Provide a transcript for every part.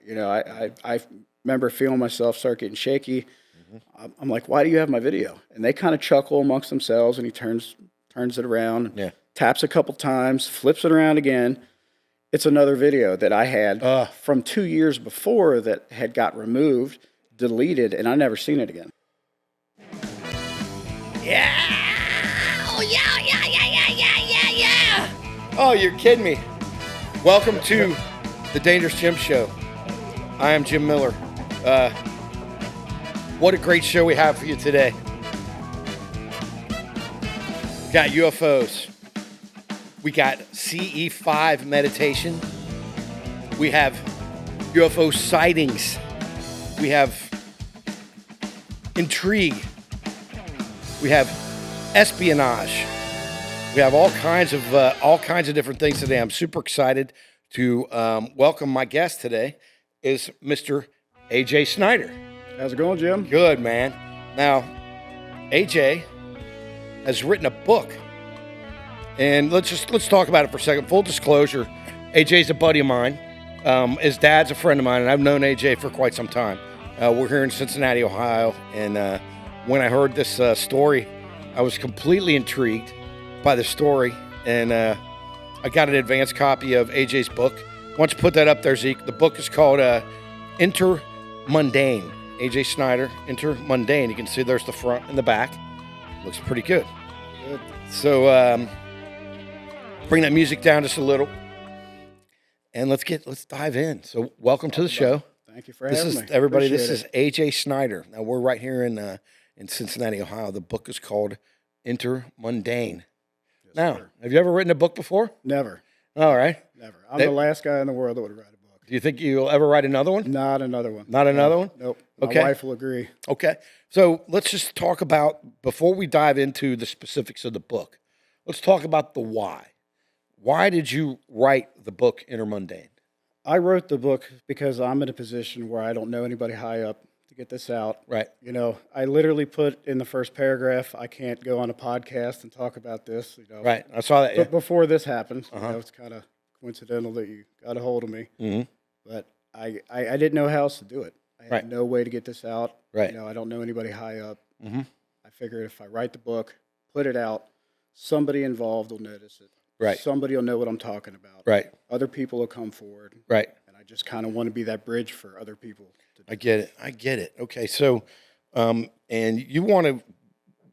I remember feeling myself start getting shaky. I'm like, why do you have my video? And they kind of chuckle amongst themselves, and he turns it around, taps a couple times, flips it around again. It's another video that I had from 2 years before that had got removed, deleted, and I never seen it again. Yeah! Oh, yeah! Oh, you're kidding me. Welcome to the Dangerous Jim Show. I am Jim Miller. What a great show we have for you today. We got UFOs. We got CE5 meditation. We have UFO sightings. We have intrigue. We have espionage. We have all kinds of different things today. I'm super excited to welcome my guest today is Mr. AJ Snyder. How's it going, Jim? Good, man. Now, AJ has written a book, and let's talk about it for a second. Full disclosure, AJ's a buddy of mine. His dad's a friend of mine, and I've known AJ for quite some time. We're here in Cincinnati, Ohio, and when I heard this story, I was completely intrigued by the story, and I got an advanced copy of AJ's book. Why don't you put that up there, Zeke? The book is called Intermundane. AJ Snyder, Intermundane. You can see there's the front and the back. Looks pretty good. So bring that music down just a little, and let's dive in. So welcome to the show. Thank you for having me. Everybody. This is AJ Snyder. Now we're right here in Cincinnati, Ohio. The book is called Intermundane. Yes, now, sir. Have you ever written a book before? Never. All right. Never. I'm the last guy in the world that would write a book. Do you think you'll ever write another one? Not another one. Not another one? Nope. Okay. My wife will agree. Okay. So let's just talk about, before we dive into the specifics of the book, let's talk about the why. Why did you write the book Intermundane? I wrote the book because I'm in a position where I don't know anybody high up to get this out. Right. You know, I literally put in the first paragraph, I can't go on a podcast and talk about this. You know. Right. I saw that. But before this happened, you know, it's kind of coincidental that you got a hold of me. Mm-hmm. But I didn't know how else to do it. I had no way to get this out. Right. You know, I don't know anybody high up. Mm-hmm. I figured if I write the book, put it out, somebody involved will notice it. Right. Somebody will know what I'm talking about. Right. Other people will come forward. Right. And I just kind of want to be that bridge for other people. I get it. Okay. So, and you want to,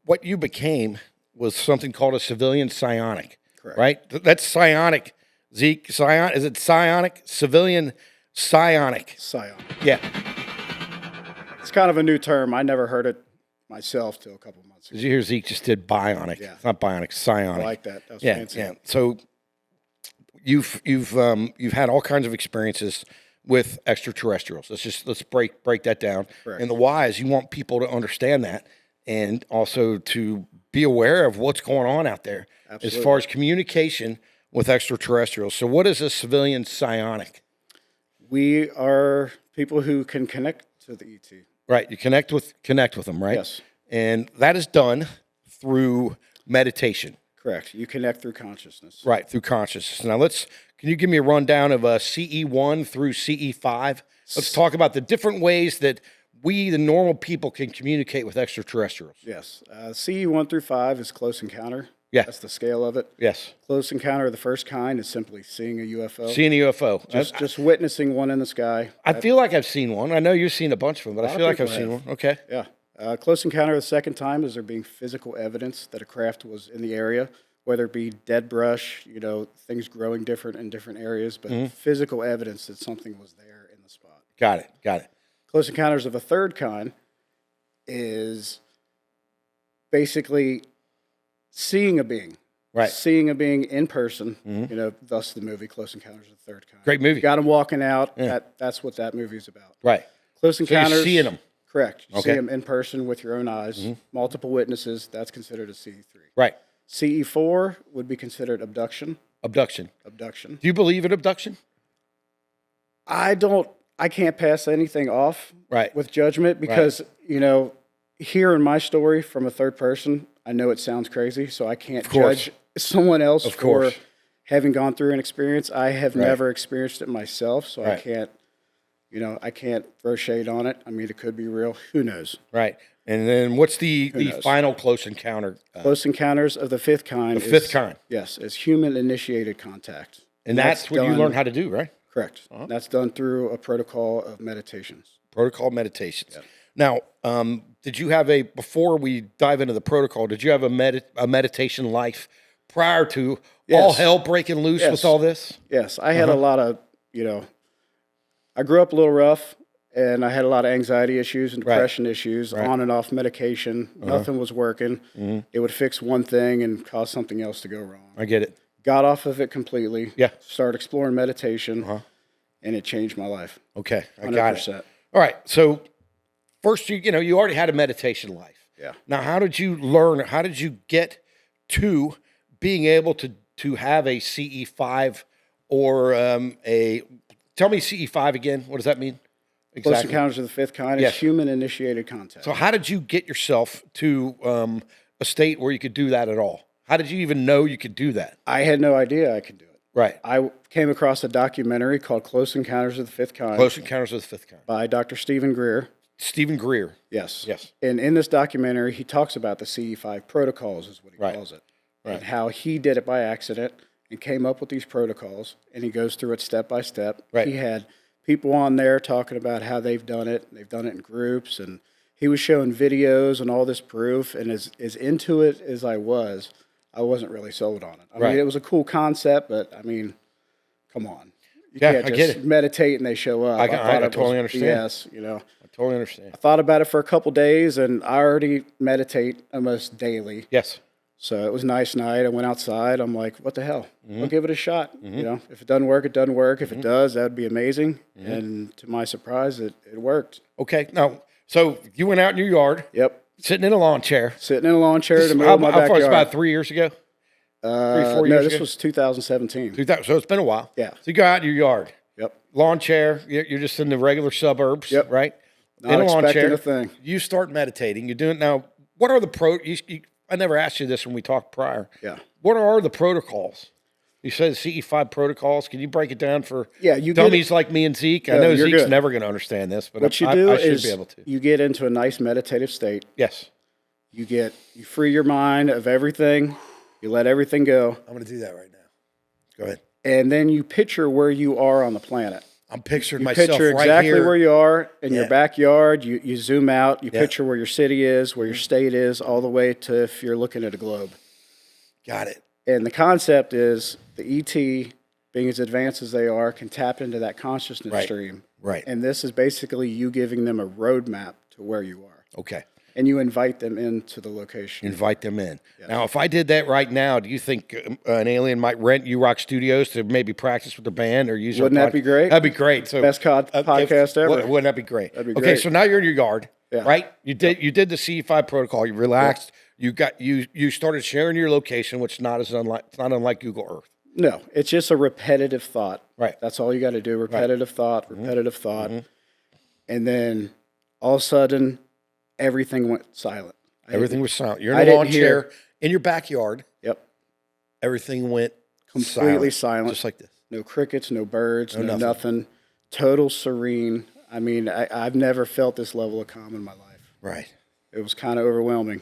what you became was something called a civilian psionic. Correct. Right? That's psionic. Zeke, is it psionic? Civilian psionic. Psionic. Yeah. It's kind of a new term. I never heard it myself till a couple months ago. Did you hear Zeke just did bionic? Yeah. It's not bionic, psionic. I like that. That was fancy. Yeah. So you've had all kinds of experiences with extraterrestrials. Let's break that down. Correct. And the why is you want people to understand that, and also to be aware of what's going on out there. Absolutely. As far as communication with extraterrestrials. So what is a civilian psionic? We are people who can connect to the ET. Right. You connect with them, right? Yes. And that is done through meditation. Correct. You connect through consciousness. Right, through consciousness. Now can you give me a rundown of CE1 through CE5? Let's talk about the different ways that we, the normal people, can communicate with extraterrestrials. Yes. CE1 through 5 is close encounter. Yeah. That's the scale of it. Yes. Close encounter of the first kind is simply seeing a UFO. Seeing a UFO. Just witnessing one in the sky. I feel like I've seen one. I know you've seen a bunch of them, but I feel like I've seen one. Okay. Yeah. Close encounter the second time is there being physical evidence that a craft was in the area, whether it be dead brush, you know, things growing different in different areas, but physical evidence that something was there in the spot. Got it. Close encounters of a third kind is basically seeing a being. Right. Seeing a being in person, you know, thus the movie Close Encounters of the Third Kind. Great movie. You got them walking out. Yeah. That's what that movie is about. Right. Close Encounters. So you're seeing them. Correct. You see them in person with your own eyes. Multiple witnesses. That's considered a CE3. Right. CE4 would be considered abduction. Abduction. Abduction. Do you believe in abduction? I can't pass anything off with judgment because, you know, hearing my story from a third person, I know it sounds crazy, so I can't judge someone else for having gone through an experience. I have never experienced it myself, so I can't You know, I can't throw shade on it. I mean, it could be real. Who knows? Right. And then what's the final close encounter? Close encounters of the fifth kind. The fifth kind. Yes, is human-initiated contact. And that's what you learn how to do, right? Correct. That's done through a protocol of meditations. Protocol meditations. Yep. Now, did you have before we dive into the protocol, did you have a meditation life prior to all hell breaking loose with all this? Yes, I had a lot of, I grew up a little rough, and I had a lot of anxiety issues and depression issues, on and off medication. Nothing was working. It would fix one thing and cause something else to go wrong. I get it. Got off of it completely. Yeah. Started exploring meditation, and it changed my life. Okay, I 100%. got it. All right, so first, you already had a meditation life. Yeah. Now, how did you learn? How did you get to being able to have a CE5 or tell me CE5 again? What does that mean? Exactly. Close encounters of the fifth kind is human-initiated contact. So how did you get yourself to a state where you could do that at all? How did you even know you could do that? I had no idea I could do it. Right. I came across a documentary called Close Encounters of the Fifth Kind. Close Encounters of the Fifth Kind. By Dr. Stephen Greer. Stephen Greer. Yes. Yes. And in this documentary, he talks about the CE5 protocols, is what he calls it. Right. And how he did it by accident and came up with these protocols, and he goes through it step by step. Right. He had people on there talking about how they've done it. They've done it in groups, and he was showing videos and all this proof. And as into it as I wasn't really sold on it. I mean, it was a cool concept, but I mean, come on. You can't just get it. meditate and they show up. I totally understand. Yes, I totally understand. I thought about it for a couple days, and I already meditate almost daily. Yes. So it was a nice night. I went outside. I'm like, what the hell? I'll give it a shot. If it doesn't work, it doesn't work. If it does, that would be amazing. And to my surprise, it worked. Okay. Now, so you went out in your yard. Yep. Sitting in a lawn chair. Sitting in a lawn chair in the middle of my backyard. How far? About 3 years ago? 3 or 4 years ago? This was 2017. So it's been a while. Yeah. So you go out in your yard. Yep. Lawn chair. You're just in the regular suburbs. Yep. Right? Not in a lawn chair. a thing. You start meditating. You're doing now. What are the I never asked you this when we talked prior. Yeah. What are the protocols? You said CE5 protocols. Can you break it down for you dummies like me and Zeke? I know Zeke's never going to understand this, but I should be able to. You get into a nice meditative state. Yes. You free your mind of everything. You let everything go. I'm going to do that right now. Go ahead. And then you picture where you are on the planet. I'm picturing myself right here. Picture exactly where you are in your backyard. You zoom out. You picture where your city is, where your state is, all the way to if you're looking at a globe. Got it. And the concept is the ET, being as advanced as they are, can tap into that consciousness stream. Right. And this is basically you giving them a roadmap to where you are. Okay. And you invite them into the location. Invite them in. Yes. Now, if I did that right now, do you think an alien might rent U-Rock Studios to maybe practice with their band or use? Wouldn't that be great? That'd be great. So best podcast ever. Wouldn't that be great? That'd be okay, great. so now you're in your yard, Yeah. right? You did the CE5 protocol. You relaxed. You started sharing your location, which it's not unlike Google Earth. No, it's just a repetitive thought. Right. That's all you got to do. Repetitive thought. And then all of a sudden, everything went silent. Everything was silent. You're in a lawn chair in your backyard. Yep. Everything went completely silent. Just like this. No crickets, no birds, no nothing. Total serene. I mean, I've never felt this level of calm in my life. Right. It was kind of overwhelming,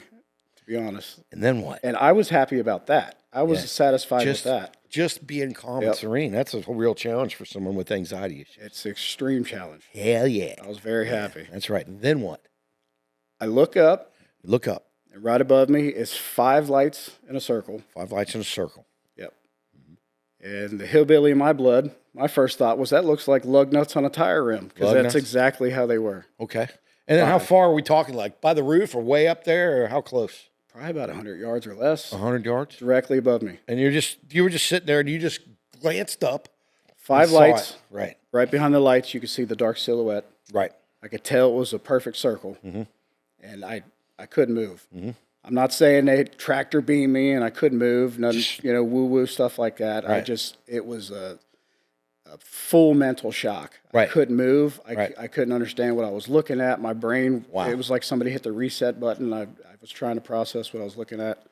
to be honest. And then what? And I was happy about that. I was satisfied with that. Just being calm and serene. That's a real challenge for someone with anxiety issues. It's an extreme challenge. Hell yeah. I was very happy. That's right. And then what? I look up. Look up. And right above me is 5 lights in a circle. 5 lights in a circle. Yep. And the hillbilly in my blood, my first thought was that looks like lug nuts on a tire rim. Because that's exactly how they were. Okay. And then how far are we talking? Like by the roof or way up there or how close? Probably about 100 yards or less. 100 yards? Directly above me. And you were just sitting there and you just glanced up. 5 lights. Right. Right behind the lights, you could see the dark silhouette. Right. I could tell it was a perfect circle. And I couldn't move. I'm not saying they tractor beam me and I couldn't move, none, woo-woo stuff like that. Right. It was a full mental shock. Right. I couldn't move. I couldn't understand what I was looking at. My brain, it was like somebody hit the reset button. I was trying to process what I was looking at.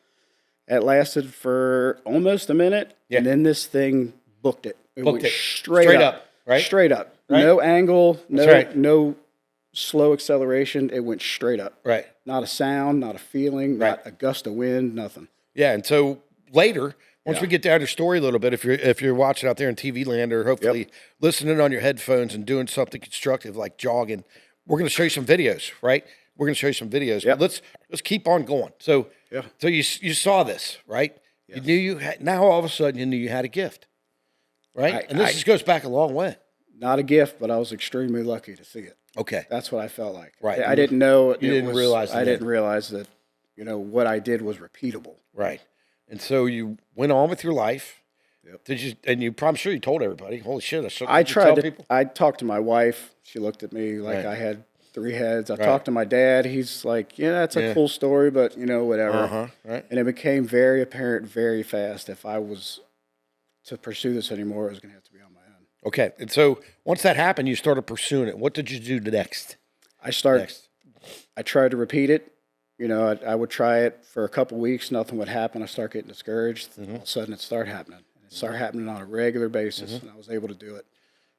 It lasted for almost a minute, and then this thing booked it. It went straight up. Right? Straight up. right? No angle, no right. no slow acceleration. It went straight up. Right. Not a sound, not a feeling, Right. not a gust of wind, nothing. Yeah, and so later, once we get down your story a little bit, if you're watching out there in TV land or hopefully listening on your headphones and doing something constructive like jogging, we're going to show you some videos, right? We're going to show you some videos. Yep. But let's keep on going. So so you saw this, right? Yes. You knew you had, now all of a sudden you knew you had a gift, right? And this goes back a long way. Not a gift, but I was extremely lucky to see it. Okay. That's what I felt like. Right. I didn't know. You didn't realize that. I didn't realize that, what I did was repeatable. Right. And so you went on with your life. Yep. Did you? And I'm sure you told everybody. Holy shit! I tried to. I talked to my wife. She looked at me like I had 3 heads. I talked to my dad. He's like, yeah, that's a cool story, but whatever. Right. And it became very apparent very fast if I was to pursue this anymore, it was going to have to be on my own. Okay. And so once that happened, you started pursuing it. What did you do next? I tried to repeat it. I would try it for a couple weeks. Nothing would happen. I start getting discouraged. All of a sudden, it started happening. It started happening on a regular basis, and I was able to do it.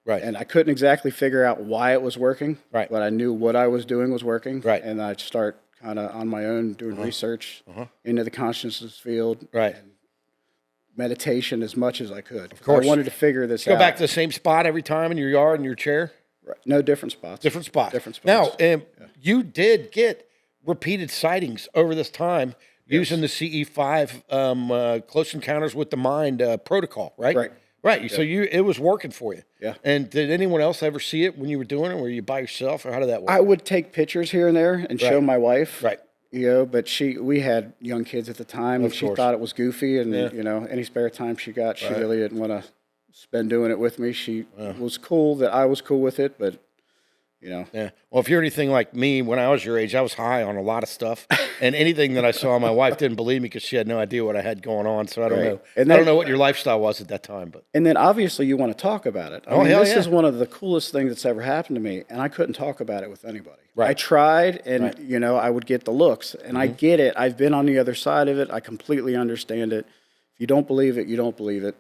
Right. And I couldn't exactly figure out why it was working. Right. But I knew what I was doing was working. Right. And I'd start kind of on my own doing research into the consciousness field. Right. And meditation as much as I could. Of course. I wanted to figure this out. Go back to the same spot every time in your yard, in your chair? Right. No, different spots. Different spots. Different spots. Now, you did get repeated sightings over this time using the CE5 Close Encounters with the Mind protocol, right? Right. Right. Yeah. So it was working for you. Yeah. And did anyone else ever see it when you were doing it? Were you by yourself, or how did that work? I would take pictures here and there and show my wife. Right. But we had young kids at the time, and she thought it was goofy, and any spare time she got, she really didn't want to spend doing it with me. She was cool that I was cool with it, but Yeah. Well, if you're anything like me, when I was your age, I was high on a lot of stuff, and anything that I saw, my wife didn't believe me because she had no idea what I had going on. So I don't know. And I don't know what your lifestyle was at that time, but. And then obviously you want to talk about it. I mean, this is one of the coolest things that's ever happened to me, and I couldn't talk about it with anybody. Right. I tried, and I would get the looks, and I get it. I've been on the other side of it. I completely understand it. If you don't believe it, you don't believe it.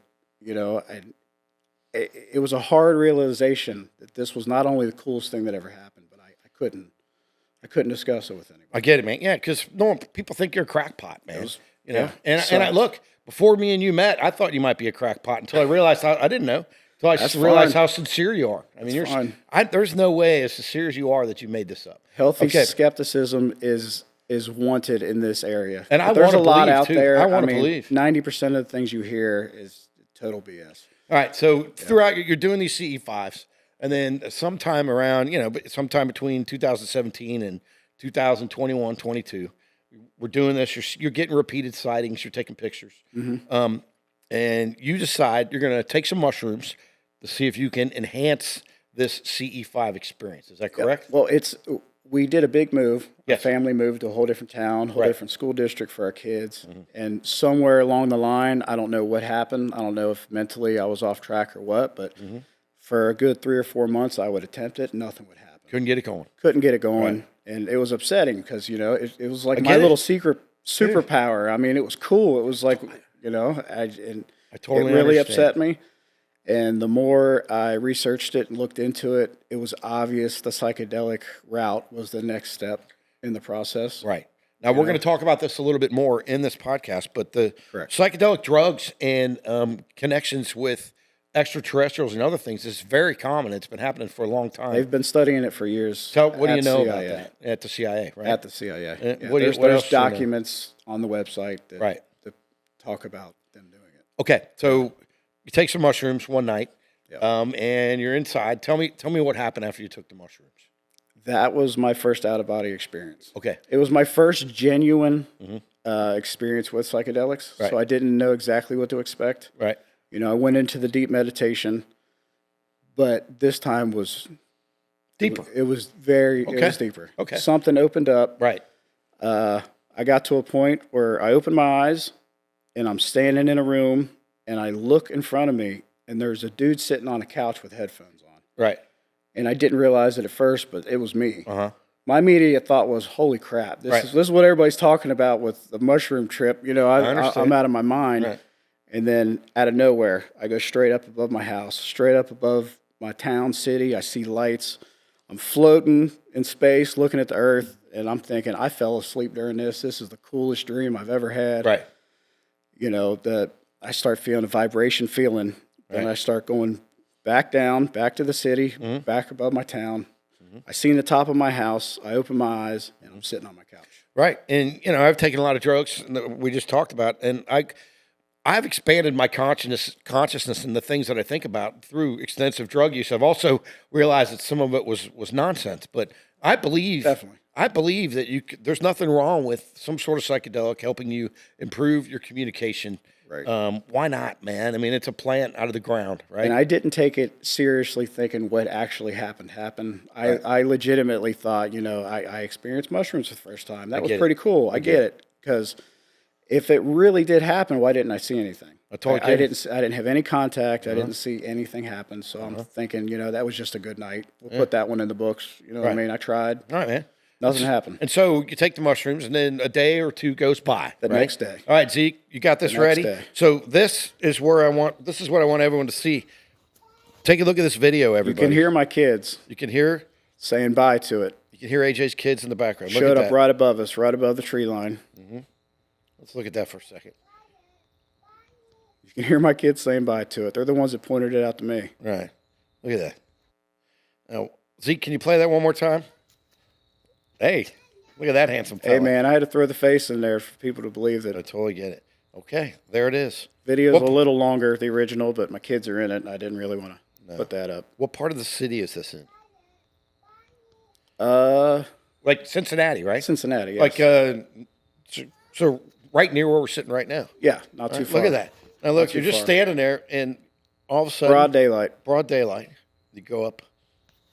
It was a hard realization that this was not only the coolest thing that ever happened, but I couldn't discuss it with anybody. I get it, man. Yeah, because people think you're a crackpot, man. And I look, before me and you met, I thought you might be a crackpot until I realized I didn't know. Until I realized how sincere you are. I mean, there's no way, as sincere as you are, that you made this up. Healthy skepticism is wanted in this area. And there's a lot out there. I want to believe. 90% of the things you hear is total BS. All right, so throughout, you're doing these CE5s, and then sometime around, sometime between 2017 and 2021, 22, we're doing this. You're getting repeated sightings. You're taking pictures, and you decide you're going to take some mushrooms to see if you can enhance this CE5 experience. Is that correct? Yeah. Well, we did a big move. Yes. A family moved to a whole different town, whole different school district for our kids. And somewhere along the line, I don't know what happened. I don't know if mentally I was off track or what, but for a good 3 or 4 months, I would attempt it. Nothing would happen. Couldn't get it going. Couldn't get it going. Right. And it was upsetting because, it was like my little secret superpower. I mean, it was cool. It was like, I totally it really upset me. And the more I researched it and looked into it, it was obvious the psychedelic route was the next step in the process. Right. Now, we're going to talk about this a little bit more in this podcast, but the psychedelic drugs and connections with extraterrestrials and other things is very common. It's been happening for a long time. They've been studying it for them doing it. So what do you know about that? At the CIA, right? At the CIA. There's documents on the website that talk about them doing it. Okay, so you take some mushrooms one night, and you're inside. Tell me what happened after you took the mushrooms. That was my first out-of-body experience. Okay. It was my first genuine experience with psychedelics, so I didn't know exactly what to expect. Right. I went into the deep meditation, but this time was deeper. It was deeper. Okay. Something opened up. Right. I got to a point where I opened my eyes, and I'm standing in a room, and I look in front of me, and there's a dude sitting on a couch with headphones on. Right. And I didn't realize it at first, but it was me. My immediate thought was, holy crap, this is what everybody's talking about with the mushroom trip. I'm out of my mind. Right. And then out of nowhere, I go straight up above my house, straight up above my town, city. I see lights. I'm floating in space, looking at the Earth, and I'm thinking, I fell asleep during this. This is the coolest dream I've ever had. Right. You know, I start feeling a vibration feeling, and I start going back down, back to the city, back above my town. I seen the top of my house. I open my eyes, and I'm sitting on my couch. Right. And, you know, I've taken a lot of drugs we just talked about, and I've expanded my consciousness and the things that I think about through extensive drug use. I've also realized that some of it was nonsense, but I believe that there's nothing wrong with some sort of psychedelic helping you improve your communication. Right. Why not, man? I mean, it's a plant out of the ground, right? And I didn't take it seriously thinking what actually happened. I legitimately thought, you know, I experienced mushrooms for the first time. That was pretty cool. I get it. Because if it really did happen, why didn't I see anything? I didn't have any contact. I didn't see anything happen. So I'm thinking, you know, that was just a good night. We'll put that one in the books. You know what I mean? I tried. All right, man. Nothing happened. And so you take the mushrooms, and then a day or two goes by. The next day. All right, Zeke, you got this ready? Day. So this is what I want everyone to see. Take a look at this video, everybody. You can hear my kids. You can hear saying bye to it. You can hear AJ's kids in the background. Showed up right above us, right above the tree line. Let's look at that for a second. You can hear my kids saying bye to it. They're the ones that pointed it out to me. Right. Look at that. Now, Zeke, can you play that one more time? Hey, look at that handsome fella. Hey, man, I had to throw the face in there for people to believe that. I totally get it. Okay, there it is. Video's a little longer, the original, but my kids are in it, and I didn't really want to put that up. What part of the city is this in? Like Cincinnati, right? Cincinnati, yes. Like, so right near where we're sitting right now. Yeah, not too far. Look at that. Now, look, you're just standing there, and all of a sudden... Broad daylight. Broad daylight. You go up,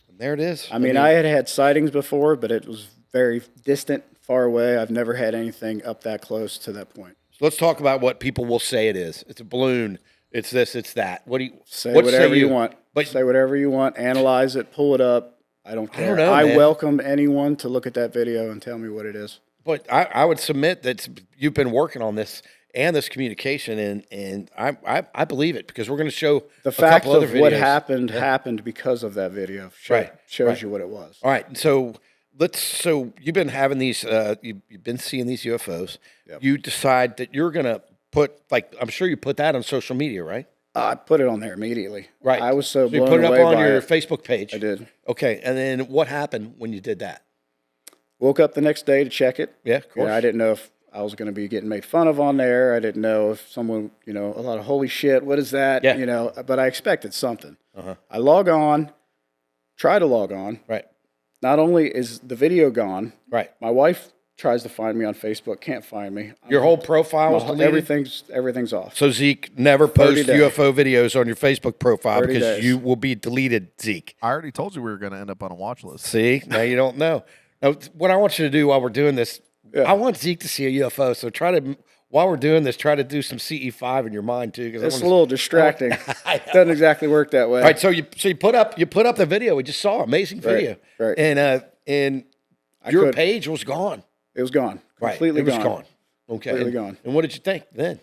and there it is. I mean, I had sightings before, but it was very distant, far away. I've never had anything up that close to that point. So let's talk about what people will say it is. It's a balloon. It's this, it's that. What do you... Say whatever you want. But say whatever you want. Analyze it. Pull it up. I don't care. I don't know, I welcome anyone to look at that video and tell me what it is. But I would submit that you've been working on this and this communication, and I believe it, because we're going to show the fact of what happened because of that video. Shows you what it was. All right, so you've been having these, you've been seeing these UFOs. Yep. You decide that you're going to put, like, I'm sure you put that on social media, right? I put it on there immediately. Right. I was so blown away. You put it up on your Facebook page. I did. Okay, and then what happened when you did that? Woke up the next day to check it. Yeah, of course. I didn't know if I was going to be getting made fun of on there. I didn't know if someone, a lot of holy shit, what is that? Yeah. But I expected something. I log on, try to log on. Right. Not only is the video gone. Right. My wife tries to find me on Facebook, can't find me. Your whole profile was deleted? Everything's off. So Zeke, never post UFO videos on your Facebook profile because you will be deleted, Zeke. I already told you we were going to end up on a watch list. See? Now you don't know. Now, what I want you to do while we're doing this, I want Zeke to see a UFO. So while we're doing this, try to do some CE5 in your mind too. It's a little distracting. Doesn't exactly work that way. All right, so you put up the video we just saw, amazing video, right? And your page was gone. It was gone, completely gone. It was gone. Okay, completely gone. And what did you think then?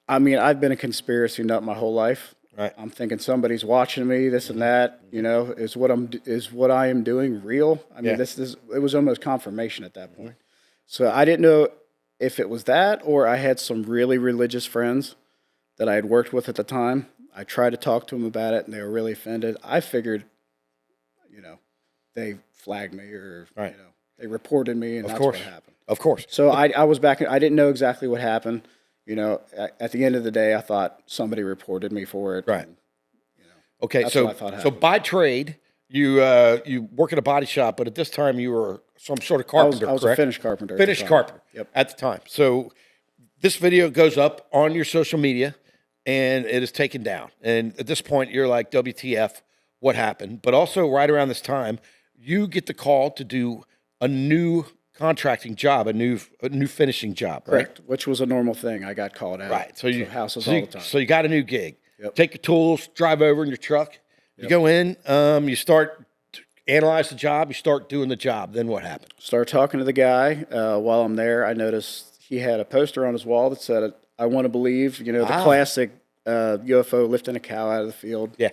I mean, I've been a conspiracy nut my whole life. Right. I'm thinking somebody's watching me, this and that. Is what I am doing real? I mean, it was almost confirmation at that point. So I didn't know if it was that, or I had some really religious friends that I had worked with at the time. I tried to talk to them about it, and they were really offended. I figured, they flagged me, or they reported me, and that's what happened. Of course. So I was back. I didn't know exactly what happened. At the end of the day, I thought somebody reported me for it. Right. And, okay. That's what I thought happened. So by trade, you work at a body shop, but at this time you were some sort of carpenter. I was a finished carpenter. Finished carpenter. Yep. At the time. So this video goes up on your social media, and it is taken down. And at this point, you're like, WTF? What happened? But also, right around this time, you get the call to do a new contracting job, a new finishing job, right? Correct, which was a normal thing. I got called out. Right. So you houses all the time. So you got a new gig. Yep. Take your tools, drive over in your truck. You go in, you start analyze the job, you start doing the job. Then what happened? Start talking to the guy. While I'm there, I noticed he had a poster on his wall that said, "I want to believe." The classic UFO lifting a cow out of the field. Yeah.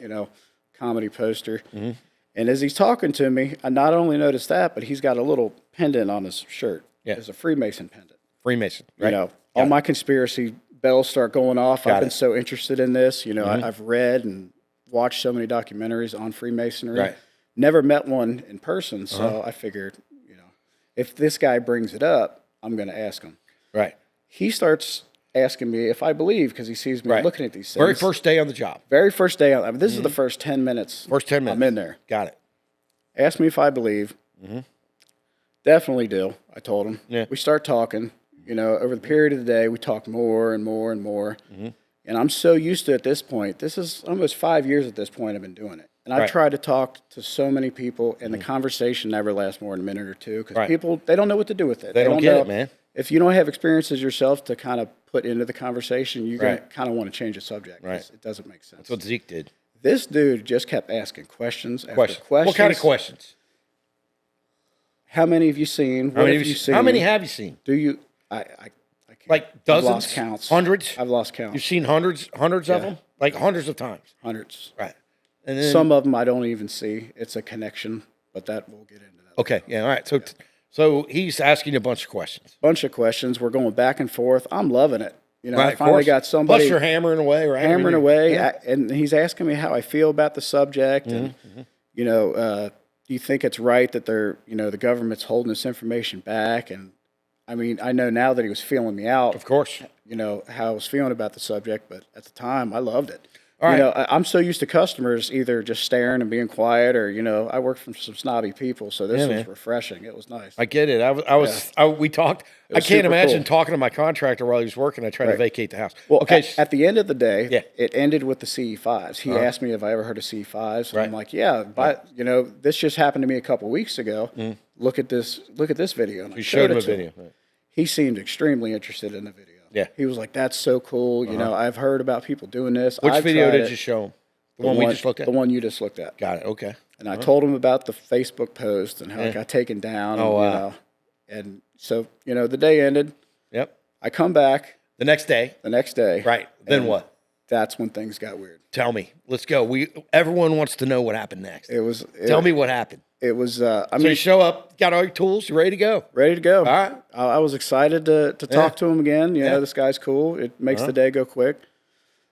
comedy poster. And as he's talking to me, I not only noticed that, but he's got a little pendant on his shirt. Yeah. It's a Freemason pendant. Freemason, right? You know, all my conspiracy bells start going off. I've been it. so interested in this. You know, I've read and watched so many documentaries on Freemasonry. Right. Never met one in person, so I figured, you know, if this guy brings it up, I'm going to ask him. Right. He starts asking me if I believe because he sees me looking at these things. Very first day on the job. Very first day. I mean, this is the first 10 minutes. First 10 minutes. I'm in there. Got it. Asked me if I believe. Definitely do. I told him. Yeah. We start talking. You know, over the period of the day, we talk more and more and more. And I'm so used to it at this point. This is almost 5 years at this point I've been doing it. And I've tried to talk to so many people, and the conversation never lasts more than a minute or two because people, they don't know what to do with it. They don't get it, man. If you don't have experiences yourself to kind of put into the conversation, you're going to kind of want to change the subject. Right. It doesn't make sense. That's what Zeke did. This dude just kept asking questions after questions. What kind of questions? How many have you seen? What have you seen? How many have you seen? Do you? I can't. Like dozens? I've lost counts. Hundreds? I've lost count. You've seen hundreds of them? Like hundreds of times? Hundreds. Right. And then, some of them I don't even see. It's a connection, but that we'll get into that. Okay. Yeah. All right. So, so he's asking you a bunch of questions. Bunch of questions. We're going back and forth. I'm loving it. You know, I finally got somebody. Plus you're hammering away, right? Hammering away. And he's asking me how I feel about the subject. And, you know, do you think it's right that they're, you know, the government's holding this information back? And I mean, I know now that he was feeling me out. Of course. You know, how I was feeling about the subject, but at the time I loved it. All right. You know, I'm so used to customers either just staring and being quiet or, you know, I work from some snobby people, so this was refreshing. It was nice. I get it. We talked. I can't imagine talking to my contractor while he was working. I tried to vacate the house. Well, okay. At the end of the day, it ended with the CE5s. He asked me if I ever heard of CE5s. And I'm like, yeah, but, you know, this just happened to me a couple of weeks ago. Look at this video. And you showed him a video. He seemed extremely interested in the video. Yeah. He was like, that's so cool. You know, I've heard about people doing this. Which video did you show him? The one we just looked at? The one you just looked at. Got it. Okay. And I told him about the Facebook post and how it got taken down. Oh, wow. You know, and so, you know, the day ended. Yep. I come back. The next day. Right. Then what? That's when things got weird. Tell me. Let's go. Everyone wants to know what happened next. Tell me what happened. It was, so you show up, got all your tools, you ready to go? Ready to go. All right. I was excited to talk to him again. You know, this guy's cool. It makes the day go quick.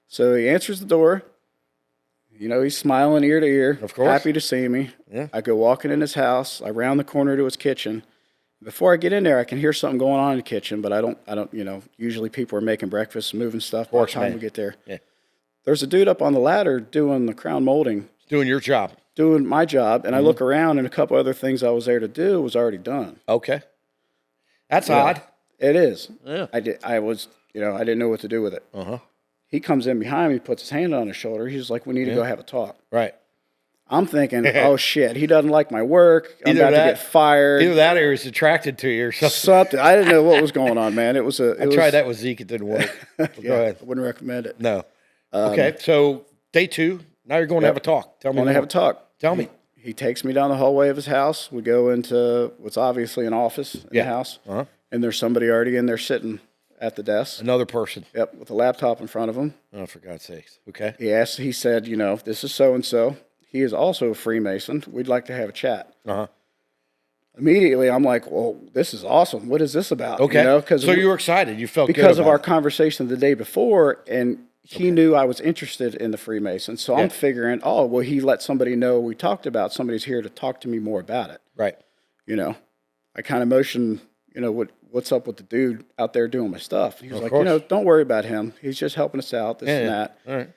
So he answers the door. You know, he's smiling ear to ear. Of course. Happy to see me. Yeah. I go walking in his house. I round the corner to his kitchen. Before I get in there, I can hear something going on in the kitchen, but I don't, you know, usually people are making breakfast, moving stuff by the time we get there. Yeah. There's a dude up on the ladder doing the crown molding. Doing your job. Doing my job, and I look around, and a couple other things I was there to do was already done. Okay. That's odd. It is. Yeah. I didn't know what to do with it. He comes in behind me, puts his hand on his shoulder. He's like, we need to go have a talk. Right. I'm thinking, oh, shit, he doesn't like my work. I'm about to get fired. Either that or he's attracted to you or something. Something. I didn't know what was going on, man. I tried that with Zeke. It didn't work. Go ahead. I wouldn't recommend it. No. Okay, so day 2, now you're going to have a talk. Tell me. I want to have a talk. Tell me. He takes me down the hallway of his house. We go into what's obviously an office in the house. And there's somebody already in there sitting at the desk. Another person. Yep, with a laptop in front of him. Oh, for God's sakes. Okay. He said, you know, this is so-and-so. He is also a Freemason. We'd like to have a chat. Immediately, I'm like, well, this is awesome. What is this about? Okay. You know, so you were excited. You felt because good of our conversation the day before, and he knew I was interested in the Freemasons. So I'm figuring, oh, well, he let somebody know we talked about. Somebody's here to talk to me more about it. Right. You know, I kind of motioned, you know, what's up with the dude out there doing my stuff. He was like, you know, don't worry about him. He's just helping us out, this and that. All right.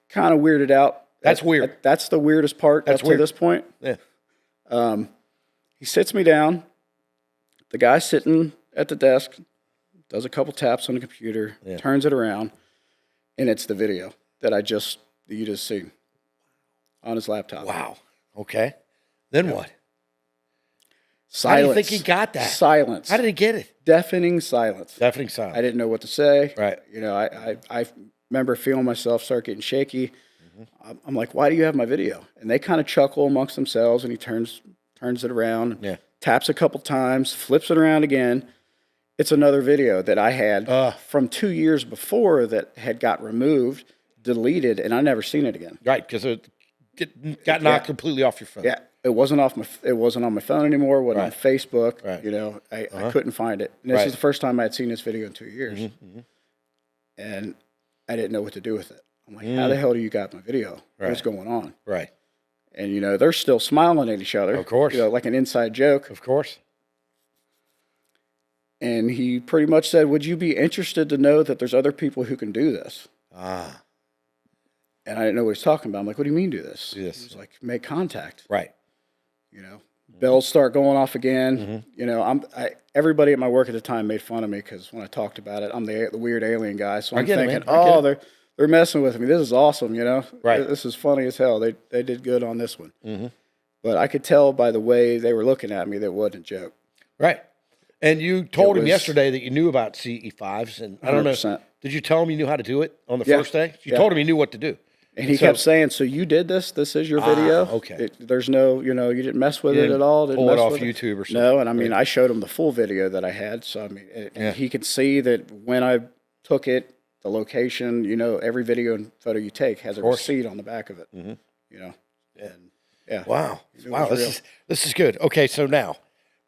Kind of weirded out. That's weird. That's the weirdest part up to this point. Yeah. He sits me down. The guy sitting at the desk does a couple taps on the computer, turns it around, and it's the video that you just seen on his laptop. Wow. Okay. Then what? Silence. How do you think he got that? Silence. How did he get it? Deafening silence. Deafening silence. I didn't know what to say. Right. You know, I remember feeling myself start getting shaky. I'm like, why do you have my video? And they kind of chuckle amongst themselves, and he turns it around, taps a couple times, flips it around again. It's another video that I had from 2 years before that had got removed, deleted, and I never seen it again. Right, because got knocked completely off your phone. Yeah, it wasn't on my phone anymore. It wasn't on Facebook. Right. You know, I couldn't find it. And this is the first time I had seen this video in 2 years, and I didn't know what to do with it. I'm like, how the hell do you got my video? What's going on? Right. And you know, they're still smiling at each other. Of course. You know, like an inside joke. Of course. And he pretty much said, would you be interested to know that there's other people who can do this? Ah. And I didn't know what he was talking about. I'm like, what do you mean do this? Do this. He was like, make contact. Right. You know, bells start going off again. You know, everybody at my work at the time made fun of me because when I talked about it, I'm the weird alien guy. So I'm thinking, they're messing with me. This is awesome, you know? Right. This is funny as hell. They did good on this one. But I could tell by the way they were looking at me that it wasn't a joke. Right. And you told him yesterday that you knew about CE5s, and I don't 100%. know. Did you tell him you knew how to do it on the first day? You told him you knew what to do. And he kept saying, so you did this? This is your video? Okay. There's no, you know, you didn't mess with it at all? Didn't pull it mess off with YouTube or something? No, and I mean, I showed him the full video that I had. So, I mean, and he could see that when I took it, the location, you know, every video and photo you take has a receipt on the back of it. You know, and yeah. Wow. Wow. This is good. Okay. So now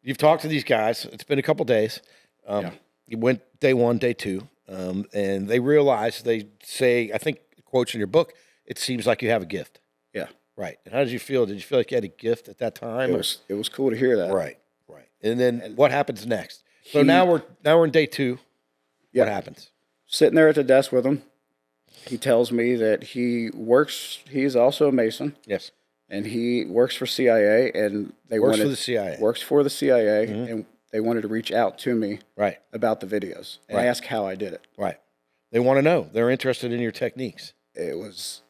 you've talked to these guys. It's been a couple days. You went day 1, day 2, and they realized, they say, I think quotes in your book, it seems like you have a gift. Yeah. Right. And how did you feel? Did you feel like you had a gift at that time? It was cool to hear that. Right. Right. And then what happens next? So now we're in day 2. What happens? Sitting there at the desk with him, he tells me that he's also a Mason. Yes. And he works for CIA, and Works for the CIA. Works for the CIA, and they wanted to reach out to me about the videos and ask how I did it. Right. They want to know. They're interested in your techniques. It was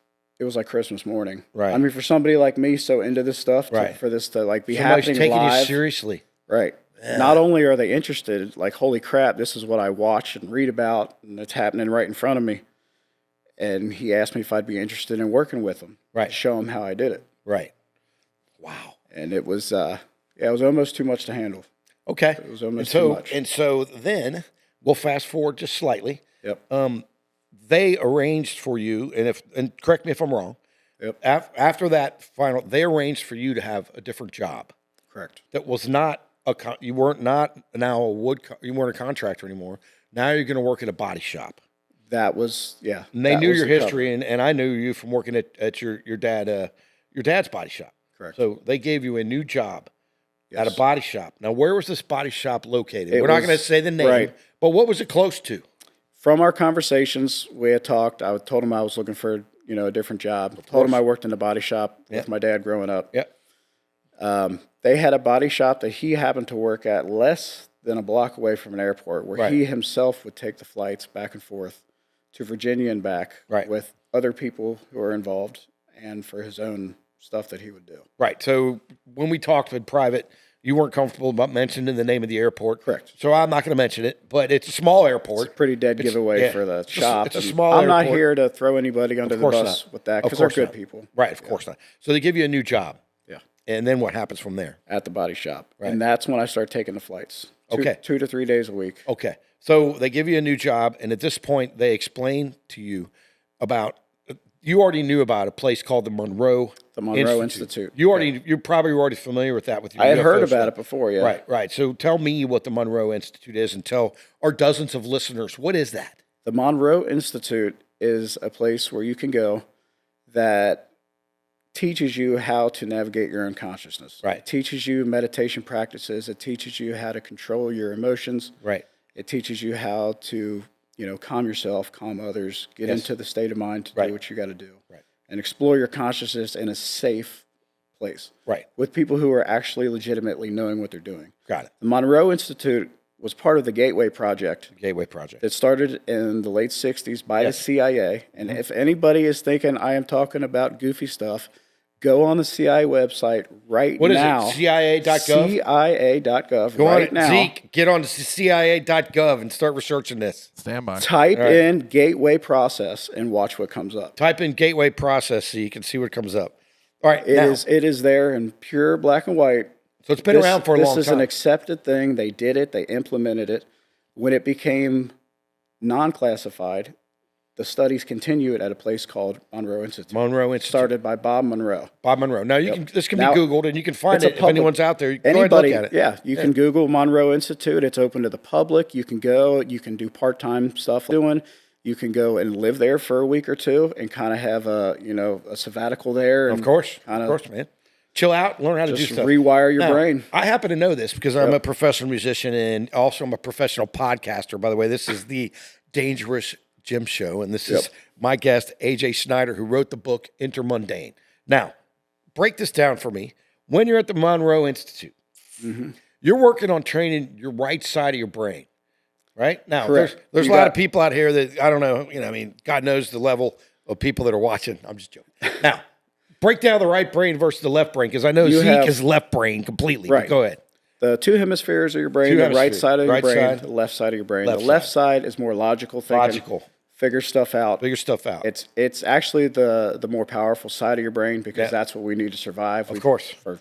like Christmas morning. Right. I mean, for somebody like me, so into this stuff, for this to like be happening taking live, you seriously. Right. Yeah. Not only are they interested, like, holy crap, this is what I watch and read about, and it's happening right in front of me. And he asked me if I'd be interested in working with him. Right. To show him how I did it. Right. Wow. And it was, it was almost too much to handle. Okay. It was almost too much. And so then we'll fast forward just slightly. Yep. They arranged for you, and correct me if I'm wrong. Yep. After that final, they arranged for you to have a different job. Correct. That was not you weren't a contractor anymore. Now you're going to work at a body shop. That was, And they knew your history, and I knew you from working at your dad's body shop. Correct. So they gave you a new job at a body shop. Now, where was this body shop located? We're not going to say the name, but what was it close to? From our conversations, we had talked. I told him I was looking for, you know, a different job. Told him I worked in the body shop with my dad growing up. Yep. They had a body shop that he happened to work at less than a block away from an airport, where he himself would take the flights back and forth to Virginia and back with other people who are involved, and for his own stuff that he would do. Right. So when we talked in private, you weren't comfortable about mentioning the name of the airport. Correct. So I'm not going to mention it, but it's a small airport. It's a pretty dead giveaway for the shop. It's a small I'm airport. not here to throw anybody under the bus with that, because they're good people. Right, of course not. So they give you a new job. Yeah. And then what happens from there? At the body shop. Right. And that's when I start taking the flights. Okay. 2 to 3 days a week. Okay. So they give you a new job, and at this point, they explain to you about, you already knew about a place called the Monroe Institute. You're probably already familiar with that with your I had UFO heard stuff. about it before, yeah. Right. So tell me what the Monroe Institute is, and tell our dozens of listeners, what is that? The Monroe Institute is a place where you can go that teaches you how to navigate your own consciousness. Right. It teaches you meditation practices. It teaches you how to control your emotions. Right. It teaches you how to, you know, calm yourself, calm others, get into the state of mind to do what you got to do. Right. And explore your consciousness in a safe place. Right. With people who are actually legitimately knowing what they're doing. Got it. The Monroe Institute was part of the Gateway Project. Gateway Project. That started in the late 60s by the CIA. And if anybody is thinking I am talking about goofy stuff, go on the CIA website now. What is it? CIA.gov? CIA.gov Go right on, now. Zeke, get on CIA.gov and start researching this. Stand by. Type in Gateway Process and watch what comes up. Type in Gateway Process so you can see what comes up. All right. It is there in pure black and white. So it's been around for a long time. This is an accepted thing. They did it. They implemented it. When it became non-classified, the studies continue at a place called Monroe Institute. Monroe Institute. Started by Bob Monroe. Bob Monroe. Now, this can be Now, Googled, and you can find it. If anyone's out there, go ahead and anybody, look at it. yeah, you can Google Monroe Institute. It's open to the public. You can go. You can do part-time stuff doing. You can go and live there for a week or two and kind of have a sabbatical there. And of course, man. Chill out, learn how to do stuff. Rewire your brain. I happen to know this because I'm a professional musician and also I'm a professional podcaster. By the way, this is the Dangerous Gym Show, and this is my guest, AJ Snyder, who wrote the book Intermundane. Now, break this down for me. When you're at the Monroe Institute, you're working on training your right side of your brain, right? Now, there's a lot of people out here that, I don't know, God knows the level of people that are watching. I'm just joking. Now, break down the right brain versus the left brain, because I know Zeke is left brain completely. Right. Go ahead. The two hemispheres of your brain, the right side of your brain, the left side of your brain. The left side is more logical thinking. Figure stuff out. It's actually the more powerful side of your brain, because that's what we need to survive. Of course. For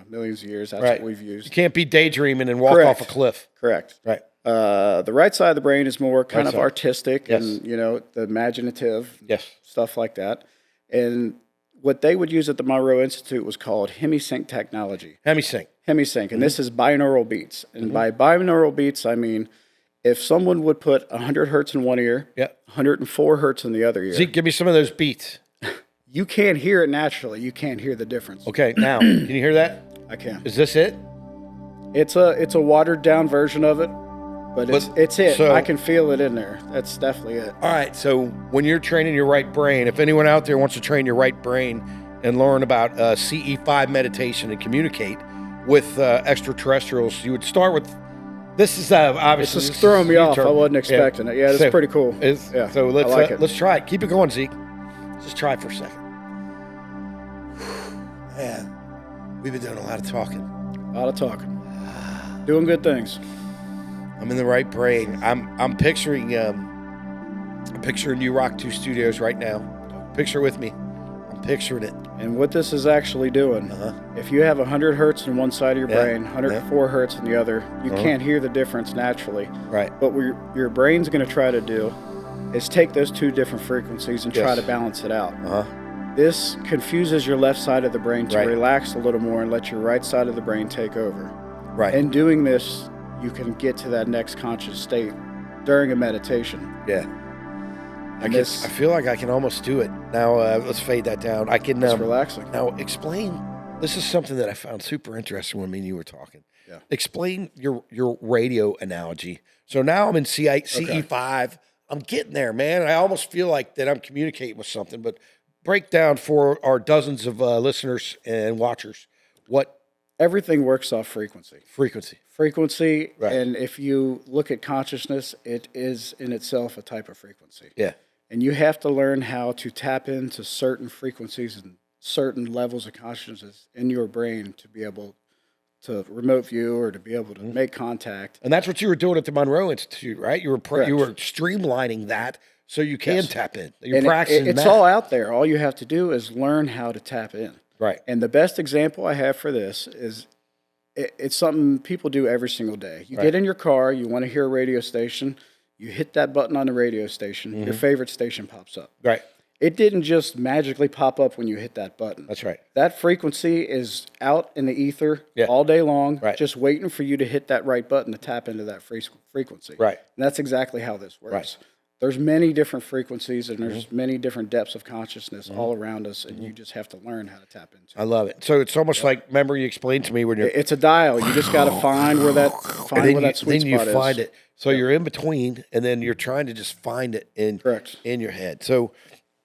millions of years, that's what we've used. You can't be daydreaming and walk off a cliff. Correct. Right. The right side of the brain is more kind of artistic and, the imaginative, stuff like that. And what they would use at the Monroe Institute was called hemisync technology. Hemisync. And this is binaural beats. And by binaural beats, I mean, if someone would put 100 hertz in one ear, 104 hertz in the other ear. Zeke, give me some of those beats. You can't hear it naturally. You can't hear the difference. Okay, now, can you hear that? I can. Is this it? It's a watered down version of it, but it's it. So, I can feel it in there. That's definitely it. All right, so when you're training your right brain, if anyone out there wants to train your right brain and learn about CE5 meditation and communicate with extraterrestrials, you would start with, this is obviously... It's just throwing me off. I wasn't expecting it. Yeah, it's pretty cool. So let's try it. Keep it going, Zeke. Just try it for a second. Man, we've been doing a lot of talking. Doing good things. I'm in the right brain. I'm picturing you Rock 2 Studios right now. Picture with me. I'm picturing it. And what this is actually doing, if you have 100 hertz in one side of your brain, 104 hertz in the other, you can't hear the difference naturally. Right. But what your brain's going to try to do is take those two different frequencies and try to balance it out. This confuses your left side of the brain to relax a little more and let your right side of the brain take over. Right. In doing this, you can get to that next conscious state during a meditation. Yeah. I feel like I can almost do it. Now, let's fade that down. I can... It's relaxing. Now, explain... This is something that I found super interesting when me and you were talking. Yeah. Explain your radio analogy. So now I'm in CE5. I'm getting there, man. I almost feel like that I'm communicating with something, but break down for our dozens of listeners and watchers what... Everything works off frequency. Frequency, right. And if you look at consciousness, it is in itself a type of frequency. Yeah. And you have to learn how to tap into certain frequencies and certain levels of consciousness in your brain to be able to remote view or to be able to make contact. And that's what you were doing at the Monroe Institute, right? You were streamlining that so you can tap in. You're practicing it's all out there. All you have to do is learn how to tap in. Right. And the best example I have for this is it's something people do every single day. You get in your car, you want to hear a radio station, you hit that button on the radio station, your favorite station pops up. Right. It didn't just magically pop up when you hit that button. That's right. That frequency is out in the ether all day long, just waiting for you to hit that right button to tap into that frequency. Right. And that's exactly how this works. Right. There's many different frequencies and there's many different depths of consciousness all around us, and you just have to learn how to tap into it. I love it. So it's almost like, remember you explained to me when you're... It's a dial. You just got to find where that sweet spot is. Then you find it. So you're in between, and then you're trying to just find it in your head. So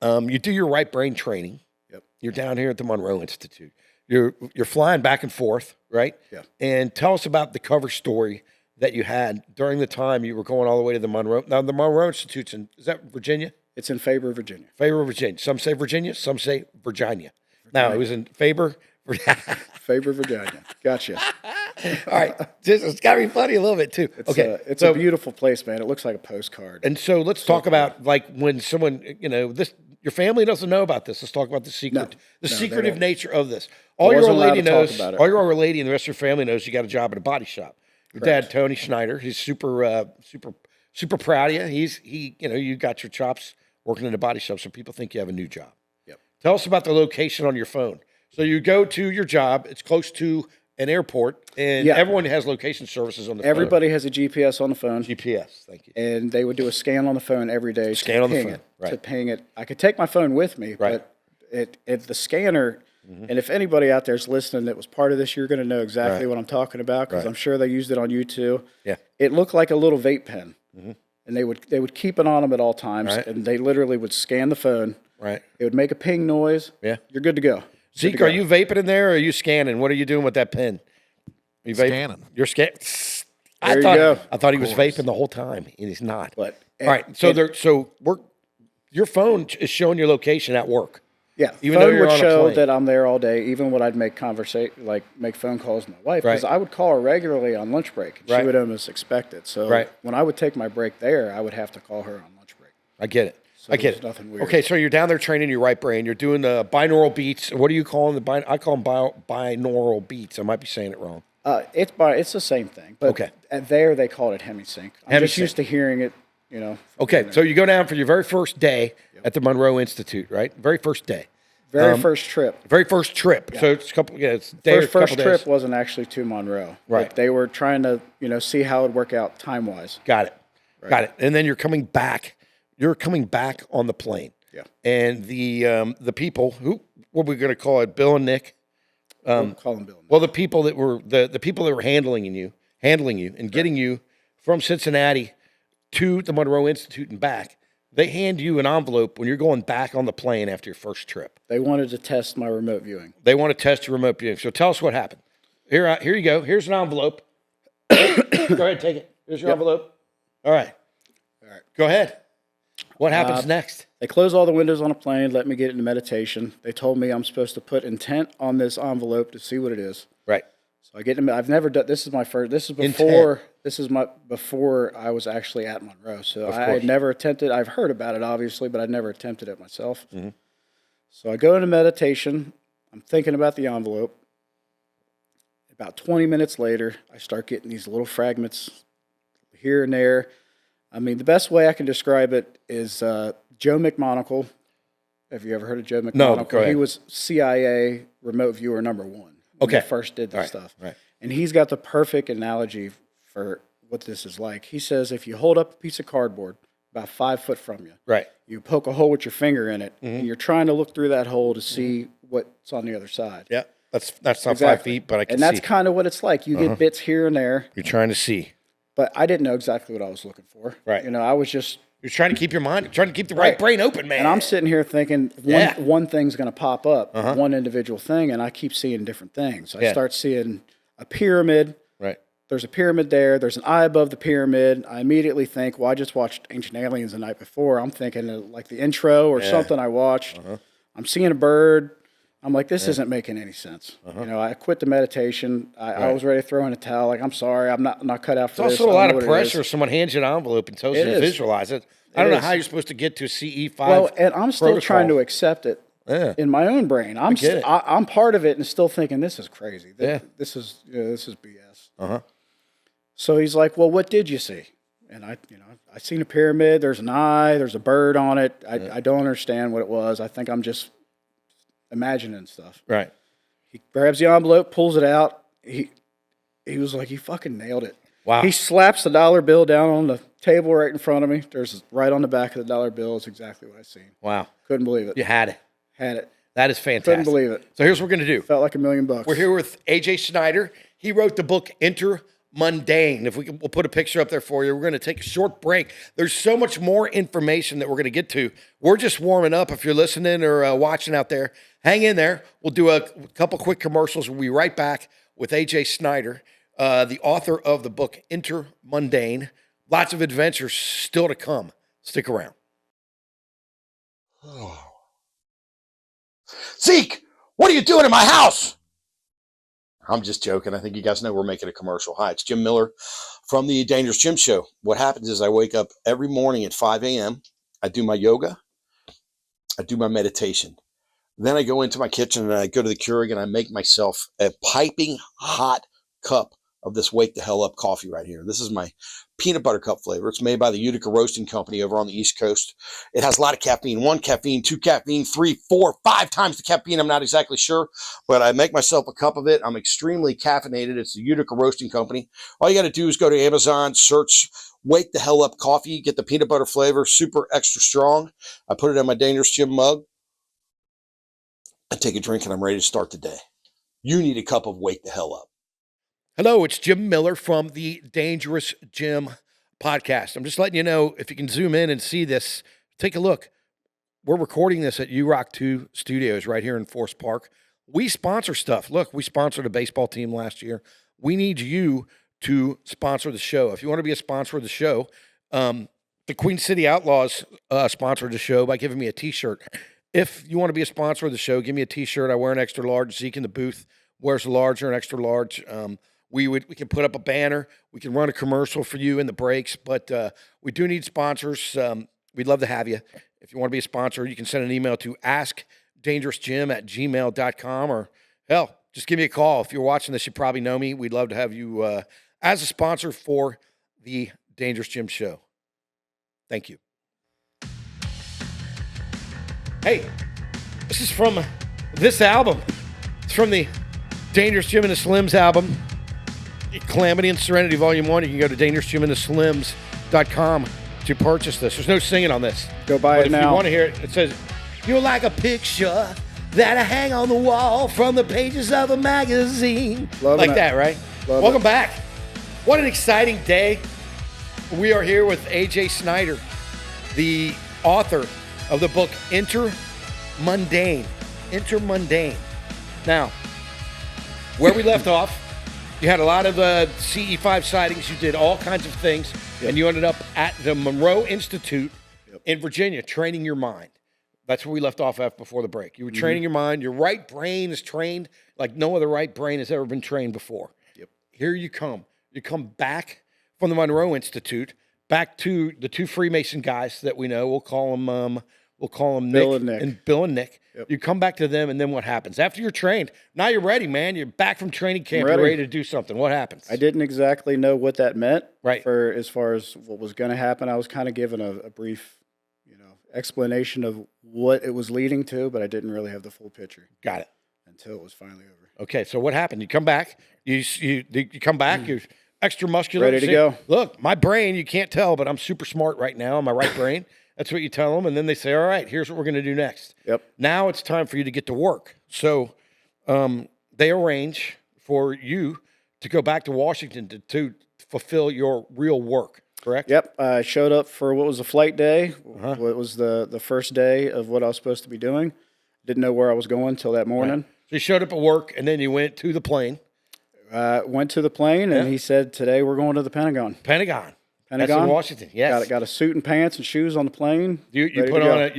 you do your right brain training. Yep. You're down here at the Monroe Institute. You're flying back and forth, right? Yeah. And tell us about the cover story that you had during the time you were going all the way to the Monroe. Now, the Monroe Institute's is that Virginia? It's in Faber, Virginia. Faber, Virginia. Some say Virginia, some say Virginia. Now, it was in Faber. Faber, Virginia. Gotcha. All right. It's got to be funny a little bit, too. It's a beautiful place, man. It looks like a postcard. And so let's talk about, like, when someone, your family doesn't know about this. Let's talk about the secret, secretive nature of this. All your old lady knows, all your old lady and the rest of your family knows you got a job at a body shop. Your dad, Tony Schneider, he's super proud of you. You got your chops working in a body shop, so people think you have a new job. Yep. Tell us about the location on your phone. So you go to your job, it's close to an airport, and everyone has location services on the phone. Everybody has a GPS on the phone. GPS, thank you. And they would do a scan on the phone every day. Scan on the phone, To ping it. I could take my phone with me, but the scanner, and if anybody out there is listening that was part of this, you're going to know exactly what I'm talking about, because I'm sure they used it on you too. Yeah. It looked like a little vape pen, and they would keep it on them at all times, and they literally would scan the phone. Right. It would make a ping noise. Yeah. You're good to go. Zeke, are you vaping in there, or are you scanning? What are you doing with that pen? Are you Scanning. You're scanning. There you go. I thought he was vaping the whole time, and he's not. But all right, so your phone is showing your location at work. Yeah, even though phone you're would on a show plane. that I'm there all day, even when I'd make make phone calls to my wife, because I would call her regularly on lunch break. And she would almost expect it. So when I would take my break there, I would have to call her on lunch break. I get it. So I get it. Nothing weird. Okay, so you're down there training your right brain. You're doing the binaural beats. What do you call them? I call them binaural beats. I might be saying it wrong. It's the same thing, but there they call it hemisync. I'm just used to hearing it, Okay, so you go down for your very first day at the Monroe Institute, right? Very first day. Very first trip. Very first trip. Yeah. So it's a couple. Yeah, it's a day first days. trip wasn't actually to Monroe. Right. But they were trying to, see how it would work out time wise. Got it. Right. Got it. And then you're coming back. You're coming back on the plane. Yeah. And the people what are we going to call it? Bill and Nick. We'll call them Bill and Nick. Well, the people that were the people that were handling you and getting you from Cincinnati to the Monroe Institute and back. They hand you an envelope when you're going back on the plane after your first trip. They wanted to test my remote viewing. They want to test your remote viewing. So tell us what happened. Here you go. Here's an envelope. Go ahead, take it. Here's your envelope. All right. Go ahead. What happens next? They close all the windows on a plane, let me get into meditation. They told me I'm supposed to put intent on this envelope to see what it is. Right. So I get into, I've never done, this is my first, this is before, before I was actually at Monroe. So I had never attempted, I've heard about it obviously, but I'd never attempted it myself. Mm-hmm. So I go into meditation, I'm thinking about the envelope. About 20 minutes later, I start getting these little fragments here and there. I mean, the best way I can describe it is Joe McMonagle. Have you ever heard of Joe McMonagle? No, go ahead. He was CIA remote viewer #1. When they first did this stuff. Right. And he's got the perfect analogy for what this is like. He says if you hold up a piece of cardboard about 5 foot from you, right, you poke a hole with your finger in it, and you're trying to look through that hole to see what's on the other side. Yeah, that's not 5 feet, but I can see. And that's kind of what it's like. You get bits here and there. You're trying to see. But I didn't know exactly what I was looking for. Right. I was just... You're trying to keep your mind, trying to keep the right brain open, man. And I'm sitting here thinking one thing's going to pop up, one individual thing, and I keep seeing different things. I start seeing a pyramid. Right. There's a pyramid there. There's an eye above the pyramid. I immediately think, well, I just watched Ancient Aliens the night before. I'm thinking of like the intro or something I watched. I'm seeing a bird. I'm like, this isn't making any sense. I quit the meditation. I was ready to throw in a towel. Like, I'm sorry, I'm not cut out for this. It's also a lot of pressure if someone hands you an envelope and tells you to visualize it. I don't know how you're supposed to get to CE5. Well, and I'm still trying to accept it in my own brain. I'm part of it and still thinking this is crazy. This is BS. So he's like, well, what did you see? And I seen a pyramid. There's an eye. There's a bird on it. I don't understand what it was. I think I'm just imagining stuff. Right. He grabs the envelope, pulls it out. He was like, you fucking nailed it. Wow. He slaps the dollar bill down on the table right in front of me. There's right on the back of the dollar bill is exactly what I seen. Wow. Couldn't believe it. You had it. Had it. That is fantastic. Couldn't believe it. So here's what we're going to do. Felt like $1 million. We're here with AJ Snyder. He wrote the book Intermundane. We'll put a picture up there for you. We're going to take a short break. There's so much more information that we're going to get to. We're just warming up. If you're listening or watching out there, hang in there. We'll do a couple quick commercials. We'll be right back with AJ Snyder, the author of the book Intermundane. Lots of adventures still to come. Stick around. Zeke, what are you doing in my house? I'm just joking. I think you guys know we're making a commercial. Hi, it's Jim Miller from the Dangerous Gym Show. What happens is I wake up every morning at 5 a.m. I do my yoga. I do my meditation. Then I go into my kitchen and I go to the Keurig and I make myself a piping hot cup of this Wake the Hell Up coffee right here. This is my peanut butter cup flavor. It's made by the Utica Roasting Company over on the East Coast. It has a lot of caffeine, 1 caffeine, 2 caffeine, 3, 4, 5 times the caffeine. I'm not exactly sure, but I make myself a cup of it. I'm extremely caffeinated. It's the Utica Roasting Company. All you got to do is go to Amazon, search Wake the Hell Up coffee, get the peanut butter flavor, super extra strong. I put it in my Dangerous Jim mug. I take a drink and I'm ready to start the day. You need a cup of Wake the Hell Up. Hello, it's Jim Miller from the Dangerous Jim podcast. I'm just letting you know, if you can zoom in and see this, take a look. We're recording this at URock 2 Studios right here in Forest Park. We sponsor stuff. Look, we sponsored a baseball team last year. We need you to sponsor the show. If you want to be a sponsor of the show, the Queen City Outlaws sponsored the show by giving me a T-shirt. If you want to be a sponsor of the show, give me a T-shirt. I wear an extra large. Zeke in the booth wears a large or an extra large. We can put up a banner. We can run a commercial for you in the breaks, but we do need sponsors. We'd love to have you. If you want to be a sponsor, you can send an email to askdangerousjim@gmail.com, or hell, just give me a call. If you're watching this, you probably know me. We'd love to have you as a sponsor for the Dangerous Jim show. Thank you. Hey, this is from this album. It's from the Dangerous Jim and the Slims album, Calamity and Serenity Volume 1. You can go to dangerousjimandtheslims.com to purchase this. There's no singing on this. Go buy it now. If you want to hear it, it says, "You're like a picture that I hang on the wall from the pages of a magazine." Loving like it. that, right? Welcome back. What an exciting day. We are here with AJ Snyder, the author of the book Intermundane. Intermundane. Now, where we left off, you had a lot of CE5 sightings. You did all kinds of things, and you ended up at the Monroe Institute in Virginia training your mind. That's where we left off at before the break. You were training your mind. Your right brain is trained like no other right brain has ever been trained before. Yep. Here you come. You come back from the Monroe Institute, back to the two Freemason guys that we know. We'll call them Bill and Nick. and Bill and Nick. Yep. You come back to them, and then what happens? After you're trained, now you're ready, man. You're back from training camp. You're ready to do something. What happens? I didn't exactly know what that meant. Right. For as far as what was going to happen, I was kind of given a brief, explanation of what it was leading to, but I didn't really have the full picture. Got it. Until it was finally over. Okay, so what happened? You come back. You come back. You're extra muscular. Ready to go. Look, my brain, you can't tell, but I'm super smart right now on my right brain. That's what you tell them, and then they say, all right, here's what we're going to do next. Yep. Now it's time for you to get to work. So they arrange for you to go back to Washington to fulfill your real work, correct? Yep. I showed up for what was the flight day. What was the first day of what I was supposed to be doing. Didn't know where I was going till that morning. Right. So you showed up at work, and then you went to the plane. Went to the plane, and he said, today we're going to the Pentagon. Pentagon. That's in Washington, yes. Got a suit and pants and shoes on the plane. You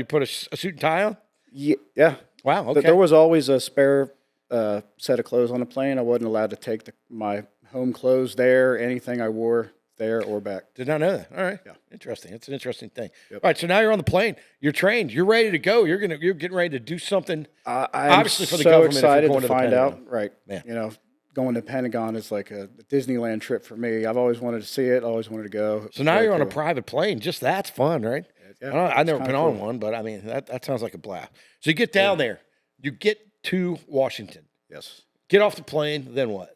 put a suit and tie on? Yeah. Wow, okay. There was always a spare set of clothes on the plane. I wasn't allowed to take my home clothes there, anything I wore there or back. Did not know that. All right. Yeah. Interesting. That's an interesting thing. Yep. All right, so now you're on the plane. You're trained. You're ready to go. You're getting ready to do something. I'm obviously for the so government. excited going to the find Pentagon. out. Right. Yeah. Going to Pentagon is like a Disneyland trip for me. I've always wanted to see it. Always wanted to go. So now you're on a private plane. Just that's fun, right? Yeah, I've never it's been kinda on one, but I mean, that sounds like a blast. So you get down there. You get to Washington. Yes. Get off the plane. Then what?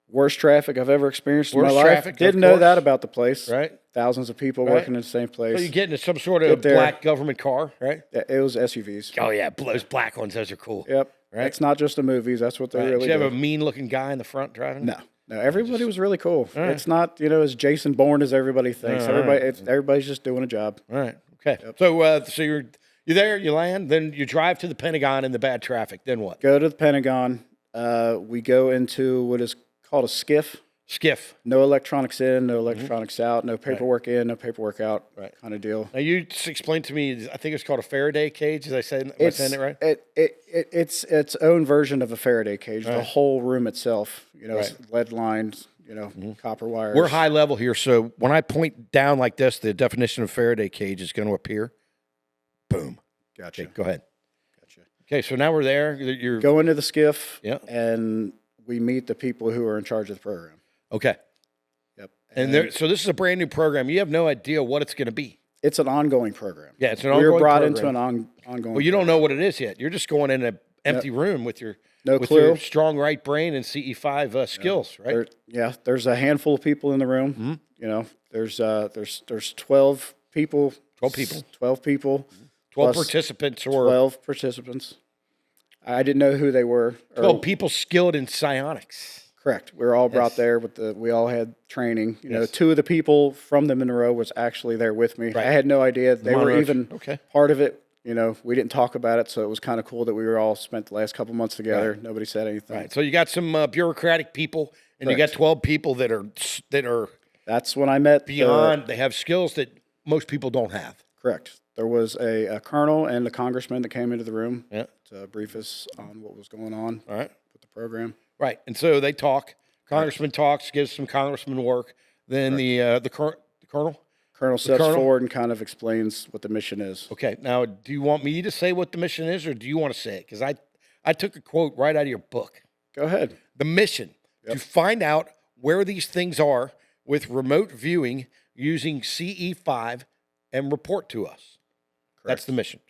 Worst traffic I've ever experienced in my Worst life. traffic, Didn't of know course. that about the place. Right. Thousands of people Right. working in the same place. So you get into some sort of there. black government car, right? Yeah, it was SUVs. Oh, yeah. Those black ones. Those are cool. Yep. Right. It's not just the movies. That's what they Right. really Did you do. have a mean-looking guy in the front driving? No. Everybody was really cool. right. It's not, as Jason Bourne as everybody thinks. All right. Everybody's just doing a job. All right. Okay. So you're there, you land, then you drive to the Pentagon in the bad traffic. Then what? Go to the Pentagon. We go into what is called a skiff. Skiff. No electronics in, no electronics out, no paperwork in, no paperwork out, kind of deal. Now you just explained to me. I think it's called a Faraday cage. Am I saying it right? It's its own version of a Faraday cage. The whole room itself, is lead lines, copper wires. We're high level here, so when I point down like this, the definition of Faraday cage is going to appear. Boom. Gotcha. Okay, go ahead. Gotcha. Okay, so now we're there. You're go into the skiff. Yeah. And we meet the people who are in charge of the program. Okay. Yep. And so this is a brand new program. You have no idea what it's going to be. It's an ongoing program. Yeah, it's an We ongoing were brought program. into an ongoing. Well, you don't know what it is yet. You're just going in an empty room with your clue. your strong right brain and CE5 skills, right? There's a handful of people in the room. Mm-hmm. You know, there's 12 people. 12 people. 12 people. 12 plus participants or 12 participants. I didn't know who they were. 12 people skilled in psionics. Correct. We were all brought Yes. there we all had training. You know, 2 of the people from the Monroe was actually there with me. Right. I had no idea they were Monroe. even Okay. part of it. You know, we didn't talk about it, so it was kind of cool that we were all spent the last couple months together. Right. Nobody said anything. Right. So you got some bureaucratic people, and you Correct. got 12 people that are That's when I met beyond. They have skills that most people don't have. Correct. There was a colonel and a congressman that came into the room Yeah. to brief us on what was going on All right. with the program. Right. And so they talk. Congressman talks, gives some congressman work. Then the colonel. Colonel steps colonel? forward and kind of explains what the mission is. Okay. Now, do you want me to say what the mission is, or do you want to say it? Because I took a quote right out of your book. Go ahead. The mission to find out where these things are with remote viewing using CE5 and report to us. That's the mission.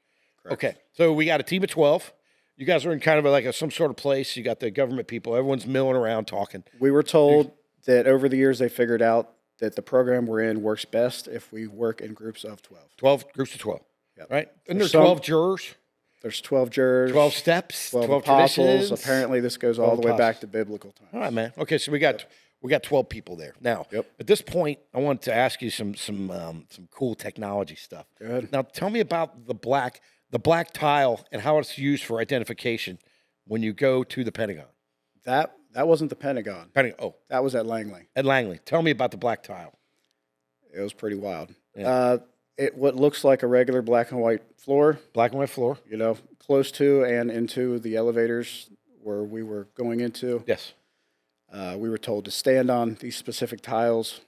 Correct. Okay. So we got a team of 12. You guys are in kind of like some sort of place. You got the government people. Everyone's milling around talking. We were told that over the years they figured out that the program we're in works best if we work in groups of 12. 12 groups of 12. Yep. Right? And There's there's 12 jurors, There's 12 jurors, 12 steps, 12 12 apostles. traditions. Apparently, this goes all the way 12 back to biblical times. All right, man. Okay, so we got 12 people there. Now, Yep. at this point, I want to ask you some cool technology stuff. Go ahead. Now, tell me about the black tile and how it's used for identification when you go to the Pentagon. That wasn't the Pentagon. Oh, That was at Langley. at Langley. Tell me about the black tile. It was pretty wild. Yeah. What looks like a regular black and white floor, Black and white floor. you know, close to and into the elevators where we were going into. Yes. We were told to stand on these specific tiles,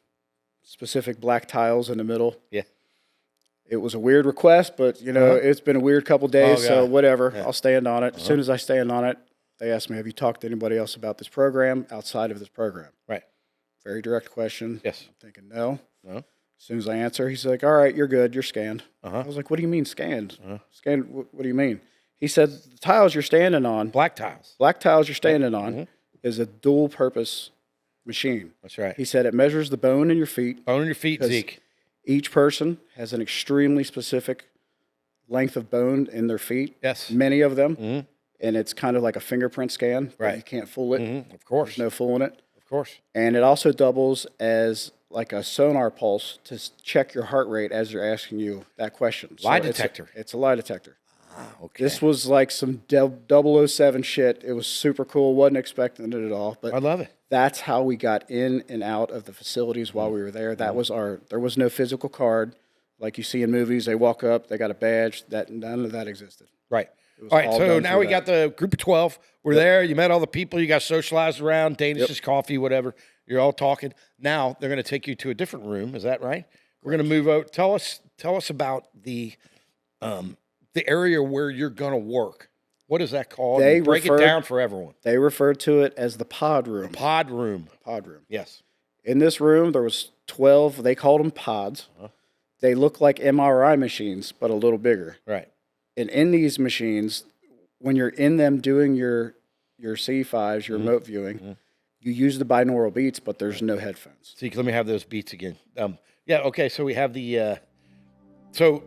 specific black tiles in the middle. Yeah. It was a weird request, but, you know, it's been a weird couple days, Oh, so God. whatever. Yeah. I'll stand on it. As soon as I stand on it, they asked me, have you talked to anybody else about this program outside of this program? Right. Very direct question. Yes. I'm thinking, no. No. As soon as I answer, he's like, all right, you're good. You're scanned. Uh-huh. I was like, what do you mean scanned? Scanned, what do you mean? He said, the tiles you're standing on, Black tiles. black tiles you're standing on, is a dual purpose machine. That's right. He said it measures the bone in your feet. Bone in your feet, 'Cause Zeke. Each person has an extremely specific length of bone in their feet. Yes. Many of them. Mm-hmm. And it's kind of like a fingerprint scan. but Right. You can't fool it. Mm-hmm. Of course. There's no fooling it. Of course. And it also doubles as like a sonar pulse to check your heart rate as they're asking you that question. Lie it's detector. It's a lie detector. Okay. This was like some 007 shit. It was super cool. Wasn't expecting it at all. But I love it. that's how we got in and out of the facilities while we were there. That was there was no physical card like you see in movies. They walk up, they got a badge. None of that existed. Right. was All right. all So done now through we got the group of 12. We're there. You met all the people. You got socialized around. Danish's coffee, whatever. You're all talking. Now they're going to take you to a different room. Is that right? We're going to move out. Tell us about the area where you're going to work. What is that called? They Break it refer- down for everyone. They referred to it as the pod room. Pod room. Pod room. Yes. In this room, there was 12. They called them pods. They look like MRI machines, but a little bigger. Right. And in these machines, when you're in them doing your C5s, your remote viewing, you use the binaural beats, but there's no headphones. See, let me have those beats again. Yeah. Okay. So we have the. So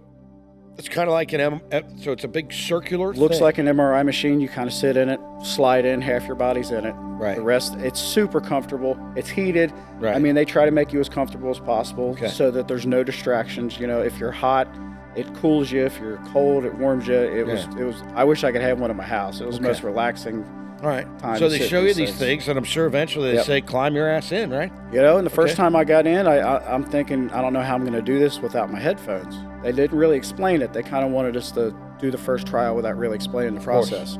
it's kind of like so it's a big circular. Looks thing. like an MRI machine. You kind of sit in it, slide in, half your body's in it. Right. The rest, it's super comfortable. It's heated. Right. I mean, they try to make you as comfortable as possible Okay. so that there's no distractions. You know, if you're hot, it cools you. If you're cold, it warms you. It was. I wish I could have one at my house. It was the most relaxing. All right. Time So to they sit show you these these things. things, and I'm sure eventually they Yep. say, "Climb your ass in," right? You know, and the first Okay. time I got in, I'm thinking, I don't know how I'm going to do this without my headphones. They didn't really explain it. They kind of wanted us to do the first trial without really explaining the course. process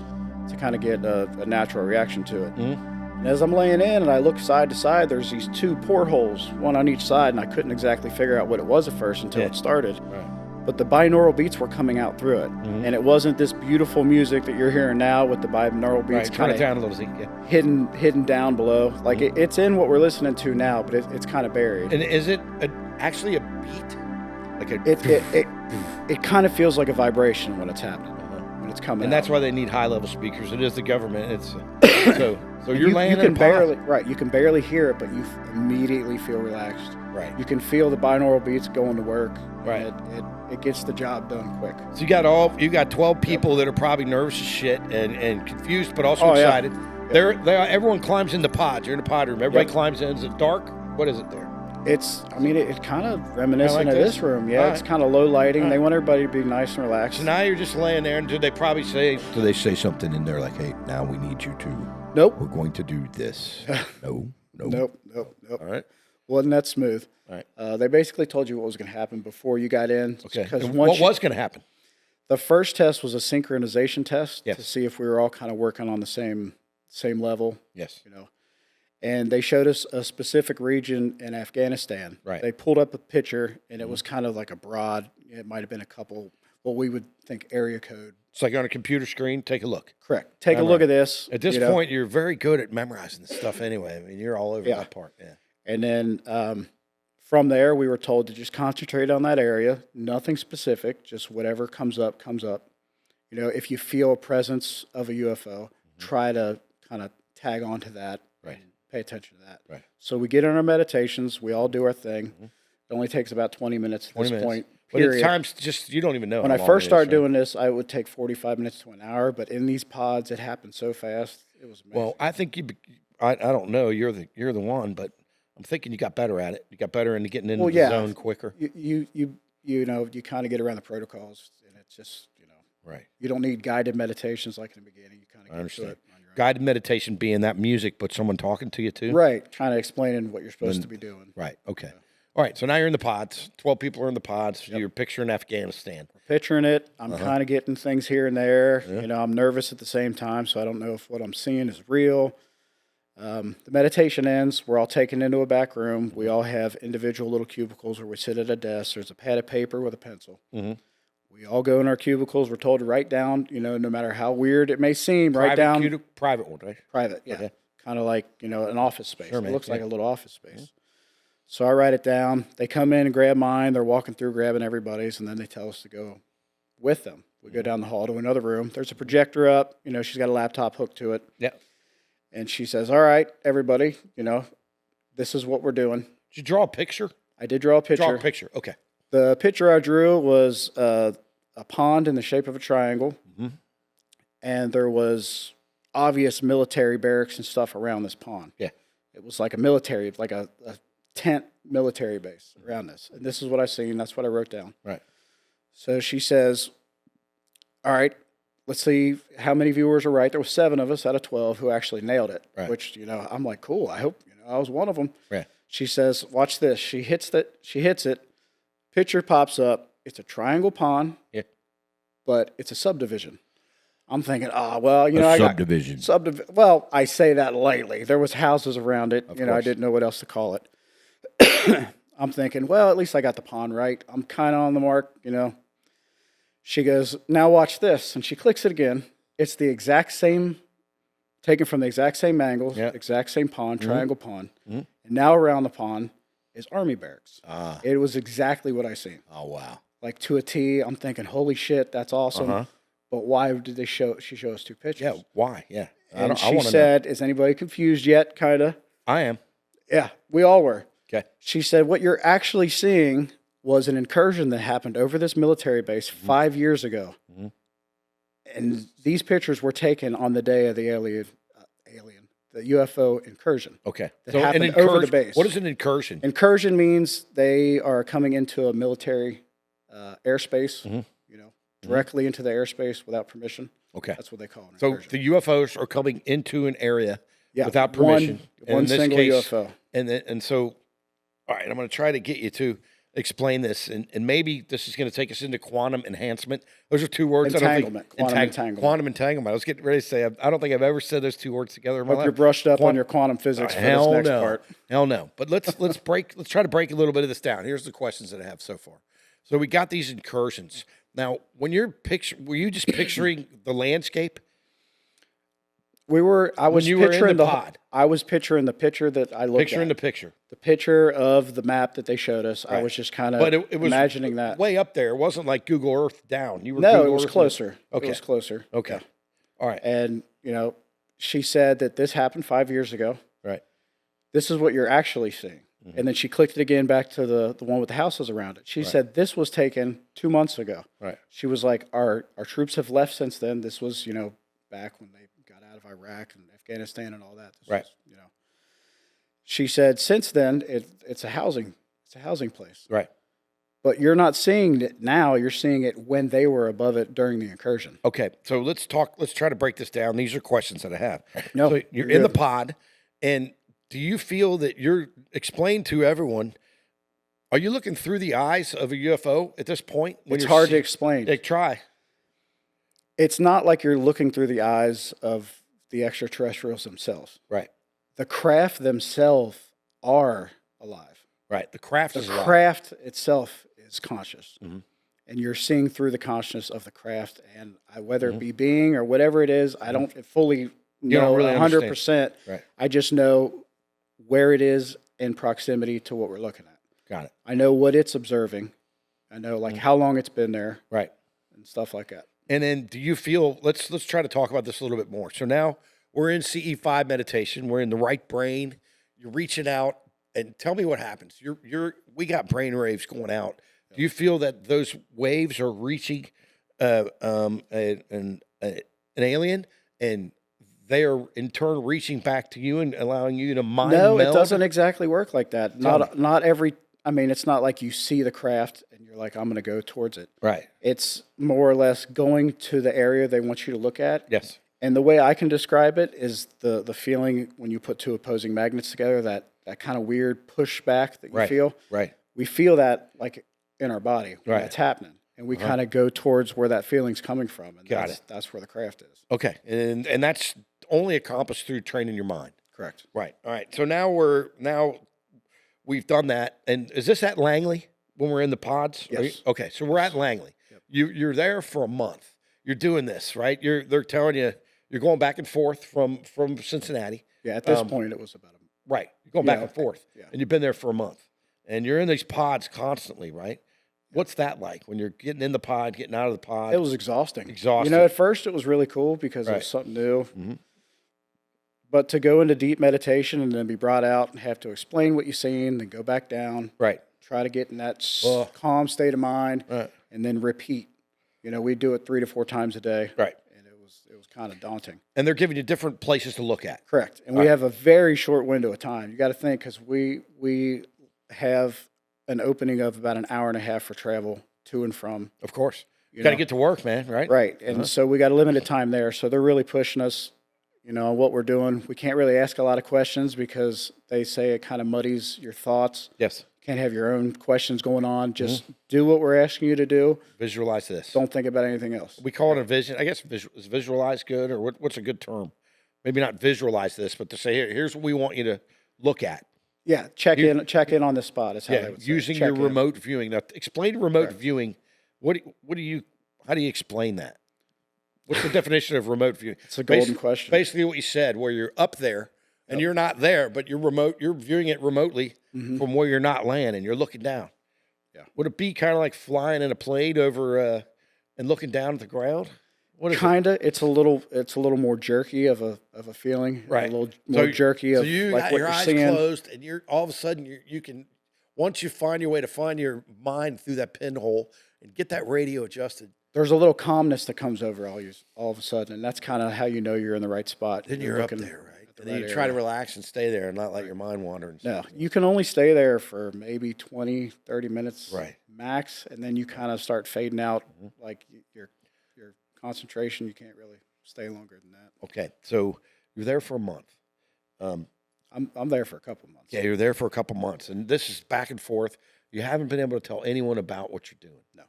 to kind of get a natural reaction to it. Mhm. And as I'm laying in and I look side to side, there's these two portholes, one on each side, and I couldn't exactly figure out what it was at first until Yeah. it started. Right. but the binaural beats were coming out through it. And it wasn't this beautiful music that you're hearing now with the binaural beats Turn it kind down a little, Zeke. Yeah. of hidden down below. Like it's in what we're listening to now, but it's kind of buried. And is it actually a beat? Like It kind of feels like a vibration when it's happening, when it's coming and out. that's why they need high-level speakers. It is the government. It's so you're laying you in can a barely you can barely hear it, but you immediately feel relaxed. Right. You can feel the binaural beats going to work. Right. It gets the job done quick. So you got 12 people that are probably nervous as shit and confused, but also Oh, yeah. excited. Everyone climbs into pods. You're in a pod room. Everybody climbs in. Is it dark? What is it there? It's kind of reminiscent like of this? this room. Yeah, All it's right. kind of low lighting. All They right. want everybody to be nice and relaxed. So now you're just laying there, and do they probably say? Do they say something in there like, "Hey, now we need you to? Nope. We're going to do this." No. Nope. All right. Wasn't that smooth? All right. They basically told you what was going to happen before you got in. Okay. Because And what was going to happen? the first test was a synchronization test Yes. to see if we were all kind of working on the same level. Yes. And they showed us a specific region in Afghanistan. Right. They pulled up a picture, and it was kind of like a broad. It might have been a couple what we would think area code. It's like on a computer screen. Take a look. Correct. Take a look at this. At this point, you're very good at memorizing this stuff anyway. I mean, you're all over that part. Yeah. And then from there, we were told to just concentrate on that area, nothing specific, just whatever comes up, comes up. If you feel a presence of a UFO, try to kind of tag onto that, Right. and pay attention to that. Right. So we get in our meditations, we all do our thing. It only takes about 20 minutes at this point. But at Period. times, just you don't even know. When how I long first it is, started right? doing this, I would take 45 minutes to an hour, but in these pods, it happened so fast. It was amazing. Well, I think I don't know. You're the one, but I'm thinking you got better at it. You got better into getting into the zone quicker. You kind of get around the protocols, and it's just, Right. you don't need guided meditations like in the beginning. You kind of I get understand. to it on your own. Guided meditation being that music, but someone talking to you too. Right, kind of explaining what you're supposed to be doing. Right. Okay. All right. So now you're in the pods. 12 people are in the pods. You're picturing Afghanistan. Picturing it, I'm kind of getting things here and there. I'm nervous at the same time, so I don't know if what I'm seeing is real. The meditation ends. We're all taken into a back room. We all have individual little cubicles where we sit at a desk. There's a pad of paper with a pencil. We all go in our cubicles. We're told to write down, no matter how weird it may seem, write down. Private one, right? Private, yeah. Okay. Kind of like, an office space. Sure, it man. looks like Yeah. a little office space. So I write it down. They come in and grab mine. They're walking through, grabbing everybody's, and then they tell us to go with them. We go down the hall to another room. There's a projector up. She's got a laptop hooked to it. Yeah. And she says, all right, everybody, this is what we're doing. Did you draw a picture? I did draw a picture. Draw a picture. Okay. The picture I drew was a pond in the shape of a triangle. And there was obvious military barracks and stuff around this pond. Yeah. It was like a military, like a tent military base around this. And this is what I seen. That's what I wrote down. Right. So she says, all right, let's see how many viewers are right. There were 7 of us out of 12 who actually nailed it, Right. which, I'm like, cool. I hope, I was one of them. Yeah. She says, watch this. She hits it. Picture pops up. It's a triangle pond. Yeah. But it's a subdivision. I'm thinking, well, A subdivision. Well, I say that lightly. There was houses around it. I course. didn't know what else to call it. I'm thinking, well, at least I got the pond right. I'm kind of on the mark, She goes, now watch this. And she clicks it again. It's the exact same, taken from the exact same angles, Yeah. exact same pond, triangle pond. And now around the pond is Army barracks. It was exactly what I seen. Oh, wow. Like to a T. I'm thinking, holy shit, that's awesome. But why did she show us 2 pictures? Yeah. Why? Yeah. And she said, is anybody confused yet? Kind of. I am. Yeah, we all were. Okay. She said, what you're actually seeing was an incursion that happened over this military base 5 years ago. And these pictures were taken on the day of the the UFO incursion. Okay. That happened over the base. What is an incursion? Incursion means they are coming into a military airspace, directly into the airspace without permission. Okay. That's what they call it. So the UFOs are coming into an area Yeah, without permission. And One in this single case- UFO. And so, all right, I'm going to try to get you to explain this, and maybe this is going to take us into quantum enhancement. Those are 2 words. Entanglement. I don't think, Quantum entanglement. Quantum entanglement. I was getting ready to say, I don't think I've ever said those 2 words together in my Hope life. you're brushed up on your quantum physics for this Hell next no. part. Hell no. But let's try to break a little bit of this down. Here's the questions that I have so far. So we got these incursions. Now, when you're were you just picturing the landscape? I was you were in picturing the pod. I was picturing the picture that I looked Picturing at. the picture. The picture of the map that they showed us. I was just kind of But it was imagining that. way up there. It wasn't like Google Earth down. You were No, Google it was Earth closer. Okay. It was closer. Okay. All right. And, she said that this happened 5 years ago. Right. This is what you're actually seeing. And then she clicked it again back to the one with the houses around it. She said this was taken 2 months ago. Right. She was like, our troops have left since then. This was, back when they got out of Iraq and Afghanistan and all that. This Right. was, She said since then it's a housing place. Right. But you're not seeing it now. You're seeing it when they were above it during the incursion. Okay. So let's try to break this down. These are questions that I have. No, So you're in the pod, and do you feel that you're explained to everyone? Are you looking through the eyes of a UFO at this point? It's hard to explain. Try. It's not like you're looking through the eyes of the extraterrestrials themselves. Right. The craft themselves are alive. Right. The craft The is alive. craft itself is conscious. Mhm. And you're seeing through the consciousness of the craft. And whether it be being or whatever it is, I don't fully know don't really 100%. Right. I just know where it is in proximity to what we're looking at. Got it. I know what it's observing. I know how long it's been there Right. and stuff like that. And then do you feel, let's try to talk about this a little bit more. So now we're in CE5 meditation. We're in the right brain. You're reaching out, and tell me what happens. We got brain waves going out. Do you feel that those waves are reaching an alien, and they are in turn reaching back to you and allowing you to mind No, meld? it doesn't exactly work like that. Not every. I mean, it's not like you see the craft and you're like, I'm going to go towards it. Right. It's more or less going to the area they want you to look at. Yes. And the way I can describe it is the feeling when you put two opposing magnets together, that kind of weird pushback that you feel. Right. We feel that like in our body when Right. that's happening. And we kind of go towards where that feeling's coming from. And that's where the craft is. Okay. And that's only accomplished through training your mind. Correct. Right. All right. So now we've done that. And is this at Langley when we're in the pods? Yes. Okay. So we're at Langley. Yep. You're there for a month. You're doing this, right? They're telling you you're going back and forth from Cincinnati. Yeah. At this point, it was about Right. You're going back and forth. Yeah. And you've been there for a month. And you're in these pods constantly, right? What's that like when you're getting in the pod, getting out of the pod? It was exhausting. Exhausting. At first it was really cool because it Right. was something new. Mm-hmm. But to go into deep meditation and then be brought out and have to explain what you've seen, then go back down, Right. try to get in that Ugh. calm state of mind, Right. and then repeat. We do it 3 to 4 times a day. Right. And it was kind of daunting. And they're giving you different places to look at. Correct. And we have a very short window of time. You got to think, because we have an opening of about an hour and a half for travel to and from. Of course. You Got to know. get to work, man, right? Right. And so we got a limited time there. So they're really pushing us, on what we're doing. We can't really ask a lot of questions because they say it kind of muddies your thoughts. Yes. Can't have your own questions going on. Just do what we're asking you to do. Visualize this. Don't think about anything else. We call it a vision. I guess is visualize good, or what's a good term? Maybe not visualize this, but to say, here's what we want you to look at. Yeah, check in on the spot. Is how they would say. Using Check your in. remote viewing. Now, explain remote viewing. How do you explain that? What's the definition of remote viewing? It's a golden question. Basically, what you said, where you're up there and you're not there, but you're remote. You're viewing it remotely from where you're not landing. You're looking down. Yeah. Would it be kind of like flying in a plane over and looking down at the ground? What is it? Kinda. It's a little more jerky of a feeling. Right. A little more jerky of you like got what your you're eyes seeing. closed, and you're all of a sudden you can, once you find your way to find your mind through that pinhole and get that radio adjusted, There's a little calmness that comes over all of a sudden, and that's kind of how you know you're in the right spot. then you're up looking there, right? at the And then you right try to area. relax and stay there and not let your mind wander. And No, you can only stay there for maybe 20, 30 minutes Right. max, and then you kind of start fading out. Like your concentration, you can't really stay longer than that. Okay, so you're there for a month. I'm there for a couple months. Yeah, you're there for a couple months, and this is back and forth. You haven't been able to tell anyone about what you're doing. No.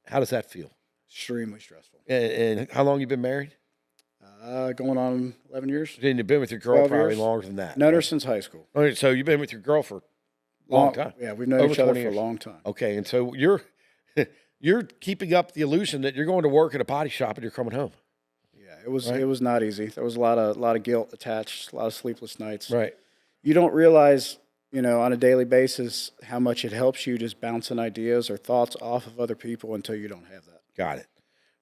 How does that feel? Extremely stressful. And how long you been married? Going on 11 years. Then you've been with your girl 12 probably years. longer than that. Known her since high school. Okay, so you've been with your girl for a long time. Yeah, we've known Over each other 20 for a years. long time. Okay, and so you're you're keeping up the illusion that you're going to work at a body shop and you're coming home. Yeah, it was not easy. There was a lot of guilt attached, a lot of sleepless nights. Right. You don't realize, on a daily basis how much it helps you just bouncing ideas or thoughts off of other people until you don't have that. Got it.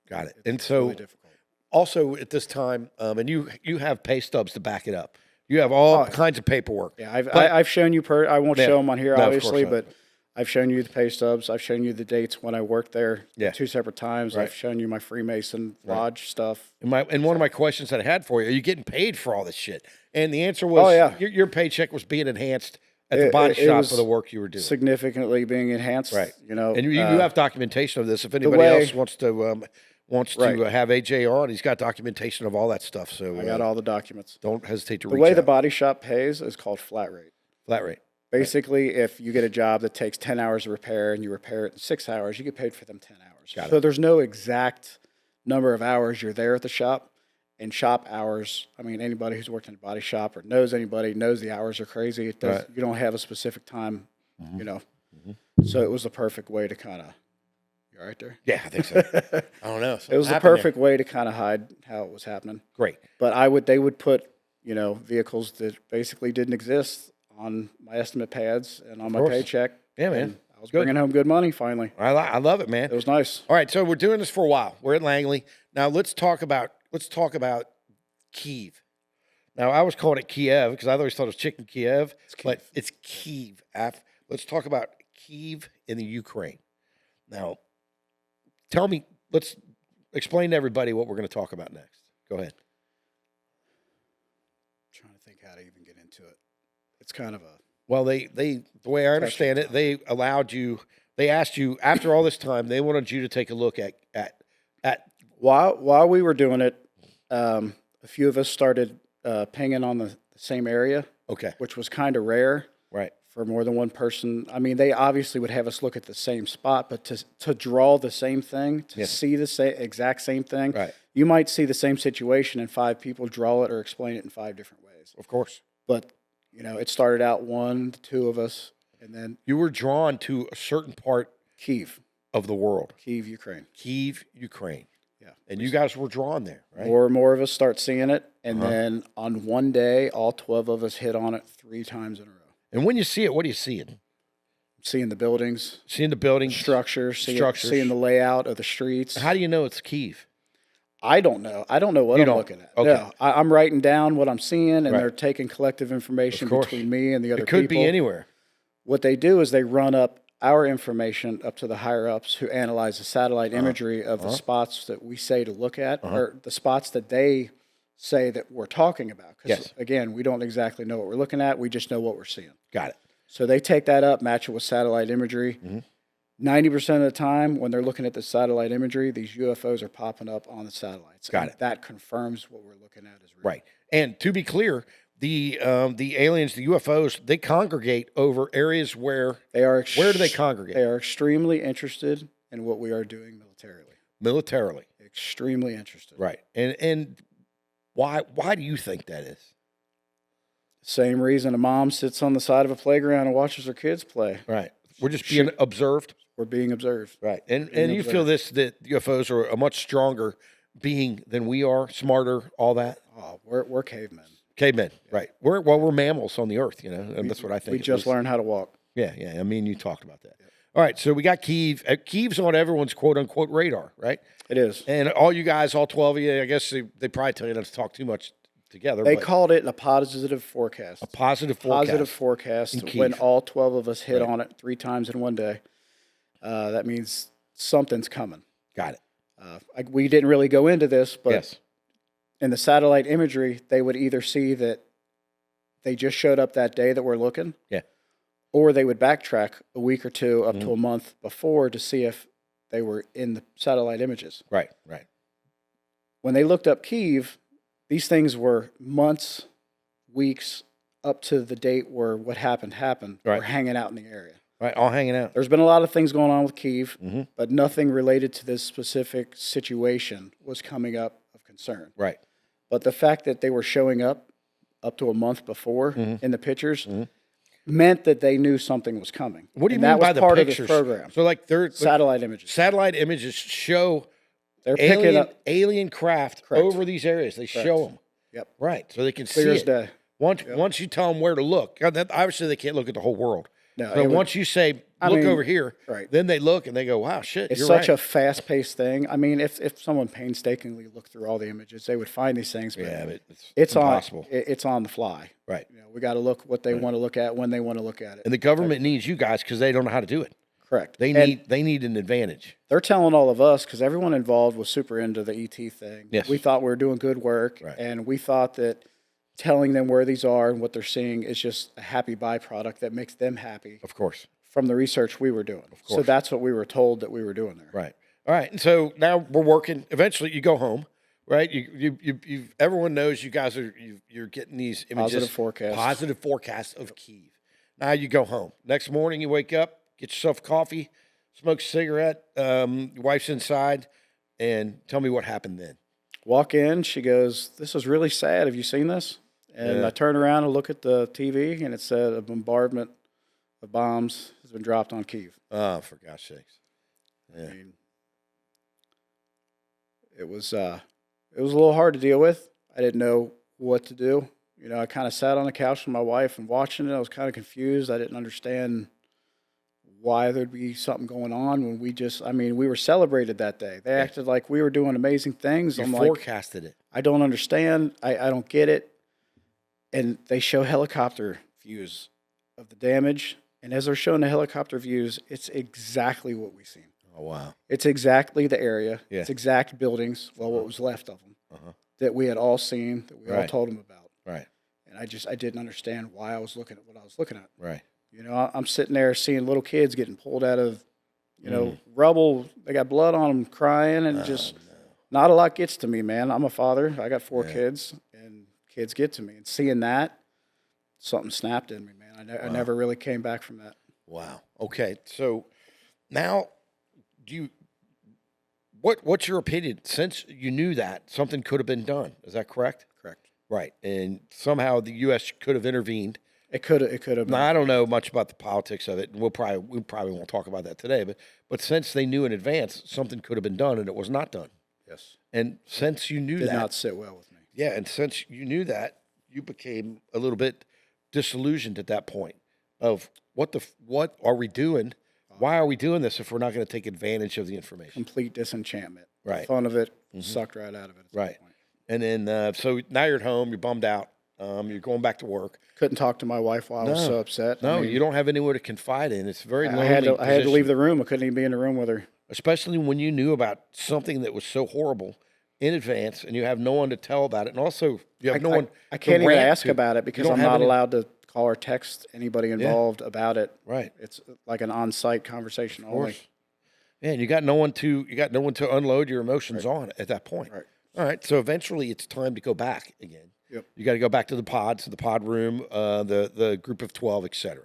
It's And so really difficult. also at this time, and you have pay stubs to back it up. You have all kinds of paperwork. Yeah, I've shown you. I won't show them on here, No, of obviously, course not. but I've shown you the pay stubs. I've shown you the dates when I worked there. Yeah. 2 separate times. Right. I've shown you my Freemason Lodge stuff. And one of my questions that I had for you: are you getting paid for all this shit? And the answer was, your paycheck was being enhanced at the body it shop was for the work you were doing. Significantly being enhanced. Right. And you have documentation of this. If anybody else wants to have AJ on, he's got documentation of all that stuff. So I got all the documents. Don't hesitate to The reach way out. the body shop pays is called flat rate. Flat rate. Basically, if you get a job that takes 10 hours to repair and you repair it in 6 hours, you get paid for them 10 hours. Got it. So there's no exact number of hours you're there at the shop. And shop hours, I mean, anybody who's worked in a body shop or knows anybody knows the hours are crazy. It does, You don't have a specific time, So it was the perfect way to kind of, you all right there? Yeah, I think so. I don't know. It was the perfect way to kind of hide how it was happening. Great. But they would put, vehicles that basically didn't exist on my estimate pads and on my paycheck. Yeah, man. And I was bringing home good money finally. I love it, man. It was nice. All right, so we're doing this for a while. We're at Langley. Now let's talk about Kyiv. Now I was calling it Kyiv because I always thought it was chicken Kyiv, but it's Kyiv. Let's talk about Kyiv in the Ukraine. Now, let's explain to everybody what we're going to talk about next. Go ahead. I'm trying to think how to even get into it. It's kind of a Well, the way I understand it, they asked you after all this time, they wanted you to take a look at while we were doing it, a few of us started pinging on the same area. Okay. Which was kind of rare. Right. For more than one person. I mean, they obviously would have us look at the same spot, but to draw the same thing, to see the exact same thing, right. You might see the same situation and 5 people draw it or explain it in 5 different ways. Of course. But, it started out 1, 2 of us, and then you were drawn to a certain part Kyiv of the world. Kyiv, Ukraine. Kyiv, Ukraine. Yeah. And you guys were drawn there, right? More of us start seeing it, and then on one day, all 12 of us hit on it 3 times in a row. And when you see it, what are you seeing? Seeing the buildings. Seeing the buildings. Structures. Seeing the layout of the streets. How do you know it's Kyiv? I don't know. I don't know what I'm looking at. Okay. No, I'm writing down what I'm seeing, and they're taking collective information between me and the other people. It could be anywhere. What they do is they run up our information up to the higher-ups who analyze the satellite imagery of the spots that we say to look at, or the spots that they say that we're talking about. Because, again, we don't exactly know what we're looking at. We just know what we're seeing. Got it. So they take that up, match it with satellite imagery. 90% of the time, when they're looking at the satellite imagery, these UFOs are popping up on the satellites. Got it. That confirms what we're looking at is real. Right. And to be clear, the aliens, the UFOs, they congregate over areas where They are. Where do they congregate? They are extremely interested in what we are doing militarily. Militarily. Extremely interested. Right. And why do you think that is? Same reason a mom sits on the side of a playground and watches her kids play. Right. We're just being observed. We're being observed. Right. And you feel that UFOs are a much stronger being than we are, smarter, all that? Oh, we're cavemen. Cavemen, right. We're mammals on the earth, and that's what I think. We just learned how to walk. Yeah. I mean, you talked about that. All right, so we got Kyiv. Kyiv's on everyone's quote-unquote radar, right? It is. And all you guys, all 12 of you, I guess they probably tell you not to talk too much together. They called it a positive forecast. A positive forecast. Positive forecast when all 12 of us hit on it 3 times in one day. That means something's coming. Got it. We didn't really go into this, but yes. In the satellite imagery, they would either see that they just showed up that day that we're looking. Yeah. Or they would backtrack a week or two up to a month before to see if they were in the satellite images. Right. When they looked up Kyiv, these things were months, weeks, up to the date where what happened. Right. We're hanging out in the area. Right, all hanging out. There's been a lot of things going on with Kyiv, but nothing related to this specific situation was coming up of concern. Right. But the fact that they were showing up to a month before in the pictures, meant that they knew something was coming. What do you And mean that by was the part pictures? of the program. So like Satellite images. satellite images show They're picking up. alien craft Correct. over these areas. They show them. Yep. Right. So they can Clear see as it. day. Once you tell them where to look, obviously they can't look at the whole world. No, So it would- once you say, look mean, over here, right. then they look and they go, wow, shit, It's you're such right. a fast-paced thing. I mean, if someone painstakingly looked through all the images, they would find these things. But Yeah, but it's impossible. It's on the fly. Right. You know, we got to look what they want to look at when they want to look at it. And the government needs you guys because they don't know how to do it. Correct. They need an advantage. They're telling all of us, because everyone involved was super into the ET thing. Yes. We thought we were doing good work, Right. and we thought that telling them where these are and what they're seeing is just a happy byproduct that makes them happy Of course. from the research we were doing. So course. that's what we were told that we were doing there. Right. All right. And so now we're working. Eventually, you go home, right? You everyone knows you guys you're getting these images, positive forecasts of Kyiv. Now you go home. Next morning, you wake up, get yourself coffee, smoke a cigarette. Your wife's inside, and tell me what happened then. Walk in, she goes, "This is really sad. Have you seen this?" And Yeah. I turn around and look at the TV, and it said a bombardment of bombs has been dropped on Kyiv. Oh, for gosh sakes. Yeah. I mean, it was a little hard to deal with. I didn't know what to do. You know, I kind of sat on the couch with my wife and watching it. I was kind of confused. I didn't understand why there'd be something going on when we were celebrated that day. They acted like we were doing amazing things. You I'm like, forecasted it. I don't understand. I don't get it. And they show helicopter views of the damage. And as they're showing the helicopter views, it's exactly what we've seen. Oh, wow. It's exactly the area. Yeah. It's exact buildings, well, what was left of them, that we had all seen, that we all Right. told them about. Right. And I didn't understand why I was looking at what I was looking at. Right. You know, I'm sitting there seeing little kids getting pulled out of, rubble. They got blood on them, crying, and just not a lot gets to me, man. I'm a father. I got 4 kids, and kids get to me. And seeing that, something snapped in me, man. I never really came back from that. Wow. Okay. So now, what's your opinion? Since you knew that something could have been done, is that correct? Correct. Right. And somehow the U.S. could have intervened. It could have Now, been. I don't know much about the politics of it, and we probably won't talk about that today. But since they knew in advance something could have been done, and it was not done. Yes. And since you knew Did that, not sit well with me. yeah, and since you knew that, you became a little bit disillusioned at that point of what are we doing? Why are we doing this if we're not going to take advantage of the information? Complete disenchantment. Right. The fun of it sucked right out of it. At Right. That point. And then so now you're at home, you're bummed out, you're going back to work. Couldn't talk to my wife while I was so upset. No, I mean, you don't have anywhere to confide in. It's very lonely. I had to leave position. the room. I couldn't even be in the room with her. Especially when you knew about something that was so horrible in advance, and you have no one to tell about it, and also you have no one. I can't to even rant ask to. about it You because don't I'm have not any- allowed to call or text anybody involved about it. Right. It's like an on-site conversation Of only. course. Yeah, and you got no one to unload your emotions on at that point. Right. All right. So eventually, it's time to go back again. Yep. You got to go back to the pods, to the pod room, the group of 12, etc.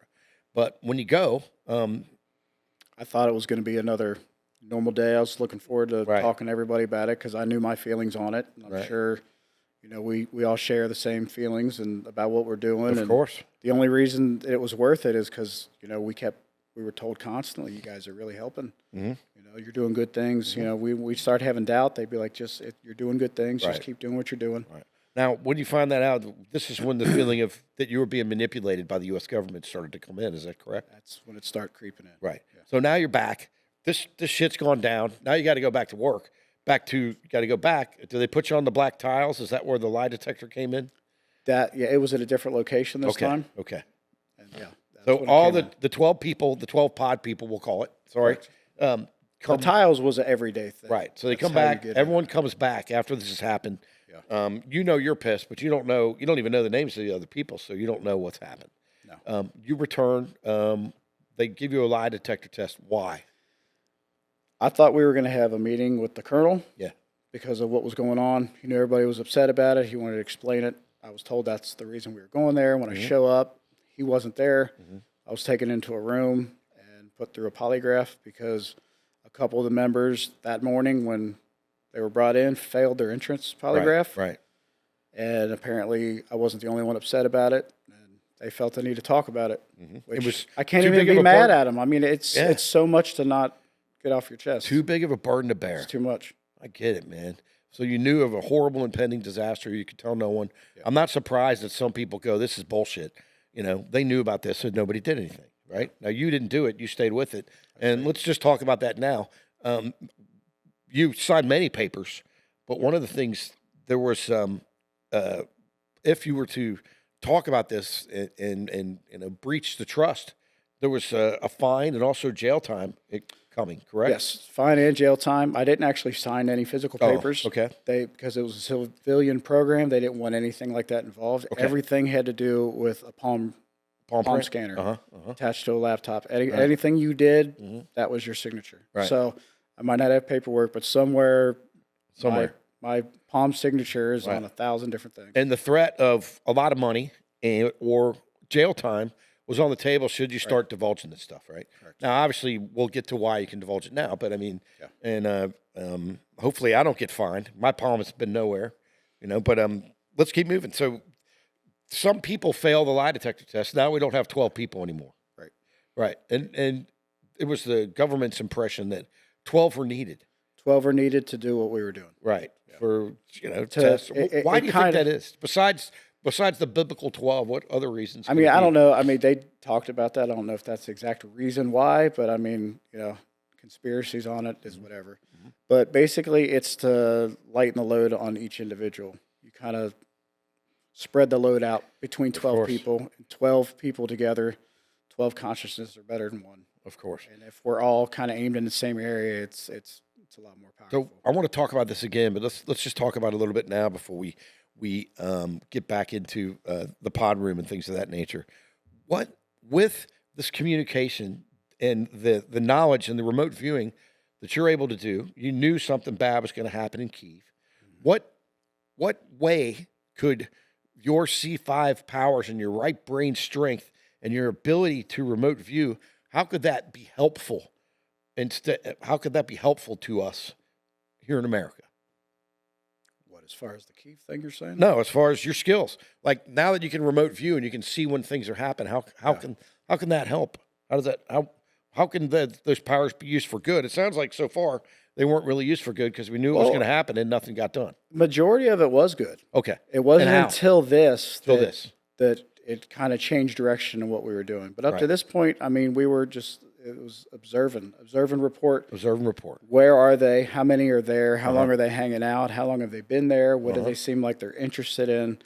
But when you go, I thought it was going to be another normal day. I was looking forward to Right. talking to everybody about it because I knew my feelings on it. And I'm Right. sure, we all share the same feelings and about what we're doing. of and course, the only reason that it was worth it is because, we were told constantly, you guys are really helping. Mm-hmm. You're doing good things. We start having doubt. They'd be like, you're doing good things. Right. Just keep doing what you're doing. right. Now, when you find that out, this is when the feeling of that you were being manipulated by the U.S. government started to come in. Is that correct? That's when it started creeping in. Right. So now you're back. This shit's gone down. Now you got to go back to work. You got to go back. Do they put you on the black tiles? Is that where the lie detector came in? It was at a different location this time. Okay. And that's So when it all came in. the 12 people, the 12 pod people, we'll call it. Sorry. The Come, tiles was an everyday thing. right. So they That's come how you back. get Everyone comes back after this has happened. Yeah. You're pissed, but you don't even know the names of the other people, so you don't know what's happened. No. You return. They give you a lie detector test. Why? I thought we were going to have a meeting with the colonel. Yeah. Because of what was going on. Everybody was upset about it. He wanted to explain it. I was told that's the reason we were going there. When I show up, he wasn't there. I was taken into a room and put through a polygraph because a couple of the members that morning when they were brought in failed their entrance polygraph. Right. And apparently I wasn't the only one upset about it. And they felt the need to talk about it. Which It was I can't too even big of be a mad burden. at them. I mean, it's Yeah. it's so much to not get off your chest. Too big of a burden to bear. It's too much. I get it, man. So you knew of a horrible impending disaster. You could tell no one. I'm not surprised that some people go, "This is bullshit." You know, they knew about this and nobody did anything. Right now, you didn't do it. You stayed with it. And let's just talk about that now. You signed many papers, but one of the things there was, if you were to talk about this and breach the trust, there was a fine and also jail time coming. Correct? Yes, fine and jail time. I didn't actually sign any physical papers. Okay. Because it was a civilian program, they didn't want anything like that involved. Okay. Everything had to do with a palm print? scanner attached to a laptop. Anything you did, that was your signature. Right. So I might not have paperwork, but somewhere. My palm signature is on 1,000 different things. And the threat of a lot of money or jail time was on the table should you start divulging this stuff, right? Correct. Now, obviously, we'll get to why you can divulge it now, but I mean, and hopefully I don't get fined. My palm has been nowhere, but let's keep moving. So some people fail the lie detector test. Now we don't have 12 people anymore. Right. Right. And it was the government's impression that 12 were needed. 12 are needed to do what we were doing. Right. For, tests. Why do you think that is? Besides the biblical 12, what other reasons? I mean, I don't know. I mean, they talked about that. I don't know if that's the exact reason why, but I mean, conspiracies on it is whatever. But basically, it's to lighten the load on each individual. You kind of spread the load out between 12 people. And 12 people together, 12 consciousnesses are better than one. Of course. And if we're all kind of aimed in the same area, it's a lot more powerful. So I want to talk about this again, but let's just talk about it a little bit now before we get back into the pod room and things of that nature. What with this communication and the knowledge and the remote viewing that you're able to do, you knew something bad was going to happen in Kyiv. What way could your C5 powers and your right brain strength and your ability to remote view, how could that be helpful? How could that be helpful to us here in America? What, as far as the Kyiv thing you're saying? No, as far as your skills. Like now that you can remote view and you can see when things are happening, how can that help? How can those powers be used for good? It sounds like so far they weren't really used for good because we knew it was going to happen and nothing got done. Majority of it was good. Okay. It wasn't And how? until this that it kind of changed direction in what we were doing. But up to this point, I mean, we were it was observe and report. Observe and report. Where are they? How many are there? How long are they hanging out? How long have they been there? What do they seem like they're interested in?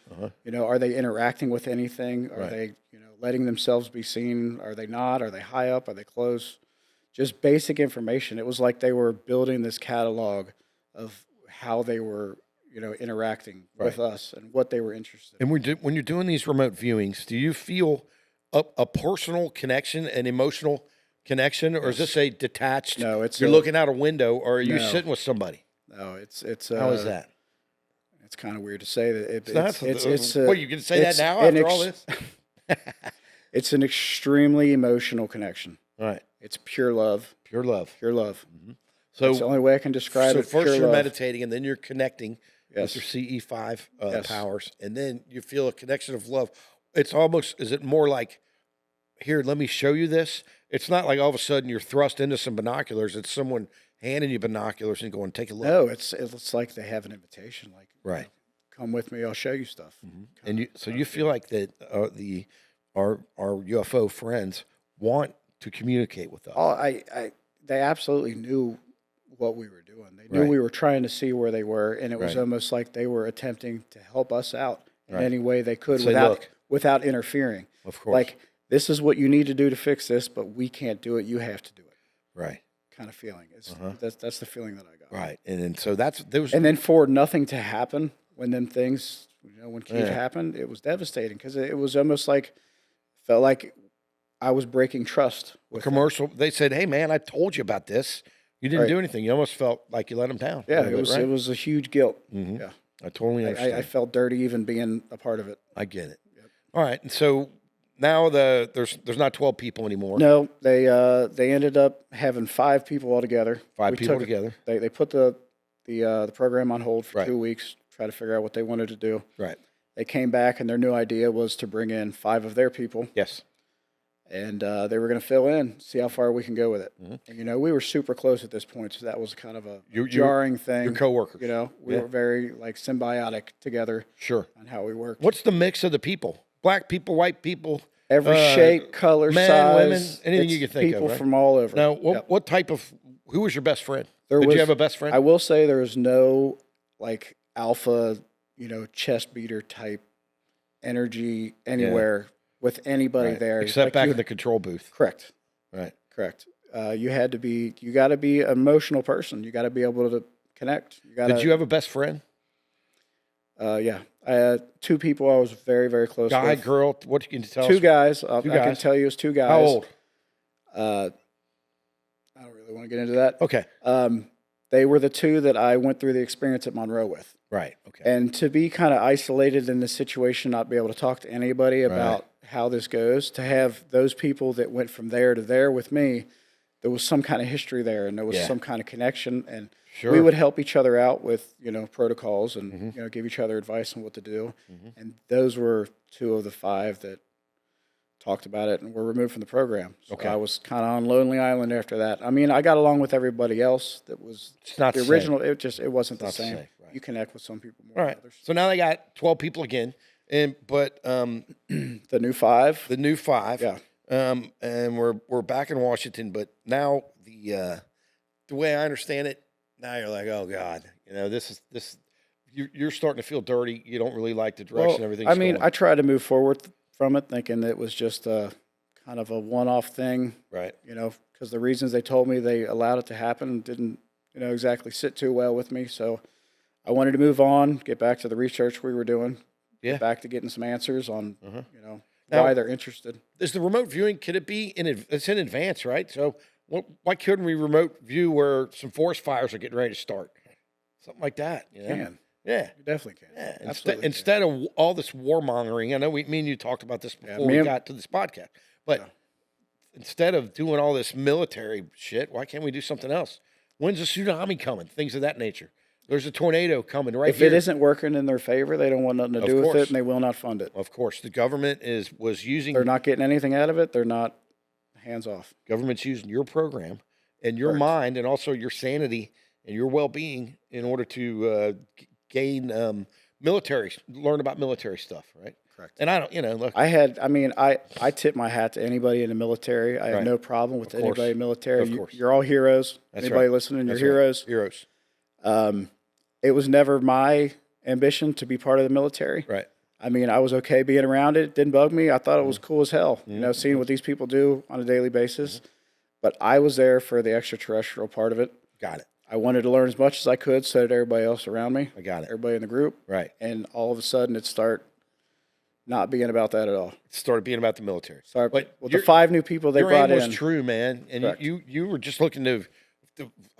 Are they interacting with anything? Are they, letting themselves be seen? Are they not? Are they high up? Are they close? Just basic information. It was like they were building this catalog of how they were, interacting with us and what they were interested in. And when you're doing these remote viewings, do you feel a personal connection, an emotional connection, or is this a detached? No, it's you're looking out a window, or are you sitting with somebody? No, it's how is that? It's kind of weird to say that. It's what, you can say that now after all this? It's an extremely emotional connection. Right. It's pure love. Pure love. Pure love. So that's the only way I can describe it. So first pure you're love. meditating, and then you're connecting with your CE5 powers, and then you feel a connection of love. It's almost, is it more like, here, let me show you this? It's not like all of a sudden you're thrust into some binoculars. It's someone handing you binoculars and going, take a look. No, it's like they have an invitation, like, right. Come with me, I'll show you stuff. And you feel like that our UFO friends want to communicate with us. Oh, they absolutely knew what we were doing. They knew we were trying to see where they were, and it was almost like they were attempting to help us out in any way they could without interfering. Of course. Like, this is what you need to do to fix this, but we can't do it. You have to do it. Right. Kind of feeling. That's the feeling that I got. Right. And so and then for nothing to happen when them things, when Kyiv happened, it was devastating because it was almost like, felt like I was breaking trust. With commercial. They said, "Hey, man, I told you about this. You didn't do anything. You almost felt like you let them down." Yeah, it was a huge guilt. Yeah, I totally understand. I felt dirty even being a part of it. I get it. Yep. All right, and so now there's not 12 people anymore. No, they ended up having 5 people altogether. 5 people together. They put the program on hold for 2 weeks, try to figure out what they wanted to do. Right. They came back, and their new idea was to bring in 5 of their people. Yes. And they were going to fill in, see how far we can go with it. And, you know, we were super close at this point, so that was kind of a jarring thing. Your coworkers. You know, we were very, like, symbiotic together. Sure. On how we worked. What's the mix of the people? Black people, white people? Every shape, color, men, size. women, anything you can think of, people right? from all over. Now, what type of, who was your best friend? Did you have a best friend? I will say there was no, like, alpha, you know, chest beater type energy anywhere with anybody there. Except like back in the control booth. Correct. Right. Correct. You got to be an emotional person. You got to be able to connect. Did you have a best friend? Yeah. I had 2 people I was very, very close with. Guy, girl, what can you tell us? 2 guys. I Two can guys. tell you it's 2 guys. How old? I don't really want to get into that. Okay. They were the 2 that I went through the experience at Monroe with. Right. Okay. And to be kind of isolated in this situation, not be able to talk to anybody about how this goes, to have those people that went from there to there with me, there was some kind of history there, and there was some kind of connection, and we would help each other out with, you know, protocols and, you know, give each other advice on what to do. And those were 2 of the 5 that talked about it and were removed from the program. So I was kind of on Lonely Island after that. I mean, I got along with everybody else that was It's not the original. It wasn't the same. Right. You connect with some people more All than right. others. So now they got 12 people again, but The new 5. the new 5. Yeah. And we're back in Washington, but now the way I understand it, now you're like, oh God, you know, this. You're starting to feel dirty. You don't really like the direction everything's I mean, going. I tried to move forward from it, thinking it was just a kind of a one-off thing. Right. You know, because the reasons they told me they allowed it to happen didn't, you know, exactly sit too well with me. So I wanted to move on, get back to the research we were doing, get back to getting some answers on, you know, why they're interested. Is the remote viewing, could it be it's in advance, right? So why couldn't we remote view where some forest fires are getting ready to start? Something like that. You know? Can. Yeah. You definitely can. Yeah. Absolutely. Instead of all this warmongering, I know me and you talked about this before we got to this podcast, but instead of doing all this military shit, why can't we do something else? When's a tsunami coming? Things of that nature. There's a tornado coming right here. If it isn't working in their favor, they don't want nothing to do with it, and they will not fund it. Of course, the government was using. They're not getting anything out of it. They're not hands off. Government's using your program and your mind, and also your sanity and your well-being in order to gain learn about military stuff, right? Correct. And I don't, you know, look. I tip my hat to anybody in the military. I have no problem with anybody in the military. You're all heroes. That's anybody right. listening, you're That's heroes. Right. Heroes. It was never my ambition to be part of the military. Right. I mean, I was okay being around it. It didn't bug me. I thought it was cool as hell, you know, seeing what these people do on a daily basis. But I was there for the extraterrestrial part of it. Got it. I wanted to learn as much as I could, so did everybody else around me. I got it. Everybody in the group. Right. And all of a sudden, it started not being about that at all. It started being about the military. Sorry, but with the 5 new people they brought your in. aim was true, man. And you were just looking to,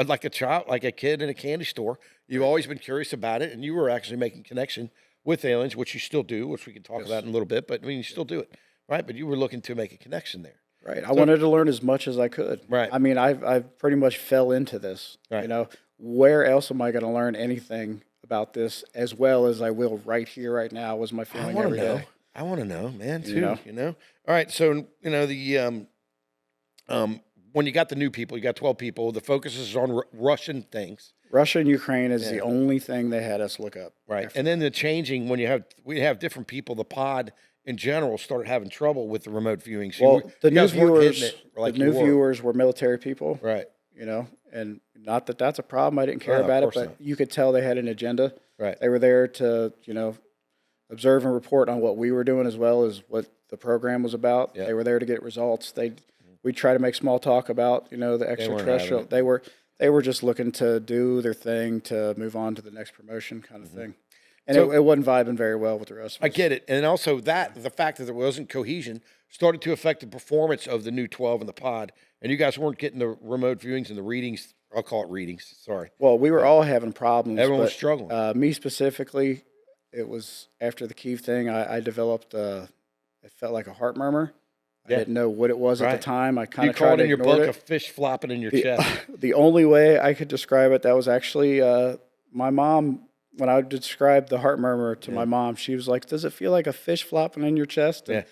like a child, like a kid in a candy store. You've always been curious about it, and you were actually making connection with aliens, which you still do, which we can talk about in a little bit. But I mean, you still do it, right? But you were looking to make a connection there. Right. I wanted to learn as much as I could. Right. I mean, I've pretty much fell into this. Right. You know, where else am I going to learn anything about this as well as I will right here, right now? Was my feeling every day. I want to know, man. Too. You know. All right. So you know the when you got the new people, you got 12 people. The focus is on Russian things. Russia and Ukraine is the only thing they had us look up. Right. And then the changing when we have different people. The pod in general started having trouble with the remote viewing. So Well, the new viewers were military people. Right. You know, and not that that's a problem. I didn't care about it, but you could tell they had an agenda. Right. They were there to, you know, observe and report on what we were doing as well as what the program was about. Yep. They were there to get results. We try to make small talk about, you know, the extraterrestrial. They were just looking to do their thing to move on to the next promotion kind of thing. And so, it wasn't vibing very well with the rest of us. I get it. And also the fact that there wasn't cohesion started to affect the performance of the new 12 in the pod. And you guys weren't getting the remote viewings and the readings. I'll call it readings. Sorry. Well, we were all having problems. Everyone was struggling. Me specifically, it was after the Kyiv thing, I developed, it felt like a heart murmur. I didn't know what it was at the time. I kind of tried to ignore it. You called in your book a fish flopping in your chest. The only way I could describe it, that was actually my mom when I described the heart murmur to my mom, she was like, "Does it feel like a fish flopping in your chest?" And,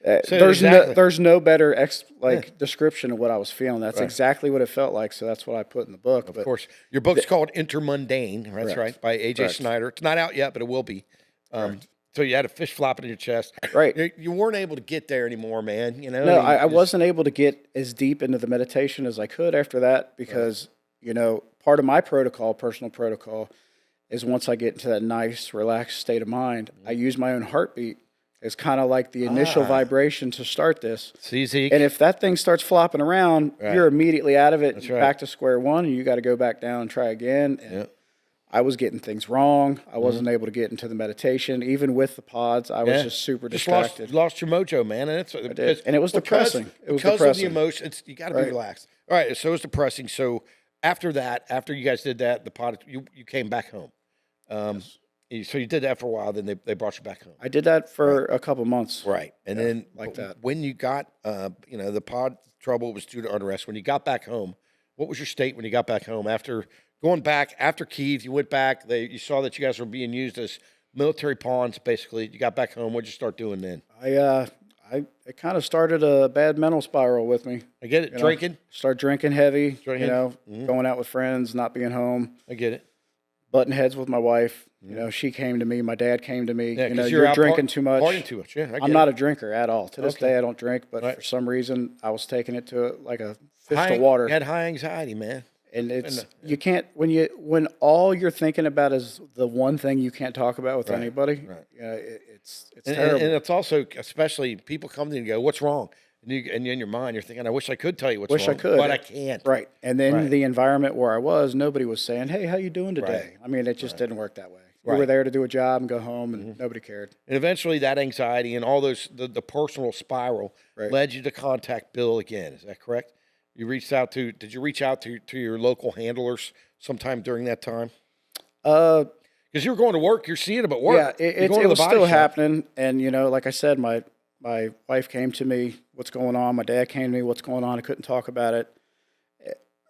So there's no better description of what I was feeling. That's exactly what it felt like. So that's what I put in the book. Of course, your book's called Intermundane. That's right, by AJ Snyder. It's not out yet, but it will be. So you had a fish flopping in your chest. Right. You weren't able to get there anymore, man. You know. No, I wasn't able to get as deep into the meditation as I could after that because part of my personal protocol, is once I get into that nice, relaxed state of mind, I use my own heartbeat. It's kind of like the initial vibration to start this. See, Zeke? And if that thing starts flopping around, you're immediately out of it. That's You're back to square one, and you got to go back down and try again. And I was getting things wrong. I wasn't able to get into the meditation. Even with the pods, I was just super distracted. Lost your mojo, man. And And it was depressing. It was because depressing. of the emotions, you got to be relaxed. All right, so it was depressing. So after that, after you guys did that, the pod, you came back home. So you did that for a while, then they brought you back home. I did that for a couple months. Right. And then like that. When you got, the pod trouble was due to unrest. When you got back home, what was your state when you got back home? After going back, after Kyiv, you went back, you saw that you guys were being used as military pawns, basically. You got back home. What'd you start doing then? It kind of started a bad mental spiral with me. I get it. Drinking? Start drinking heavy, going out with friends, not being home. I get it. Butting heads with my wife. She came to me. My dad came to me. Yeah, you're drinking too much. Partying too much. Yeah, I'm not a drinker at all. To this day, I don't drink. But for some reason, I was taking it to like a fish to water. You had high anxiety, man. And you can't when all you're thinking about is the one thing you can't talk about with anybody. Right. It's terrible. And it's also, especially people come to you and go, "What's wrong?" And in your mind, you're thinking, "I wish I could tell you what's wrong, I could, but I can't." Right. And then the environment where I was, nobody was saying, "Hey, how you doing today?" I mean, it just didn't work that way. We were there to do a job and go home, and nobody cared. And eventually, that anxiety and all those the personal spiral led you to contact Bill again. Is that correct? You reached out to? Did you reach out to your local handlers sometime during that time? Because you were going to work, you're seeing them at work. Yeah, it was still happening, and like I said, my wife came to me, what's going on? My dad came to me, what's going on? I couldn't talk about it.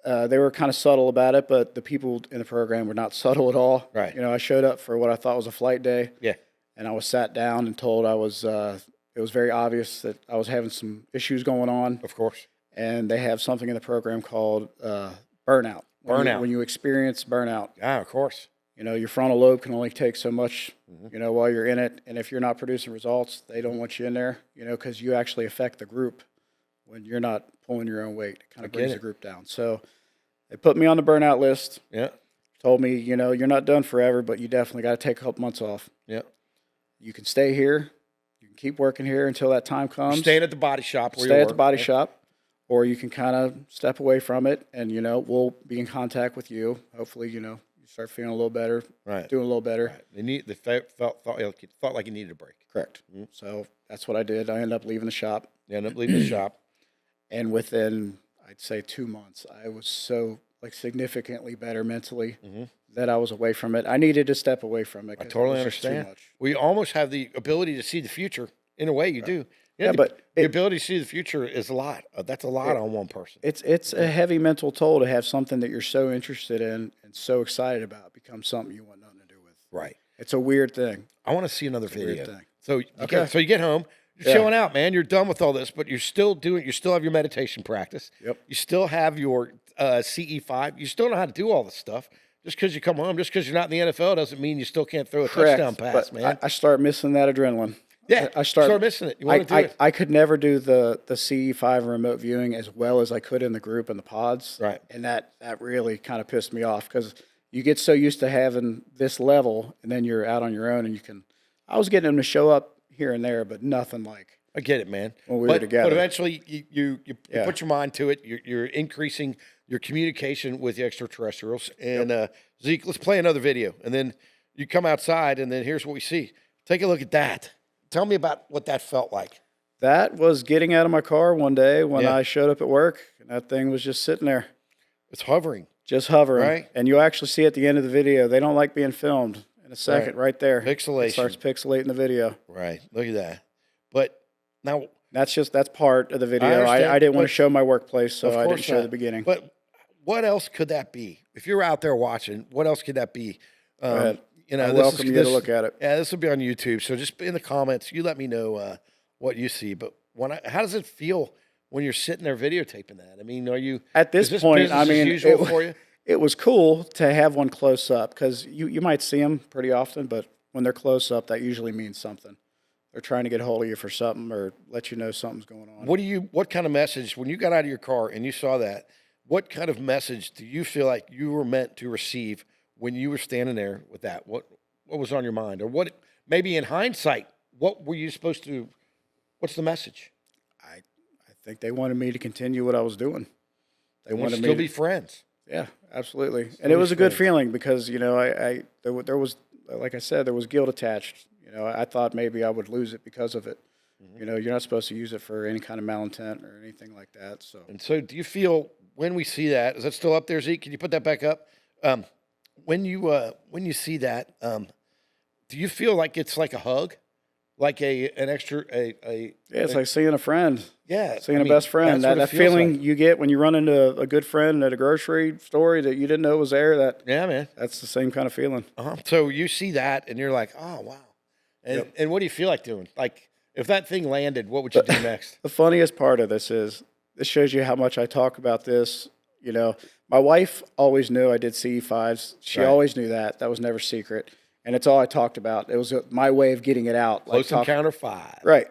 They were kind of subtle about it, but the people in the program were not subtle at all. Right. I showed up for what I thought was a flight day. Yeah. And I was sat down and told it was very obvious that I was having some issues going on. Of course. And they have something in the program called burnout. When you experience burnout. Ah, of course. Your frontal lobe can only take so much, while you're in it. And if you're not producing results, they don't want you in there, because you actually affect the group when you're not pulling your own weight. It kind of brings the group down. So they put me on the burnout list. Yeah. Told me, you're not done forever, but you definitely got to take a couple months off. Yeah. You can stay here. You can keep working here until that time comes. You're staying at the body shop. Stay at the body shop. Or you can kind of step away from it, and we'll be in contact with you. Hopefully, you start feeling a little better, doing a little better. Right. They felt like you needed a break. Correct. Mm-hmm. So that's what I did. I ended up leaving the shop. And within, I'd say, 2 months, I was so significantly better mentally that I was away from it. I needed to step away from it. I totally understand. Too much. We almost have the ability to see the future. In a way, you do. Yeah, but the ability to see the future is a lot. That's a lot on one person. It's a heavy mental toll to have something that you're so interested in and so excited about become something you want nothing to do with. Right. It's a weird thing. I want to see another video. Weird thing. So you get home, you're chilling out, man. You're done with all this, but you still have your meditation practice. Yep. You still have your CE5. You still know how to do all this stuff. Just because you come home, just because you're not in the NFL, doesn't mean you still can't throw a touchdown pass, man. I start missing that adrenaline. Yeah, I start missing it. You want to do it. I could never do the CE5 remote viewing as well as I could in the group and the pods. Right. And that really kind of pissed me off because you get so used to having this level, and then you're out on your own, and I was getting them to show up here and there, but nothing like. I get it, man. When we were together. But eventually, you put your mind to it. You're increasing your communication with the extraterrestrials. And Zeke, let's play another video, and then you come outside, and then here's what we see. Take a look at that. Tell me about what that felt like. That was getting out of my car one day when I showed up at work, and that thing was just sitting there. It's hovering. Just hovering. Right. And you'll actually see at the end of the video, they don't like being filmed. In a second, right there. Pixelation. It starts pixelating the video. Right. Look at that. But now... That's part of the video. I didn't want to show my workplace, so I didn't show the beginning. But what else could that be? If you're out there watching, what else could that be? You know, I welcome you to look at it. Yeah, this will be on YouTube. So just in the comments, you let me know what you see. But how does it feel when you're sitting there videotaping that? I mean, are you At this is point, business I mean, as usual for you? it was cool to have one close up because you might see them pretty often, but when they're close up, that usually means something. They're trying to get hold of you for something or let you know something's going on. What kind of message, when you got out of your car and you saw that, what kind of message do you feel like you were meant to receive when you were standing there with that? What was on your mind? Or what, maybe in hindsight, what were you supposed to, what's the message? I think they wanted me to continue what I was doing. They want to still be friends. Yeah, absolutely. And it was a good feeling because, you know, there was, like I said, there was guilt attached. You know, I thought maybe I would lose it because of it. You know, you're not supposed to use it for any kind of malintent or anything like that. So, and so do you feel when we see that, is that still up there, Zeke? Can you put that back up? When you see that, do you feel like it's like a hug? Like it's like seeing a friend. Yeah. Seeing a best friend. That feeling like you get when you run into a good friend at a grocery store that you didn't know was there. Yeah, man. That's the same kind of feeling. So you see that and you're like, oh, wow. And what do you feel like doing? Like, if that thing landed, what would you do next? The funniest part of this is, this shows you how much I talk about this. You know, my wife always knew I did CE5s. She always knew that. That was never secret. And it's all I talked about. It was my way of getting it out. Close Encounter 5. Right.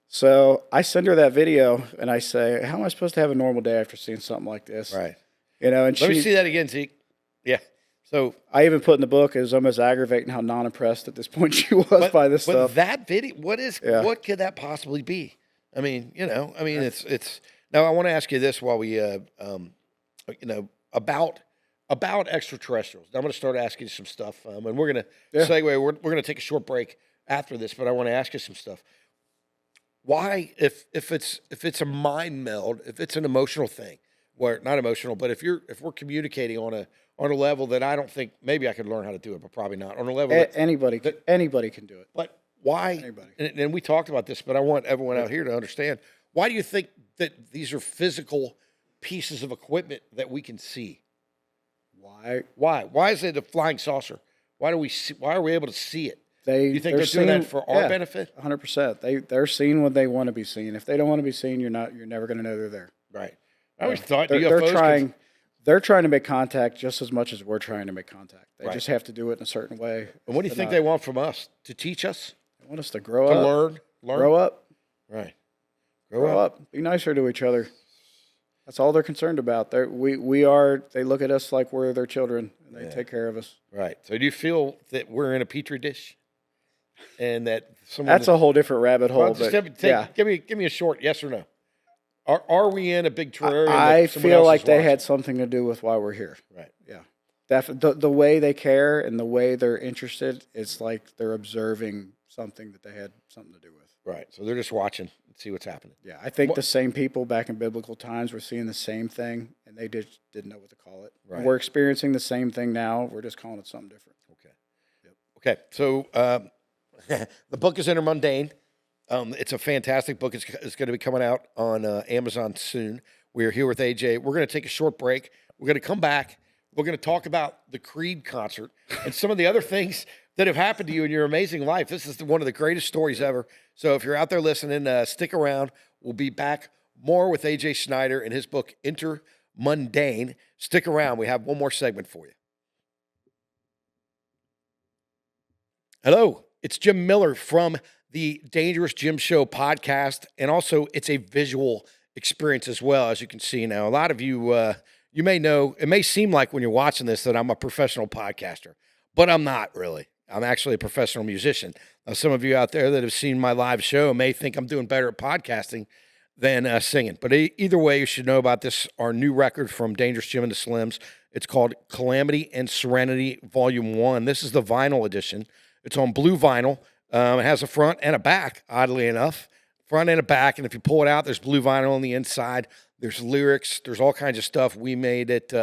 So I send her that video, and I say, how am I supposed to have a normal day after seeing something like this? Right. You know, and let me see that again, Zeke. Yeah. So I even put in the book, it was almost aggravating how non-impressed at this point she was by this stuff. But that video, what could that possibly be? I mean, you know, it's. Now I want to ask you this while we, you know, about extraterrestrials. I'm going to start asking you some stuff, and we're going to segue. We're going to take a short break after this, but I want to ask you some stuff. Why, if it's a mind meld, if it's an emotional thing, where not emotional, but if we're communicating on a level that I don't think maybe I could learn how to do it, but probably not on a level anybody can do it. But why? Anybody. And we talked about this, but I want everyone out here to understand. Why do you think that these are physical pieces of equipment that we can see? Why? Why is it a flying saucer? Why are we able to see it? You think they're seeing, doing that for our benefit? 100%. They're seeing what they want to be seen. If they don't want to be seen, you're never going to know they're there. Right. I always thought they're trying to make contact just as much as we're trying to make contact. They just have to do it in a certain way. And what do you think they want from us? To teach us? They want us to grow up. Learn. Grow up. Right. Grow up. Be nicer to each other. That's all they're concerned about. They look at us like we're their children, and they take care of us. Right. So do you feel that we're in a petri dish? And that's a whole different rabbit hole. Well, give me a short yes or no. Are we in a big terrarium? I feel like they had something to do with why we're here. Right. Yeah. The way they care and the way they're interested, it's like they're observing something that they had something to do with. Right. So they're just watching and see what's happening. Yeah. I think the same people back in biblical times were seeing the same thing, and they just didn't know what to call it. Right. We're experiencing the same thing now. We're just calling it something different. Okay. Yep. Okay. So the book is Intermundane. It's a fantastic book. It's going to be coming out on Amazon soon. We're here with AJ. We're going to take a short break. We're going to come back. We're going to talk about the Creed concert and some of the other things that have happened to you in your amazing life. This is one of the greatest stories ever. So if you're out there listening, stick around. We'll be back more with AJ Snyder and his book, Intermundane. Stick around. We have one more segment for you. Hello, it's Jim Miller from the Dangerous Jim Show podcast, and also it's a visual experience as well, as you can see now. A lot of you, you may know, it may seem like when you're watching this that I'm a professional podcaster, but I'm not really. I'm actually a professional musician. Now, some of you out there that have seen my live show may think I'm doing better at podcasting than singing. But either way, you should know about this, our new record from Dangerous Jim and the Slims. It's called Calamity and Serenity Volume 1. This is the vinyl edition. It's on blue vinyl. It has a front and a back, oddly enough. Front and a back, and if you pull it out, there's blue vinyl on the inside. There's lyrics. There's all kinds of stuff. We made it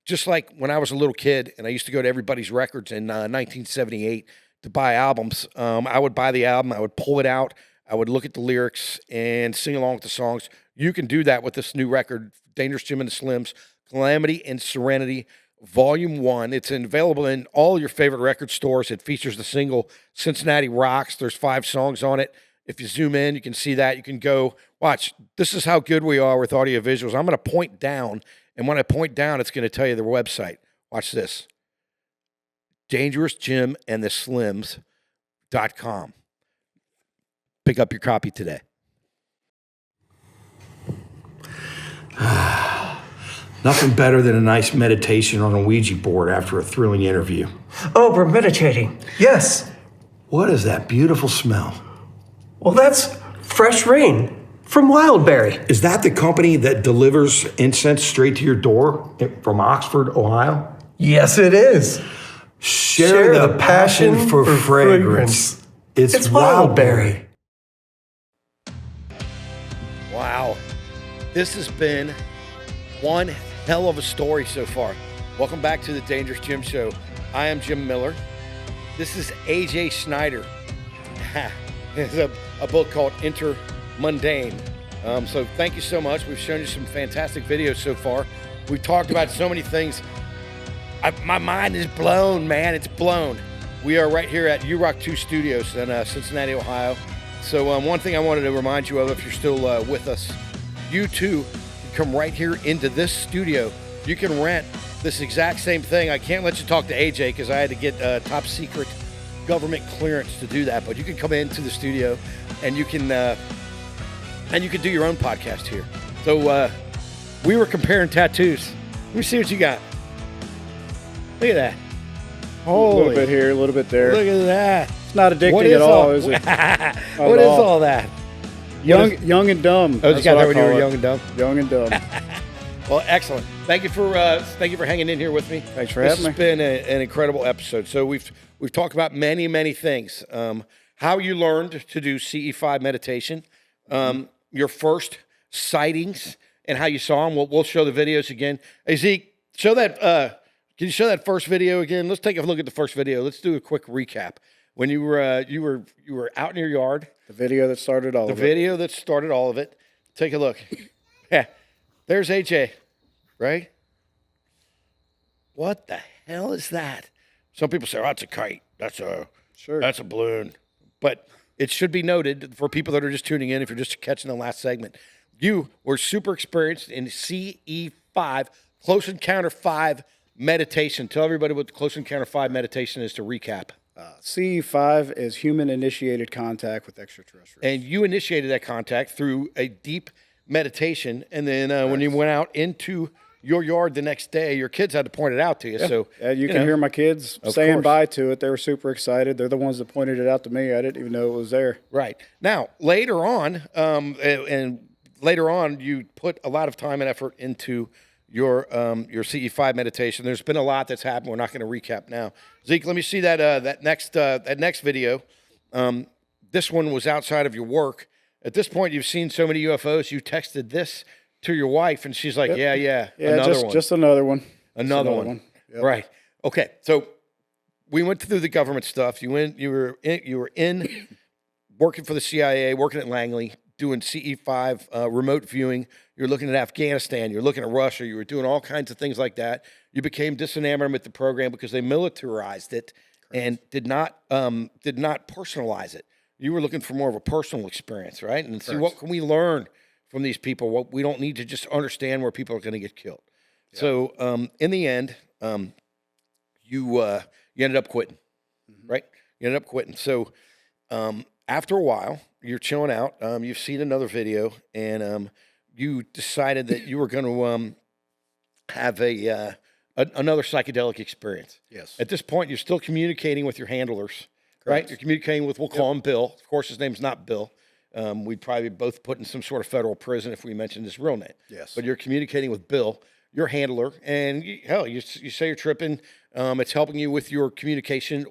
just like when I was a little kid, and I used to go to Everybody's Records in 1978 to buy albums. I would buy the album. I would pull it out. I would look at the lyrics and sing along with the songs. You can do that with this new record, Dangerous Jim and the Slims, Calamity and Serenity, Volume 1. It's available in all your favorite record stores. It features the single Cincinnati Rocks. There's 5 songs on it. If you zoom in, you can see that. You can go, watch. This is how good we are with audio visuals. I'm going to point down, and when I point down, it's going to tell you their website. Watch this. DangerousJimandtheSlims.com. Pick up your copy today. Nothing better than a nice meditation on a Ouija board after a thrilling interview. Oh, we're meditating. Yes. What is that beautiful smell? Well, that's fresh rain from Wildberry. Is that the company that delivers incense straight to your door from Oxford, Ohio? Yes, it is. Share the passion for fragrance. It's Wildberry. Wow. This has been one hell of a story so far. Welcome back to the Dangerous Jim Show. I am Jim Miller. This is AJ Snyder. It's a book called Intermundane. So thank you so much. We've shown you some fantastic videos so far. We've talked about so many things. My mind is blown, man. It's blown. We are right here at URock 2 Studios in Cincinnati, Ohio. So one thing I wanted to remind you of, if you're still with us, you too can come right here into this studio. You can rent this exact same thing. I can't let you talk to AJ because I had to get top secret government clearance to do that. But you can come into the studio and you can do your own podcast here. So we were comparing tattoos. Let me see what you got. Look at that. Holy. A little bit here, a little bit there. Look at that. It's not addicting at all, is it? What is all that? Young and dumb. Oh, you got that when you were young and dumb? Young and dumb. Well, excellent. Thank you for hanging in here with me. Thanks for having me. This has been an incredible episode. So we've talked about many things. How you learned to do CE5 meditation, your first sightings, and how you saw them. We'll show the videos again. Hey Zeke, show that. Can you show that first video again? Let's take a look at the first video. Let's do a quick recap. When you were out in your yard. The video that started all of it. The video that started all of it. Take a look. Yeah, there's AJ, right? What the hell is that? Some people say, "Oh, that's a kite. That's a balloon." But it should be noted for people that are just tuning in, if you're just catching the last segment, you were super experienced in CE5, Close Encounter 5 meditation. Tell everybody what the Close Encounter 5 meditation is to recap. CE5 is human-initiated contact with extraterrestrials. And you initiated that contact through a deep meditation, and then when you went out into your yard the next day, your kids had to point it out to you. Yeah. So you can hear my kids saying bye to it. They were super excited. They're the ones that pointed it out to me. I didn't even know it was there. Right. Now, later on, you put a lot of time and effort into your CE5 meditation. There's been a lot that's happened. We're not going to recap now. Zeke, let me see that next video. This one was outside of your work. At this point, you've seen so many UFOs. You texted this to your wife, and she's like, "Yeah, another one, just another one, another one." Yep. Right. Okay. So we went through the government stuff. You were in working for the CIA, working at Langley, doing CE5 remote viewing. You're looking at Afghanistan. You're looking at Russia. You were doing all kinds of things like that. You became disenamored with the program because they militarized it and did not personalize it. You were looking for more of a personal experience, right? And see, what can we learn from these people? What we don't need to just understand where people are going to get killed. Yeah. So in the end, you ended up quitting, right? You ended up quitting. So after a while, you're chilling out. You've seen another video, and you decided that you were going to have another psychedelic experience. Yes. At this point, you're still communicating with your handlers, right? You're communicating with, we'll call him Bill. Of course, his name's not Bill. We'd probably both put in some sort of federal prison if we mentioned his real name. Yes. But you're communicating with Bill, your handler, and you say you're tripping. It's helping you with your communication,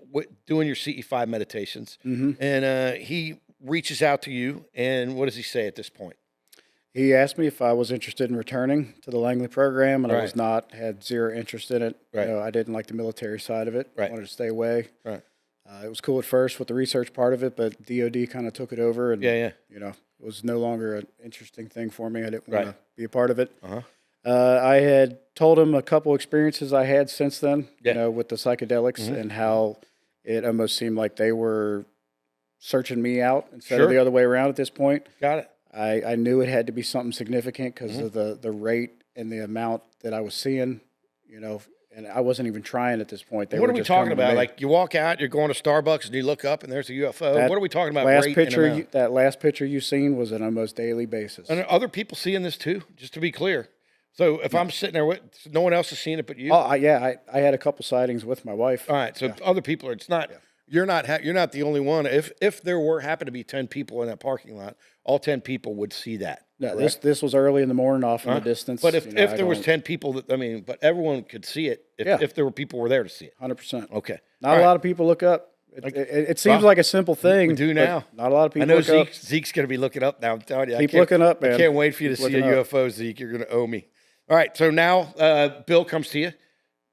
doing your CE5 meditations. Mm-hmm. And he reaches out to you, and what does he say at this point? He asked me if I was interested in returning to the Langley program, and I was not. Had zero interest in it. Right. I didn't like the military side of it. Right. Wanted to stay away. Right. It was cool at first with the research part of it, but DOD kind of took it over, and it was no longer an interesting thing for me. I didn't want to be a part of it. Uh-huh. I had told him a couple experiences I had since then, Yeah. you know, with the psychedelics and how it almost seemed like they were searching me out instead of the other way around at this point. Got it. I knew it had to be something significant because of the rate and the amount that I was seeing, you know, and I wasn't even trying at this point. What are we talking about? Like you walk out, you're going to Starbucks, and you look up, and there's a UFO. What are we talking about? That last picture you seen was an almost daily basis. And are other people seeing this too? Just to be clear. So if I'm sitting there, no one else has seen it but you. Oh, yeah, I had a couple sightings with my wife. All right, so other people are. It's not. You're not. You're not the only one. If there happened to be 10 people in that parking lot, all 10 people would see that. No, this was early in the morning, off in the distance. But if there was 10 people, but everyone could see it. If there were people were there to see it. 100%. Okay. Not a lot of people look up. It seems like a simple thing. We do now. Not a lot of people. I know look up. Zeke's going to be looking up now. I'm telling you. Keep looking up, man. I can't wait for you to see a UFO, Zeke. You're going to owe me. All right. So now Bill comes to you.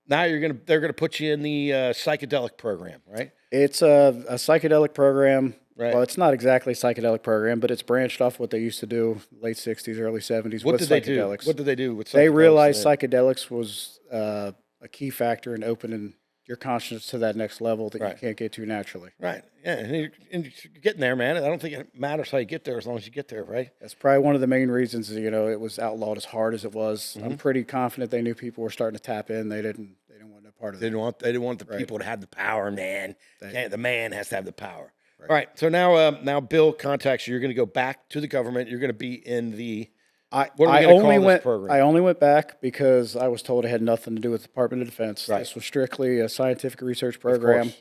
Now they're gonna put you in the psychedelic program, right? It's a psychedelic program. Right. Well, it's not exactly a psychedelic program, but it's branched off what they used to do late 60s, early 70s What with did they do? psychedelics. What did they do with psychedelics? They realized psychedelics was a key factor in opening your consciousness to that next level that you can't get to naturally. Right. Yeah, and you're getting there, man. I don't think it matters how you get there as long as you get there, right? That's probably one of the main reasons, you know, it was outlawed as hard as it was. I'm pretty confident they knew people were starting to tap in. They didn't want no part of it. They didn't want the people to have the power, man. The man has to have the power. Right. All right. So now Bill contacts you. You're going to go back to the government. You're going to be in the what are we going to call this program? I only went back because I was told it had nothing to do with the Department of Defense. Right. This was strictly a scientific research program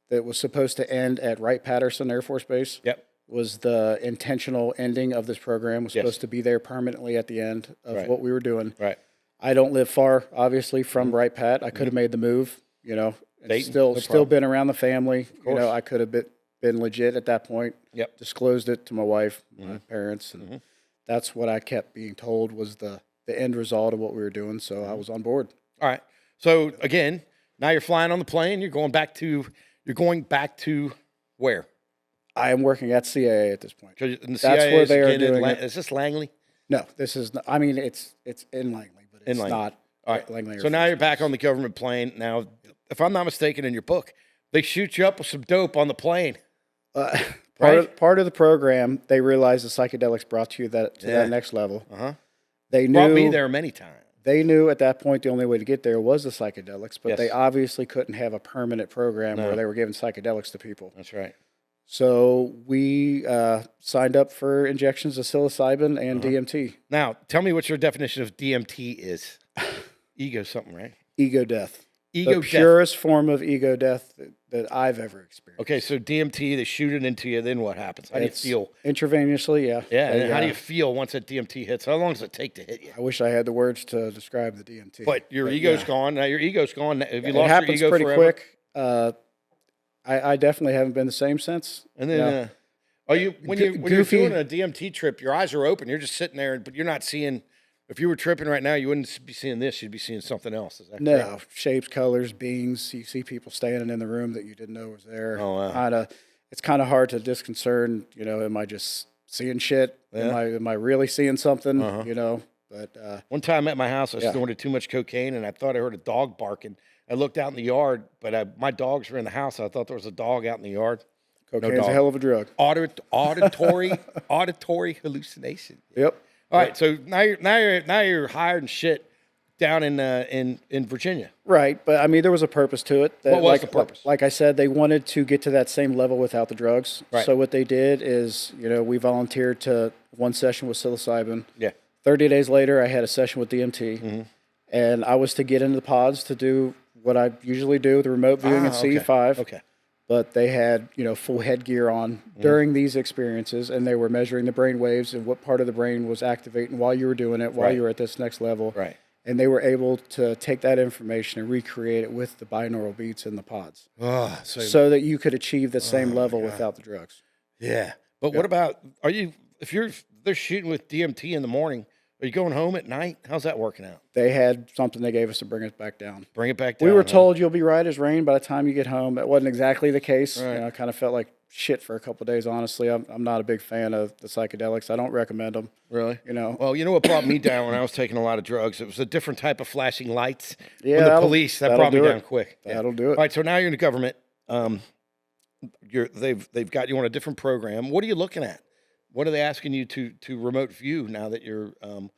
that was supposed to end at Wright-Patterson Air Force Base. Yep. Was the intentional ending of this program. Was supposed to be there permanently at the end of what we were doing. Right. I don't live far, obviously, from Wright-Pat. I could have made the move, you know, and still been around the family. You know, I could have been legit at that point. Yep. Disclosed it to my wife, my parents, and that's what I kept being told was the end result of what we were doing. So I was on board. All right. So again, now you're flying on the plane. You're going back to where? I am working at CIA at this point. That's where they are doing it. Is this Langley? No, this is not, I mean, it's in Langley, but it's not. All right. Langley. So now you're back on the government plane. Now, if I'm not mistaken, in your book, they shoot you up with some dope on the plane. Part of the program, they realized the psychedelics brought you that next level. They knew brought me there many times. They knew at that point the only way to get there was the psychedelics, but they obviously couldn't have a permanent program where they were giving psychedelics to people. That's right. So we signed up for injections of psilocybin and DMT. Now, tell me what your definition of DMT is. Ego something, right? Ego death. Ego the death. Purest form of ego death that I've ever experienced. Okay, so DMT, they shoot it into you, then what happens? How do you feel? Intravenously, yeah. Yeah, and how do you feel once that DMT hits? How long does it take to hit you? I wish I had the words to describe the DMT. But your ego's gone. Now your ego's gone. Have you lost happens your ego pretty forever? quick. I definitely haven't been the same since. And then, when you're doing a DMT trip, your eyes are open. You're just sitting there, but you're not seeing. If you were tripping right now, you wouldn't be seeing this. You'd be seeing something else. Is that correct? No, shapes, colors, beings. You see people standing in the room that you didn't know was there. Oh, wow. It's kind of hard to disconcern. You know, am I just seeing shit? Yeah. Am I really seeing something? You know, but one time at my house, I snorted too much cocaine, and I thought I heard a dog barking. I looked out in the yard, but my dogs were in the house. I thought there was a dog out in the yard. cocaine's a hell of a drug. Auditory hallucination. Yep. All right, so now you're hired and shit down in Virginia. Right, but I mean there was a purpose to it. What was the purpose? Like I said, they wanted to get to that same level without the drugs. Right. So what they did is, we volunteered to one session with psilocybin. Yeah. 30 days later, I had a session with DMT, and I was to get into the pods to do what I usually do, the remote viewing at CE5. Okay. But they had, full headgear on during these experiences, and they were measuring the brain waves and what part of the brain was activating while you were doing it, while you were at this next level. Right. And they were able to take that information and recreate it with the binaural beats in the pods, so that you could achieve the same level without the drugs. Yeah. But what about they're shooting with DMT in the morning? Are you going home at night? How's that working out? They had something they gave us to bring us back down. Bring it back down. We were told you'll be right as rain by the time you get home. That wasn't exactly the case. Right. You know, I kind of felt like shit for a couple of days, honestly. I'm not a big fan of the psychedelics. I don't recommend them. Really? You know. Well, you know what brought me down when I was taking a lot of drugs? It was a different type of flashing lights Yeah, from the that'll- police. That that'll brought me do it. down quick. That'll do it. All right, so now you're in the government. They've got you on a different program. What are you looking at? What are they asking you to remote view now that you're on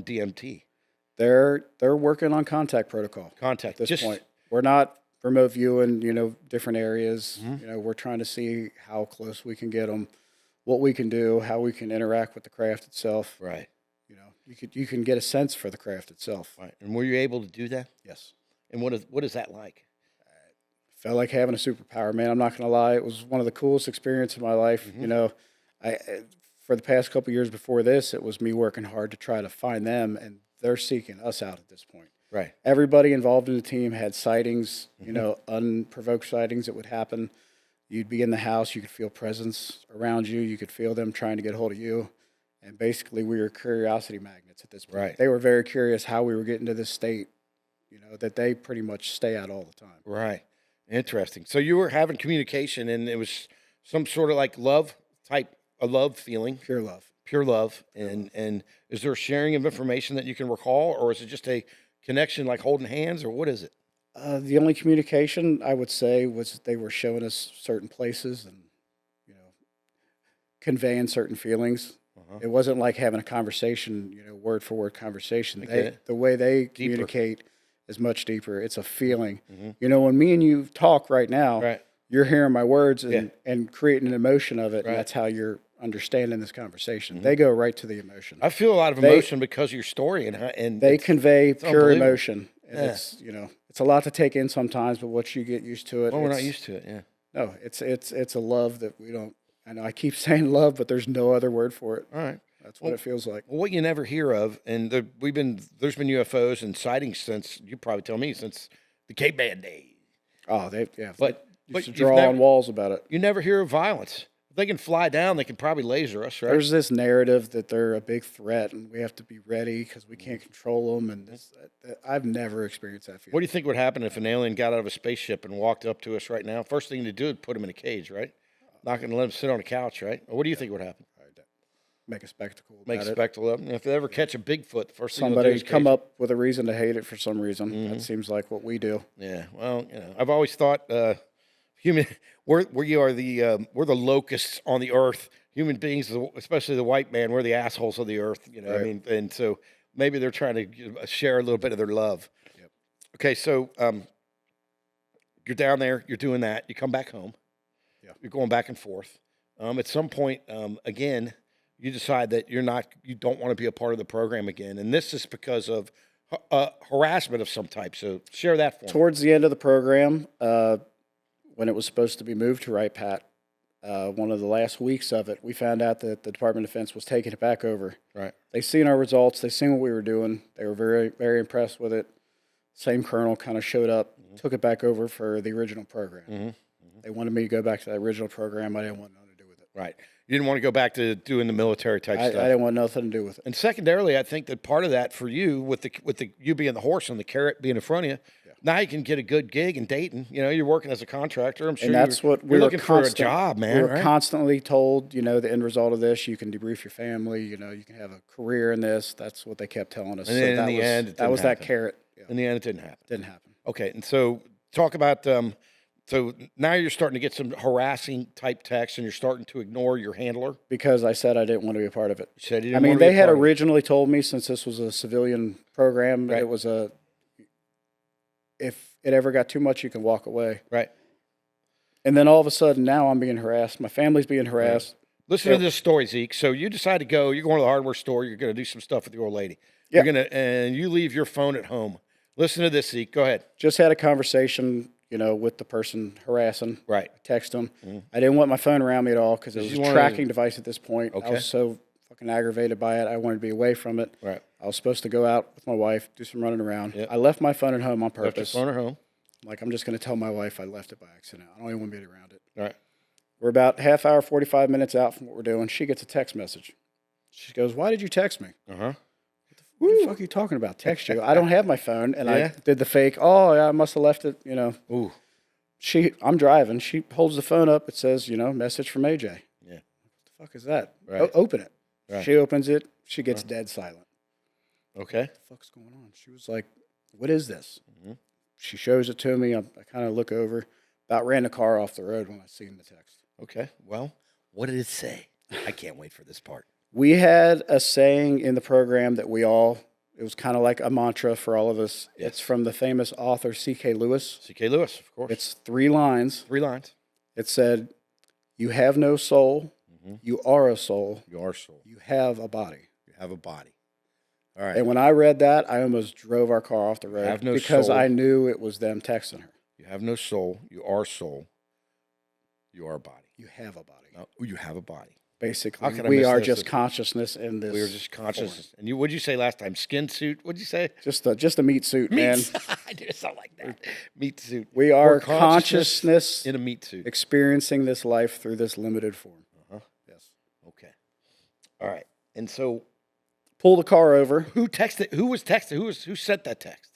DMT? They're working on contact protocol. Contact. At this point. We're not remote viewing, you know, different areas. Mm-hmm. You know, we're trying to see how close we can get them, what we can do, how we can interact with the craft itself. Right. You know, you can get a sense for the craft itself. Right. And were you able to do that? Yes. And what is that like? Felt like having a superpower, man. I'm not going to lie. It was one of the coolest experiences of my life. Mm-hmm. You know, for the past couple of years before this, it was me working hard to try to find them, and they're seeking us out at this point. Right. Everybody involved in the team had sightings, Mm-hmm. you know, unprovoked sightings that would happen. You'd be in the house, you could feel presence around you, you could feel them trying to get hold of you. And basically, we were curiosity magnets at this point. Right. They were very curious how we were getting to this state, you know, that they pretty much stay at all the time. Right. Interesting. So you were having communication, and it was some sort of like love type, a love feeling, Pure love. pure love. And is there a sharing of information that you can recall, or is it just a connection like holding hands, or what is it? The only communication I would say was they were showing us certain places and, you know, conveying certain feelings. It wasn't like having a conversation, you know, word for word conversation. get it. The way they communicate is much deeper. It's a feeling. You know, when me and you talk right now, Right. you're hearing my words and, Yeah. and creating an emotion of it, Right. and that's how you're understanding this conversation. They go right to the emotion. I feel a lot of emotion because of your story, and They convey pure unbelievable. emotion. And Yeah. it's, you know, it's a lot to take in sometimes, but once you get used to it, well, we're not it's- used to it. Yeah. no, it's a love that we don't. I know I keep saying love, but there's no other word for it. All right. That's what it feels like. Well, what you never hear of, and there's been UFOs and sightings since, you probably tell me, since the caveman days. Oh, they But used to you've draw never- on walls about it. You never hear of violence. If they can fly down, they can probably laser us, right? There's this narrative that they're a big threat and we have to be ready because we can't control them. And I've never experienced that feeling. What do you think would happen if an alien got out of a spaceship and walked up to us right now? First thing to do is put him in a cage, right? Not going to let him sit on a couch, right? Or what do you think would happen? Make a spectacle about Make a it. spectacle of him. If they ever catch a Bigfoot, the first thing they'll do Somebody's is come cage him. up with a reason to hate it for some reason. That seems like what we do. Yeah, well, you know, I've always thought human we're the locusts on the earth. Human beings, especially the white man, we're the assholes of the earth. You know, I mean, and so maybe they're trying to share a little bit of their love. Yep. Okay, so you're down there, you're doing that. You come back home. Yeah. You're going back and forth. At some point, again, you decide that you don't want to be a part of the program again, and this is because of harassment of some type. So share that for me. Towards the end of the program, when it was supposed to be moved to Right Pat, one of the last weeks of it, we found out that the Department of Defense was taking it back over. Right. They seen our results. They seen what we were doing. They were very, very impressed with it. Same colonel kind of showed up, took it back over for the original program. They wanted me to go back to the original program. I didn't want nothing to do with it. Right. You didn't want to go back to doing the military type I stuff. didn't want nothing to do with it. And secondarily, I think that part of that for you, with the you being the horse and the carrot being in front of you, now you can get a good gig in Dayton. You know, you're working as a contractor. I'm sure And that's what we you're were looking for a job, man. We were right? constantly told, you know, the end result of this, you can debrief your family, you know, you can have a career in this. That's what they kept telling us. And then in the end, it that didn't was happen. that carrot. Yeah, In the end, it didn't happen. didn't happen. Okay, and so talk about so now you're starting to get some harassing type texts, and you're starting to ignore your handler. Because I said I didn't want to be a part of it. You said you didn't I mean, want to be they a had part of it. originally told me, since this was a civilian program, Right. it was if it ever got too much, you can walk away. Right. And then all of a sudden, now I'm being harassed. My family's being harassed. Listen to this story, Zeke. So you decide to go. You're going to the hardware store. You're going to do some stuff with your old lady. Yeah. You're and you leave your phone at home. Listen to this, Zeke. Go ahead. Just had a conversation, you know, with the person harassing. Right. I text them. I didn't want my phone around me at all because it was you a wanted- tracking device at this point. Okay. I was so fucking aggravated by it. I wanted to be away from it. Right. I was supposed to go out with my wife, do some running around. Yep. I left my phone at home on Left your purpose. phone at home. Like, I'm just going to tell my wife I left it by accident. I don't even want to be around it. Right. We're about half hour, 45 minutes out from what we're doing. She gets a text message. She goes, "Why did you text me?" Uh huh. What What the fuck are you talking about? Text you. I don't have my phone. And Yeah. I did the fake, oh, yeah, I must have left it, Ooh. I'm driving. She holds the phone up. It says, message from AJ. Yeah. What the fuck is that? Right. Open it. Right. She opens it. She gets dead silent. Okay. What the fuck's going on? She was like, what is this? She shows it to me. I kind of look over. About ran the car off the road when I seen the text. Okay. Well, what did it say? I can't wait for this part. We had a saying in the program that it was kind of like a mantra for all of us. Yes. It's from the famous author C.K. Lewis. C.K. Lewis, of course. It's 3 lines. 3 lines. It said, you have no soul. You are a soul. You are soul. You have a body. You have a body. All right. And when I read that, I almost drove our car off the road have no because soul. I knew it was them texting her. You have no soul. You are soul. You are a body. You have a body. Oh, you have a body. Basically, How could I we miss are this? just consciousness in this. We are just conscious. And what'd you say last time? Skin suit? What'd you say? Just a meat suit, man. I do something like that. Meat suit. We are Or consciousness in a meat suit. experiencing this life through this limited form. Yes. Okay. All right. And so, Pull the car over. who texted? Who was texting? Who sent that text?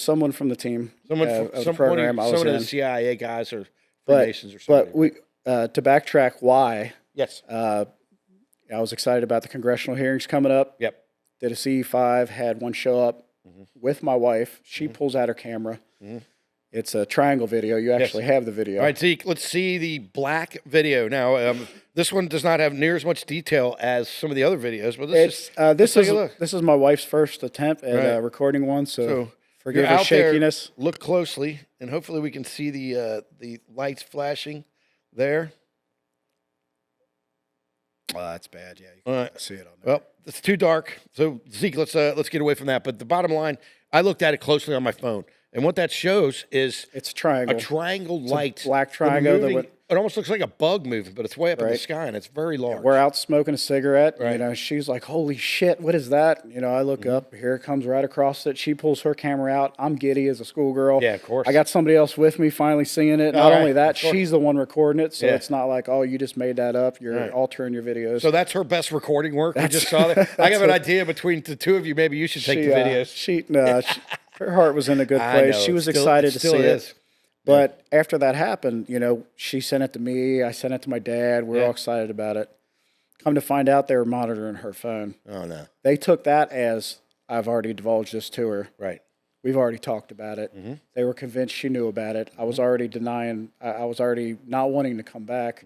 Someone from the team. Someone of from the program I was someone of in. the CIA guys or But, Freemasons or something. but to backtrack why, Yes. I was excited about the congressional hearings coming up. Yep. Did a CE5, had one show up with my wife. She pulls out her camera. It's a triangle video. You actually have the video. All right, Zeke, let's see the black video. Now, this one does not have near as much detail as some of the other videos, but let's take a look. This is my wife's first attempt at Right. recording one, so forgive you're the out there, shakiness. look closely, and hopefully we can see the lights flashing there. Oh, that's bad. Yeah, you All can right. see it on there. Well, it's too dark. So Zeke, let's get away from that. But the bottom line, I looked at it closely on my phone, and what that shows is It's a triangle. a triangle light, black triangle that moving- went- it almost looks like a bug moving, but it's way up in the Right. sky, and it's very large. We're out smoking a cigarette. Right. She's like, "Holy shit, what is that?" I look up. Here it comes right across it. She pulls her camera out. I'm giddy as a schoolgirl. Yeah, of course. I got somebody else with me finally seeing it. Not All right, only that, of course. she's the one recording it, so Yeah. it's not like, "Oh, you just made that up. You're Right. altering your videos." So that's her best recording work. We just saw that. I have an idea between the two of you. Maybe you should take the videos. Her heart was in a good I place. know, She it was still- excited it to still see is. it. But after that happened, she sent it to me. I sent it to my dad. We're Yeah. all excited about it. Come to find out, they were monitoring her phone. Oh no! They took that as, I've already divulged this to her. Right. We've already talked about it. They were convinced she knew about it. I was already denying. I was already not wanting to come back.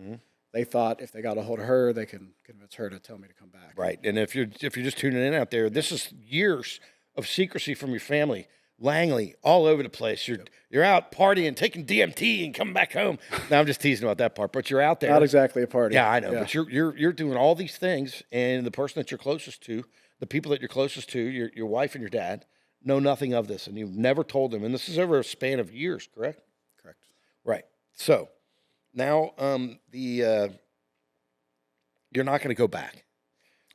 They thought if they got a hold of her, they can convince her to tell me to come back. Right. And if you're just tuning in out there, this is years of secrecy from your family. Langley, all over the place. You're out partying, taking DMT, and coming back home. Now I'm just teasing about that part, but you're out there. Not exactly a party. Yeah, I know. But you're doing all these things, and the person that you're closest to, the people that you're closest to, your wife and your dad, know nothing of this, and you've never told them. And this is over a span of years, correct? Correct. Right. So now you're not going to go back.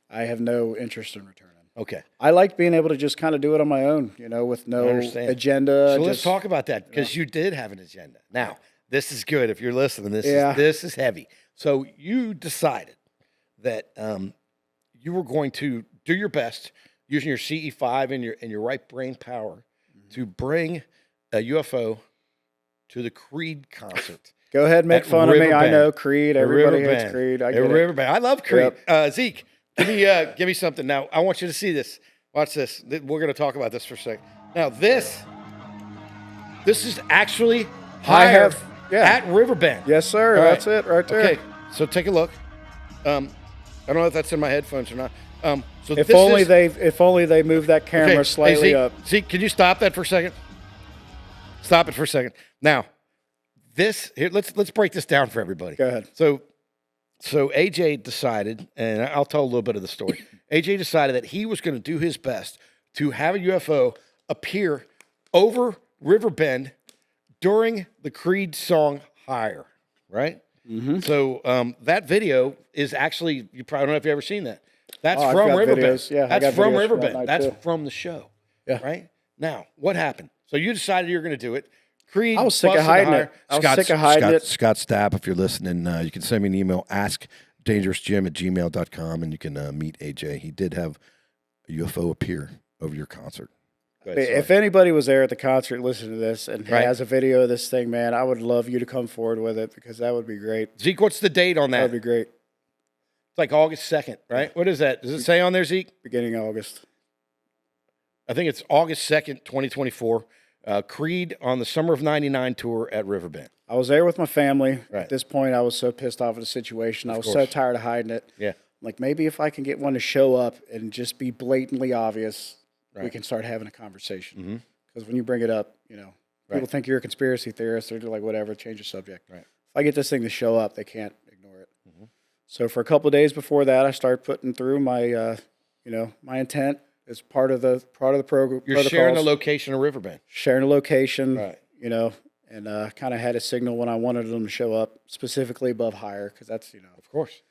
I have no interest in returning. Okay. I like being able to just kind of do it on my own, with no agenda. So let's talk about that because you did have an agenda. Now, this is good. If you're listening, this is heavy. So you decided that you were going to do your best using your CE5 and your right brain power to bring a UFO to the Creed concert. Go ahead and make at fun of me. I Riverbend. know Creed. Everybody hates Riverbend. Creed. I At get it. Riverbend. I love Creed. Yep. Zeke, give me something. Now, I want you to see this. Watch this. We're going to talk about this for a second. Now, this is actually higher at Riverbend. Yes, sir. All right. That's it right there. Okay, so take a look. I don't know if that's in my headphones or not. So If this only is, they move that camera okay, slightly Zeke, up. Zeke, can you stop that for a second? Stop it for a second. Now, let's break this down for everybody. Go ahead. So AJ decided, and I'll tell a little bit of the story. AJ decided that he was going to do his best to have a UFO appear over Riverbend during the Creed song "Higher." Right. Mm-hmm. So that video is actually, you probably don't know if you've ever seen that. That's I've from got Riverbend. videos. Yeah, I that's got from videos from that Riverbend. night, That's too. from the show. Yeah. Right. Now, what happened? So you decided you're going to do it. Creed. I was sick of busted hiding higher. it. I was sick of hiding it. Scott Stapp, if you're listening, you can send me an email, askdangerousjim@gmail.com, and you can meet AJ. He did have a UFO appear over your concert. If anybody was there at the concert listening to this and has a video of this thing, man, I would love you to come forward with it because that would be great. Zeke, what's the date on that? That would be great. It's like August 2nd, right? What is that? Does it say on there, Zeke? Beginning of August. I think it's August 2nd, 2024. Creed on the Summer of 99 tour at Riverbend. I was there with my family. Right. At this point, I was so pissed off at the situation. I was so tired of hiding it. Yeah. Like, maybe if I can get one to show up and just be blatantly obvious, we can start having a conversation. Because when you bring it up, you know, people think you're a conspiracy theorist. They're like, whatever, change the subject. Right. If I get this thing to show up, they can't ignore it. So for a couple of days before that, I started putting through my, you know, my intent as part of the program. You're sharing the location of Riverbend. Sharing the location, Right. you know, and kind of had a signal when I wanted them to show up, specifically above higher, because that's, you know. Of course.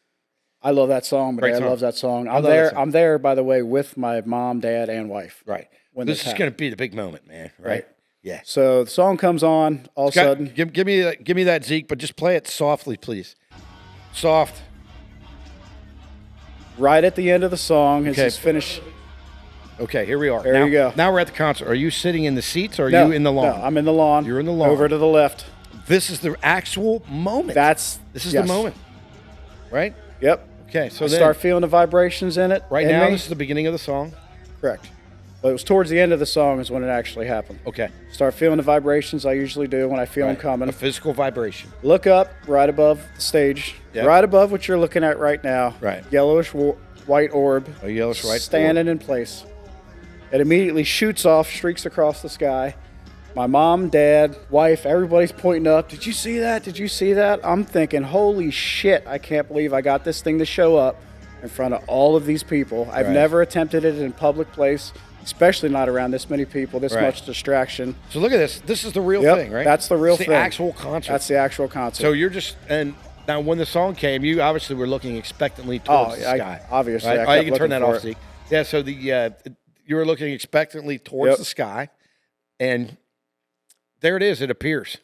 I love that song. My Great dad song. loves that song. I love that song. I'm there, by the way, with my mom, dad, and wife. Right. When This is going to be the big moment, man. Right? Yeah. So the song comes on, all of a sudden. Give me that, Zeke, but just play it softly, please. Soft. Right at the end of the song, as Okay. it's finished. Okay, here we are. There you go. Now we're at the concert. Are you sitting in the seats or are No, you in the lawn? No, I'm in the lawn. You're in the lawn. Over to the left. This is the actual moment. This is the moment. Right? Yep. Okay, so I then start feeling the vibrations in it. right in now me. this is the beginning of the song. Correct. But it was towards the end of the song is when it actually happened. Okay. Start feeling the vibrations I usually do when I feel them coming. A physical vibration. Look up right above the stage. Yep. Right above what you're looking at right now. Right. Yellowish white orb. A yellowish white standing in place. It immediately shoots off, streaks across the sky. My mom, dad, wife, everybody's pointing up. Did you see that? Did you see that? I'm thinking, holy shit, I can't believe I got this thing to show up in front of all of these people. I've never attempted it in a public place, especially not around this many people, this much distraction. So look at this. This is the real Yep, thing, right? that's the real It's thing. the actual concert. That's the actual concert. So you're just, and now when the song came, you obviously were looking expectantly towards the sky. Obviously. Right? I You kept can turn looking that for off, it. Zeke. Yeah, so you were looking expectantly towards Yep. the sky, and there it is. It appears.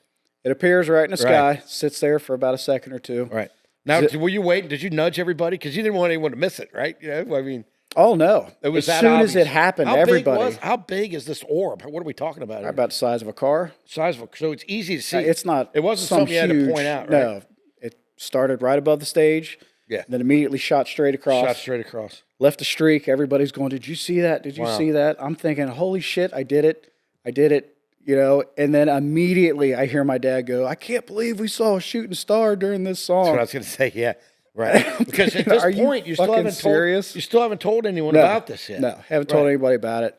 It appears right in the sky, sits there for about a second or two. Right. Now, were you waiting? Did you nudge everybody? Because you didn't want anyone to miss it, right? You know, I mean, Oh, no. it was as that soon obvious. as it happened, How everybody. how big is this orb? What are we talking about here? About the size of a car. Size of, so it's easy to see. It's not. It wasn't some something you had to huge- point out, right? No, it started right above the stage. Yeah. Then immediately shot straight across. Shot straight across. Left a streak. Everybody's going, "Did you see that? Did you see that?" I'm thinking, "Holy shit! I did it! I did it!" You know. And then immediately I hear my dad go, "I can't believe we saw a shooting star during this That's what I song." was going to say. Yeah. Right. Because at this Are you point, you still fucking haven't serious? told. You still haven't told anyone No, about this yet. No, haven't told Right. anybody about it.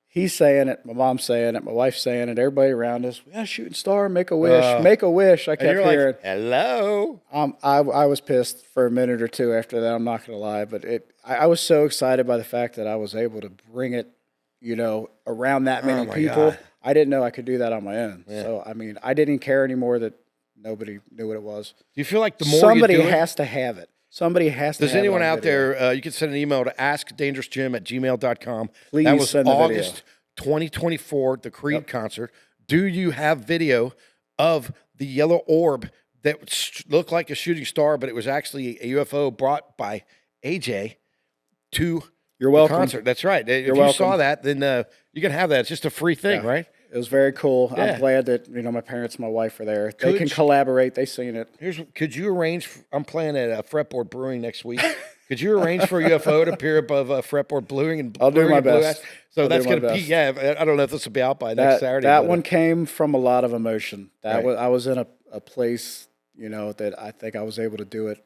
He's saying it. My mom's saying it. My wife's saying it. Everybody around us. We got a shooting star. Make a wish. Make a wish. I And kept you're hearing. like, hello. I was pissed for a minute or two after that. I'm not going to lie, but I was so excited by the fact that I was able to bring it, you know, around that many my people. God. I didn't know I could do that on my own. So I mean, I didn't care anymore that nobody knew what it was. Do you feel like the more Somebody you do it, has to have it. Somebody has to. does have anyone it on out video. there, you can send an email to askdangerousjim@gmail.com. Please that was send the video. August 2024, the Creed concert. Do you have video of the yellow orb that looked like a shooting star, but it was actually a UFO brought by AJ to You're the welcome. concert? That's right. If you welcome. saw that, then you can have that. It's just a free thing, Yeah. right? It was very cool. Yeah. I'm glad that my parents and my wife are there. They Could can you- collaborate. They seen it. Could you arrange? I'm playing at Fretboard Brewing next week. Could you arrange for a UFO to appear above Fretboard Brewing? And I'll do Brewing my and Blue best. Ash? So I'll that's do my going to be best. I don't know if this will be out by next Saturday. That but, one came from a lot of emotion. Right. I was in a place, that I think I was able to do it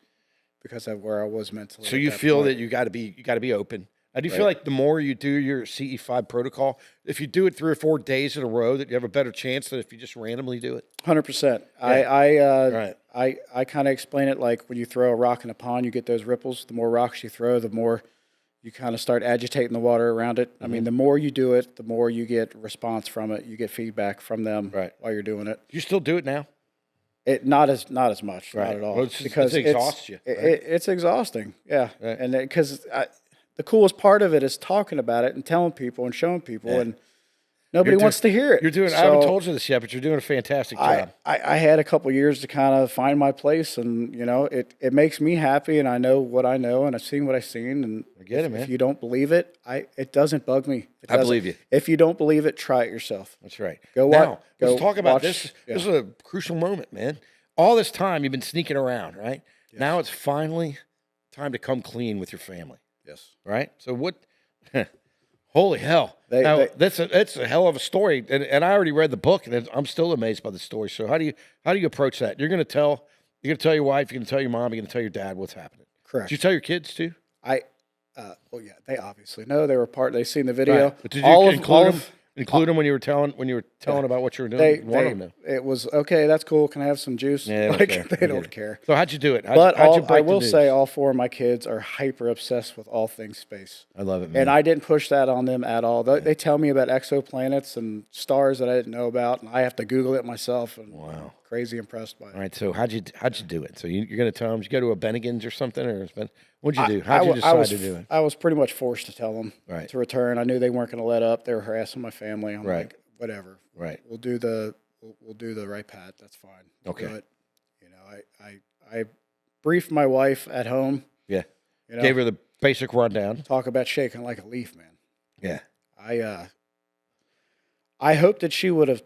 because of where I was mentally. So at you that feel point. that you got to be open. I do feel like the more you do your CE5 protocol, if you do it 3 or 4 days in a row, that you have a better chance than if you just randomly do it. 100%. Right. I kind of explain it like when you throw a rock in a pond, you get those ripples. The more rocks you throw, the more you kind of start agitating the water around it. I mean, the more you do it, the more you get response from it. You get feedback from them while you're doing it. You still do it now? It not as much, Right. not at all. Well, it's because it exhausts you, right? It's exhausting, yeah. Right. And because the coolest part of it is talking about it and telling people and showing people, and Nobody wants to hear it. You're doing. I haven't told you this yet, but you're doing a fantastic job. I had a couple years to kind of find my place, and you know, it makes me happy, and I know what I know, and I've seen what I've seen, and I get it, man. If you don't believe it, it doesn't bug me. I believe you. If you don't believe it, try it yourself. That's right. Let's talk about this. Yeah. This is a crucial moment, man. All this time you've been sneaking around, right? Yes. Now it's finally time to come clean with your family. Yes. Right. So what? Holy hell! That's a hell of a story, and I already read the book, and I'm still amazed by the story. So how do you approach that? You're going to tell your wife, you're going to tell your mom, you're going to tell your dad what's happening. Correct. Did you tell your kids too? Well, yeah, they obviously know. They were part. They seen the video. Right. But did you include them when you were telling about what you were doing? It was okay. That's cool. Can I have some juice? Yeah, they don't care. So how'd you do it? I will say all 4 of my kids are hyper obsessed with all things space. I love it, man. And I didn't push that on them at all. They tell me about exoplanets and stars that I didn't know about, and I have to Google it myself. And wow, crazy impressed by it. All right, so how'd you do it? So you're going to tell them? Did you go to a Bennigan's or something, or what'd you do? How'd you decide to do it? I was pretty much forced to tell them to return. I knew they weren't going to let up. They were harassing my family. I'm like, whatever. Right. We'll do the right pat. That's fine. Okay. But, you know, I briefed my wife at home. Yeah. You know, gave her the basic rundown. Talk about shaking like a leaf, man. Yeah. I hoped that she would have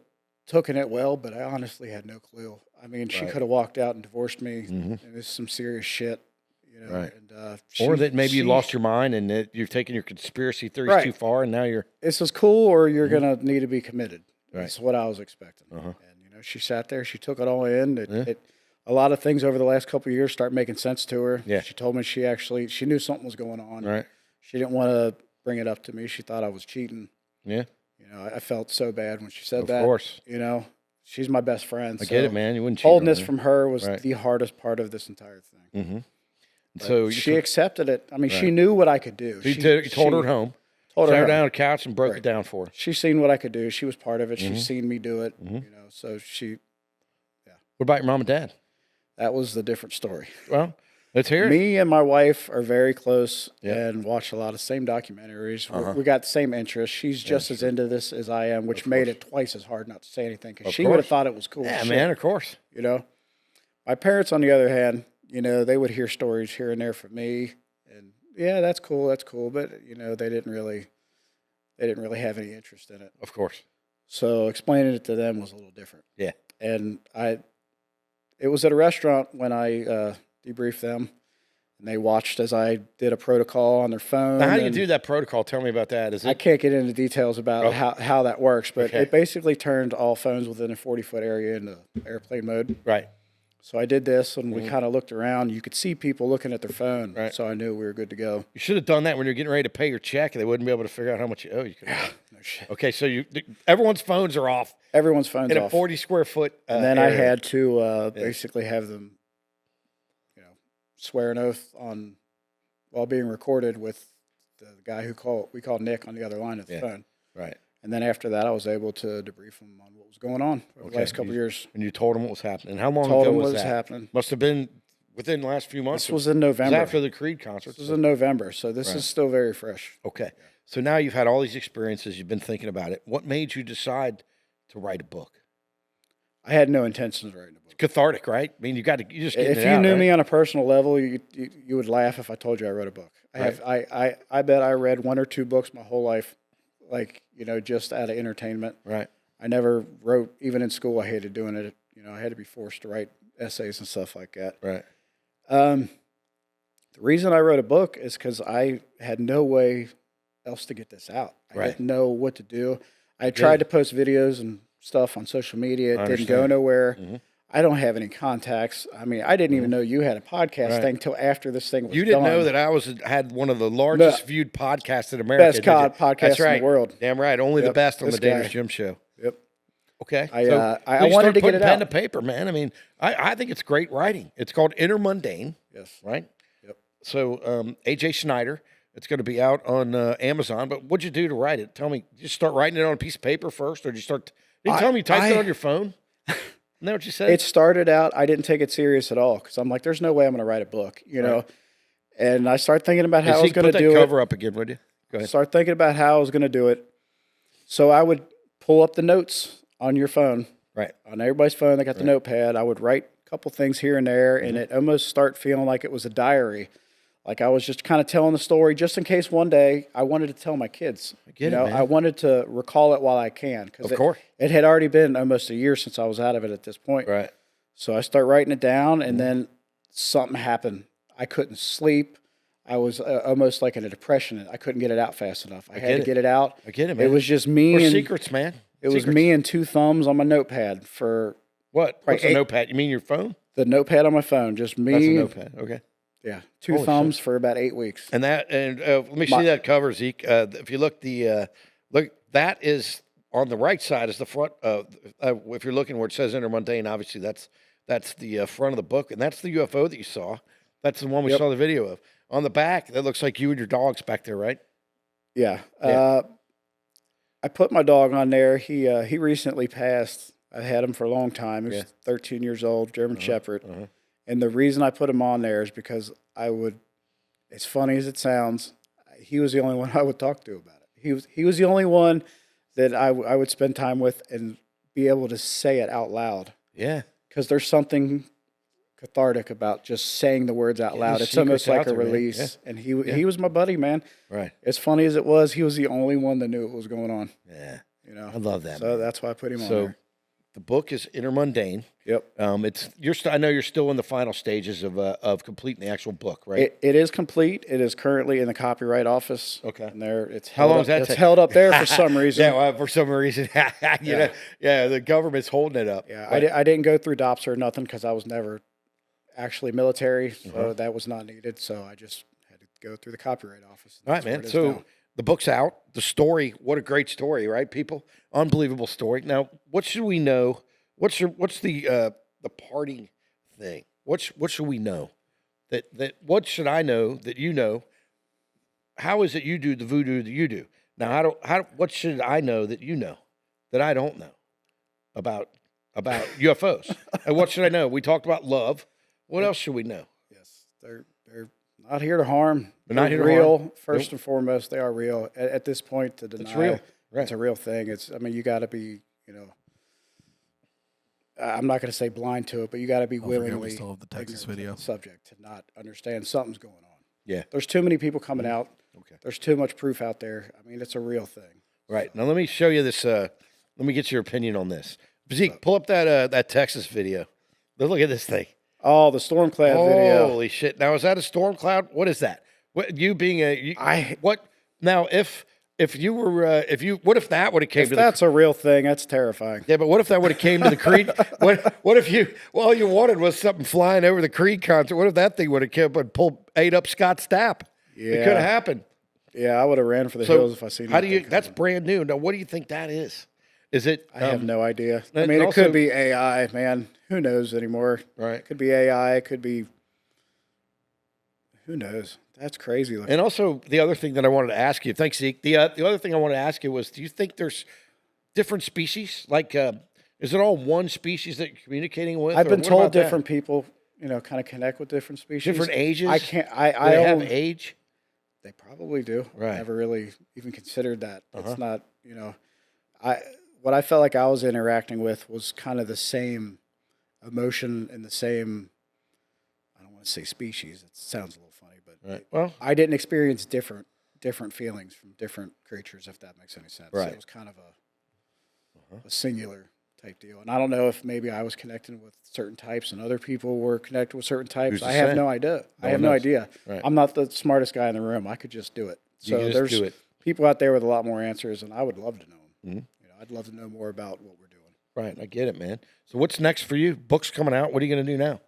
taken it well, but I honestly had no clue. I mean, she could have walked out and divorced me, and this is some serious shit. You know, and, or that maybe you lost your mind and that you're taking your conspiracy theories too far, and now you're... This is cool, or you're going to need to be committed. That's what I was expecting. And, you know, she sat there. She took it all in. A lot of things over the last couple of years start making sense to her. Yeah. She told me she knew something was going on. Right. She didn't want to bring it up to me. She thought I was cheating. Yeah. You know, I felt so bad when she said that. Of course. You know, she's my best friend. I get it, man. You wouldn't cheat. Holding this from her was the hardest part of this entire thing. So she accepted it. I mean, she knew what I could do. You told her at home. Sat her down on the couch and broke it down for her. She's seen what I could do. She was part of it. She's seen me do it. You know, so What about your mom and dad? That was the different story. Well, let's hear it. Me and my wife are very close and watch a lot of same documentaries. We got the same interests. She's just as into this as I am, which made it twice as hard not to say anything because she would have thought it was cool. Yeah, man, of course. You know, my parents, on the other hand, you know, they would hear stories here and there from me, and yeah, that's cool, but you know, they didn't really have any interest in it. Of course. So explaining it to them was a little different. Yeah. And it was at a restaurant when I debriefed them, and they watched as I did a protocol on their phone. Now, how do you do that protocol? Tell me about that. I can't get into details about how that works, but it basically turned all phones within a 40-foot area into airplane mode. Right. So I did this, and we kind of looked around. You could see people looking at their phone, so I knew we were good to go. You should have done that when you're getting ready to pay your check, and they wouldn't be able to figure out how much you owe. You could have no shit. Okay, so everyone's phones are off. Everyone's phones in off. In a 40-square-foot and then area. I had to basically have them, you know, swear an oath on while being recorded with the guy we called Nick on the other line of the phone. Right. And then after that, I was able to debrief him on what was going on over the last couple of years. And you told him what was happening. How long ago was that? Happening. Must have been within the last few months. This was in November. It was after the Creed concert. This was in November, so this is still very fresh. Okay. So now you've had all these experiences. You've been thinking about it. What made you decide to write a book? I had no intentions of writing a book. It's cathartic, right? I mean, you just if you knew me on a personal level, you would laugh if I told you I wrote a book. I bet I read 1 or 2 books my whole life. Like, you know, just out of entertainment. Right. I never wrote, even in school, I hated doing it. You know, I had to be forced to write essays and stuff like that. Right. The reason I wrote a book is because I had no way else to get this out. I didn't know what to do. I tried to post videos and stuff on social media. It didn't go nowhere. I don't have any contacts. I mean, I didn't even know you had a podcast thing until after this thing was You didn't done. know that I had one of the largest viewed podcasts in America. Best podcast in the world. Damn right. Only the best on the Dangerous Jim Show. Yep. Okay. I wanted to get it out. Pen to paper, man. I mean, I think it's great writing. It's called Intermundane. Yes. Right? Yep. So AJ Snyder. It's going to be out on Amazon. But what'd you do to write it? Tell me. Did you start writing it on a piece of paper first, or did you start? Didn't you tell me you typed it on your phone? Isn't that what you said? It started out, I didn't take it serious at all because I'm like, there's no way I'm going to write a book, you know. And I started thinking about how I was going to do it. Put that cover up again, would you? Go ahead. Start thinking about how I was going to do it. So I would pull up the notes on your phone. Right. On everybody's phone, they got the notepad. I would write a couple things here and there, and it almost start feeling like it was a diary. Like I was just kind of telling the story just in case one day I wanted to tell my kids. I wanted to recall it while I can. Of course. It had already been almost a year since I was out of it at this point. Right. So I start writing it down, and then something happened. I couldn't sleep. I was almost like in a depression. I couldn't get it out fast enough. I had to get it out. I get it, man. It was just me Or and secrets, man. It was me and two thumbs on my notepad for what? What's a notepad? You mean your phone? the notepad on my phone. Just me. That's a notepad. Okay. Yeah, two thumbs for about 8 weeks. And let me see that cover, Zeke. If you look look, that is on the right side is the front. If you're looking where it says Intermundane, obviously that's the front of the book, and that's the UFO that you saw. That's the one we saw the video of. On the back, that looks like you and your dog's back there, right? Yeah. I put my dog on there. He recently passed. I had him for a long time. He was 13 years old, German Shepherd. And the reason I put him on there is because as funny as it sounds, he was the only one I would talk to about it. He was the only one that I would spend time with and be able to say it out loud. Yeah. Because there's something cathartic about just saying the words out loud. It's almost like a release. And he was my buddy, man. Right. As funny as it was, he was the only one that knew what was going on. Yeah. You know, I love that. So that's why I put him on there. The book is Intermundane. Yep. I know you're still in the final stages of completing the actual book, right? It is complete. It is currently in the copyright office. Okay. And it's how long does that take? It's held up there for some reason. For some reason. know, the government's holding it up. Yeah. I didn't go through DOPS or nothing because I was never actually military, so that was not needed. So I just had to go through the copyright office. All right, man. So the book's out. The story, what a great story, right, people? Unbelievable story. Now, what should we know? What's the parting thing? What should we know? That what should I know that you know? How is it you do the voodoo that you do? Now, what should I know that you know that I don't know about UFOs? And what should I know? We talked about love. What else should we know? Yes, they're not here to harm. They're not here to real. harm. First and foremost, they are real. At this point, to deny it's real. Right. It's a real thing. You got to be, I'm not going to say blind to it, but you got to be willingly still have the Texas video subject to not understand something's going on. Yeah. There's too many people coming out. Okay. There's too much proof out there. I mean, it's a real thing. Right. Now let me show you this. Let me get your opinion on this. Zeke, pull up that Texas video. Look at this thing. Oh, the storm cloud video. Holy shit! Now is that a storm cloud? What is that? What you being what? Now if you were what if that would have came if to that's a real thing, that's terrifying. Yeah, but what if that would have came to the Creed? what if all you wanted was something flying over the Creed concert? What if that thing would have come and ate up Scott Stapp? Yeah. It could have happened. Yeah, I would have ran for the hills if I seen. How do you? That's brand new. Now, what do you think that is? Is it? I have no idea. I and mean, it also- could be AI, man. Who knows anymore? Right. It could be AI. It could be. Who knows? That's crazy. And also, the other thing that I wanted to ask you, thanks, Zeke. The other thing I wanted to ask you was, do you think there's different species? Like, is it all one species that you're communicating with? I've or been what told about that? different people, kind of connect with different species. Different ages? I can't. Do they have don't- age? They probably do. Right. I never really even considered that. It's not. What I felt like I was interacting with was kind of the same emotion and the same. I don't want to say species. It sounds a little funny, but Right. Well, I didn't experience different feelings from different creatures, if that makes any sense. Right. It was kind of a singular type deal. And I don't know if maybe I was connecting with certain types and other people were connected with certain types. Who's to I have say? no idea. No I have one no knows. idea. Right. I'm not the smartest guy in the room. I could just do it. You So can just there's do it. people out there with a lot more answers, and I would love to know them. Mhm. I'd love to know more about what we're doing. right. I get it, man. So what's next for you? Book's coming out. What are you going to do now?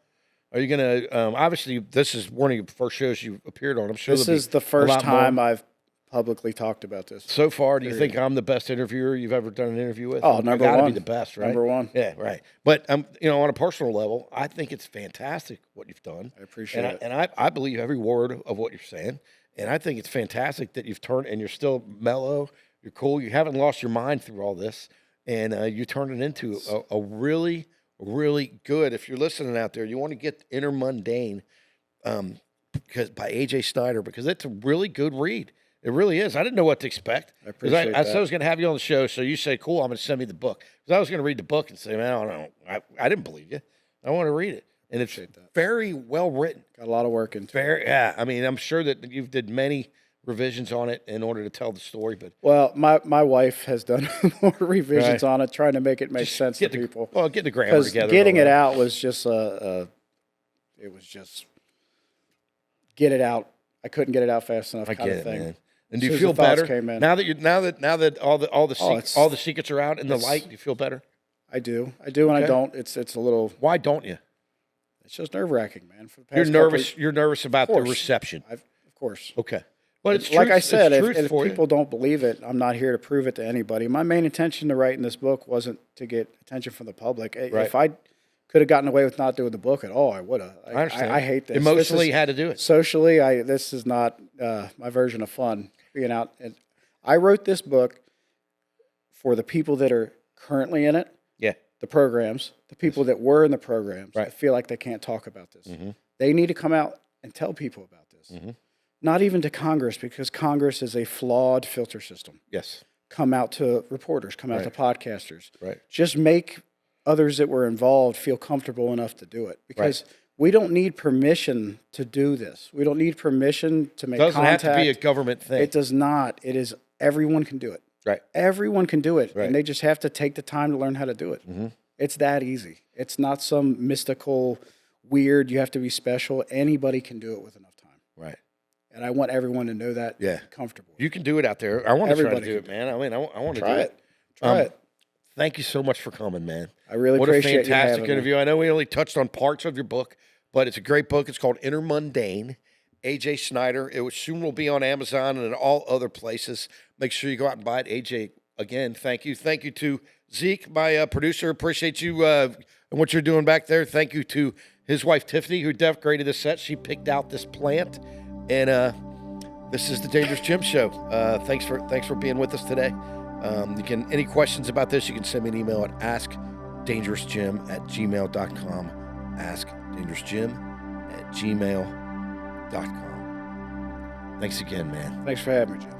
Are you going to, obviously, this is one of your first shows you appeared on. I'm sure This there'll is be the a first lot more. time I've publicly talked about this. So far, do you think I'm the best interviewer you've ever done an interview with? Oh, I number gotta one. be the best, right? Number one. Yeah, right. But on a personal level, I think it's fantastic what you've done. I appreciate it. And I believe every word of what you're saying. And I think it's fantastic that you've turned and you're still mellow. You're cool. You haven't lost your mind through all this, and you turned it into a really, really good. If you're listening out there, you want to get Intermundane, because by AJ Snyder, because it's a really good read. It really is. I didn't know what to expect. I appreciate I said I that. was going to have you on the show, so you say, "Cool, I'm going to send me the book." Because I was going to read the book and say, "Man, I don't know. I didn't believe you. I want to read it." And it's very well written. Got a lot of work into it. Very, yeah. I mean, I'm sure that you've did many revisions on it in order to tell the story, but Well, my wife has done more revisions on it, trying to make it make sense to people. Well, get the grammar Because together. getting and it all out was just it was just get it out. I couldn't get it out fast enough. that. I kind get of it, thing. man. And do As you soon feel as the thoughts better came in. now that all the secrets are out in the light? Do you feel better? I do, and I don't. It's a little. Why don't you? It's just nerve wracking, man. For the past You're couple nervous. You're nervous about the course. reception. Of course. Okay. Well, it's Like truth- I said, it's if truth for you. people don't believe it, I'm not here to prove it to anybody. My main intention to writing this book wasn't to get attention from the public. Right. If I could have gotten away with not doing the book at all, I would have. I understand. I hate this. Emotionally, This is- had to do it. Socially, this is not my version of fun being out. And I wrote this book for the people that are currently in it, Yeah. the programs, the people that were in the programs Right. that feel like they can't talk about this. They need to come out and tell people about this. Not even to Congress, because Congress is a flawed filter system. Yes. Come out to reporters, come out to podcasters. Right. Just make others that were involved feel comfortable enough to do it, because we don't need permission to do this. We don't need permission to make Doesn't contact. have to be a government thing. It does not. It is, everyone can do it. Right. Everyone can do it, Right. and they just have to take the time to learn how to do it. It's that easy. It's not some mystical, weird, you have to be special. Anybody can do it with enough time. Right. And I want everyone to know that. Yeah. Comfortable. You can do it out there. I want to try to Everybody do it, can man. I mean, I want to do Try it. it. Try it. Thank you so much for coming, man. I really What appreciate a you fantastic having me. interview. I know we only touched on parts of your book, but it's a great book. It's called Intermundane. AJ Snyder. It soon will be on Amazon and in all other places. Make sure you go out and buy it. AJ, again, thank you. Thank you to Zeke, my producer. Appreciate you and what you're doing back there. Thank you to his wife, Tiffany, who decorated the set. She picked out this plant. And this is the Dangerous Jim Show. Thanks for being with us today. Any questions about this, you can send me an email at askdangerousjim@gmail.com. askdangerousjim@gmail.com. Thanks again, man. Thanks for having me, Jim.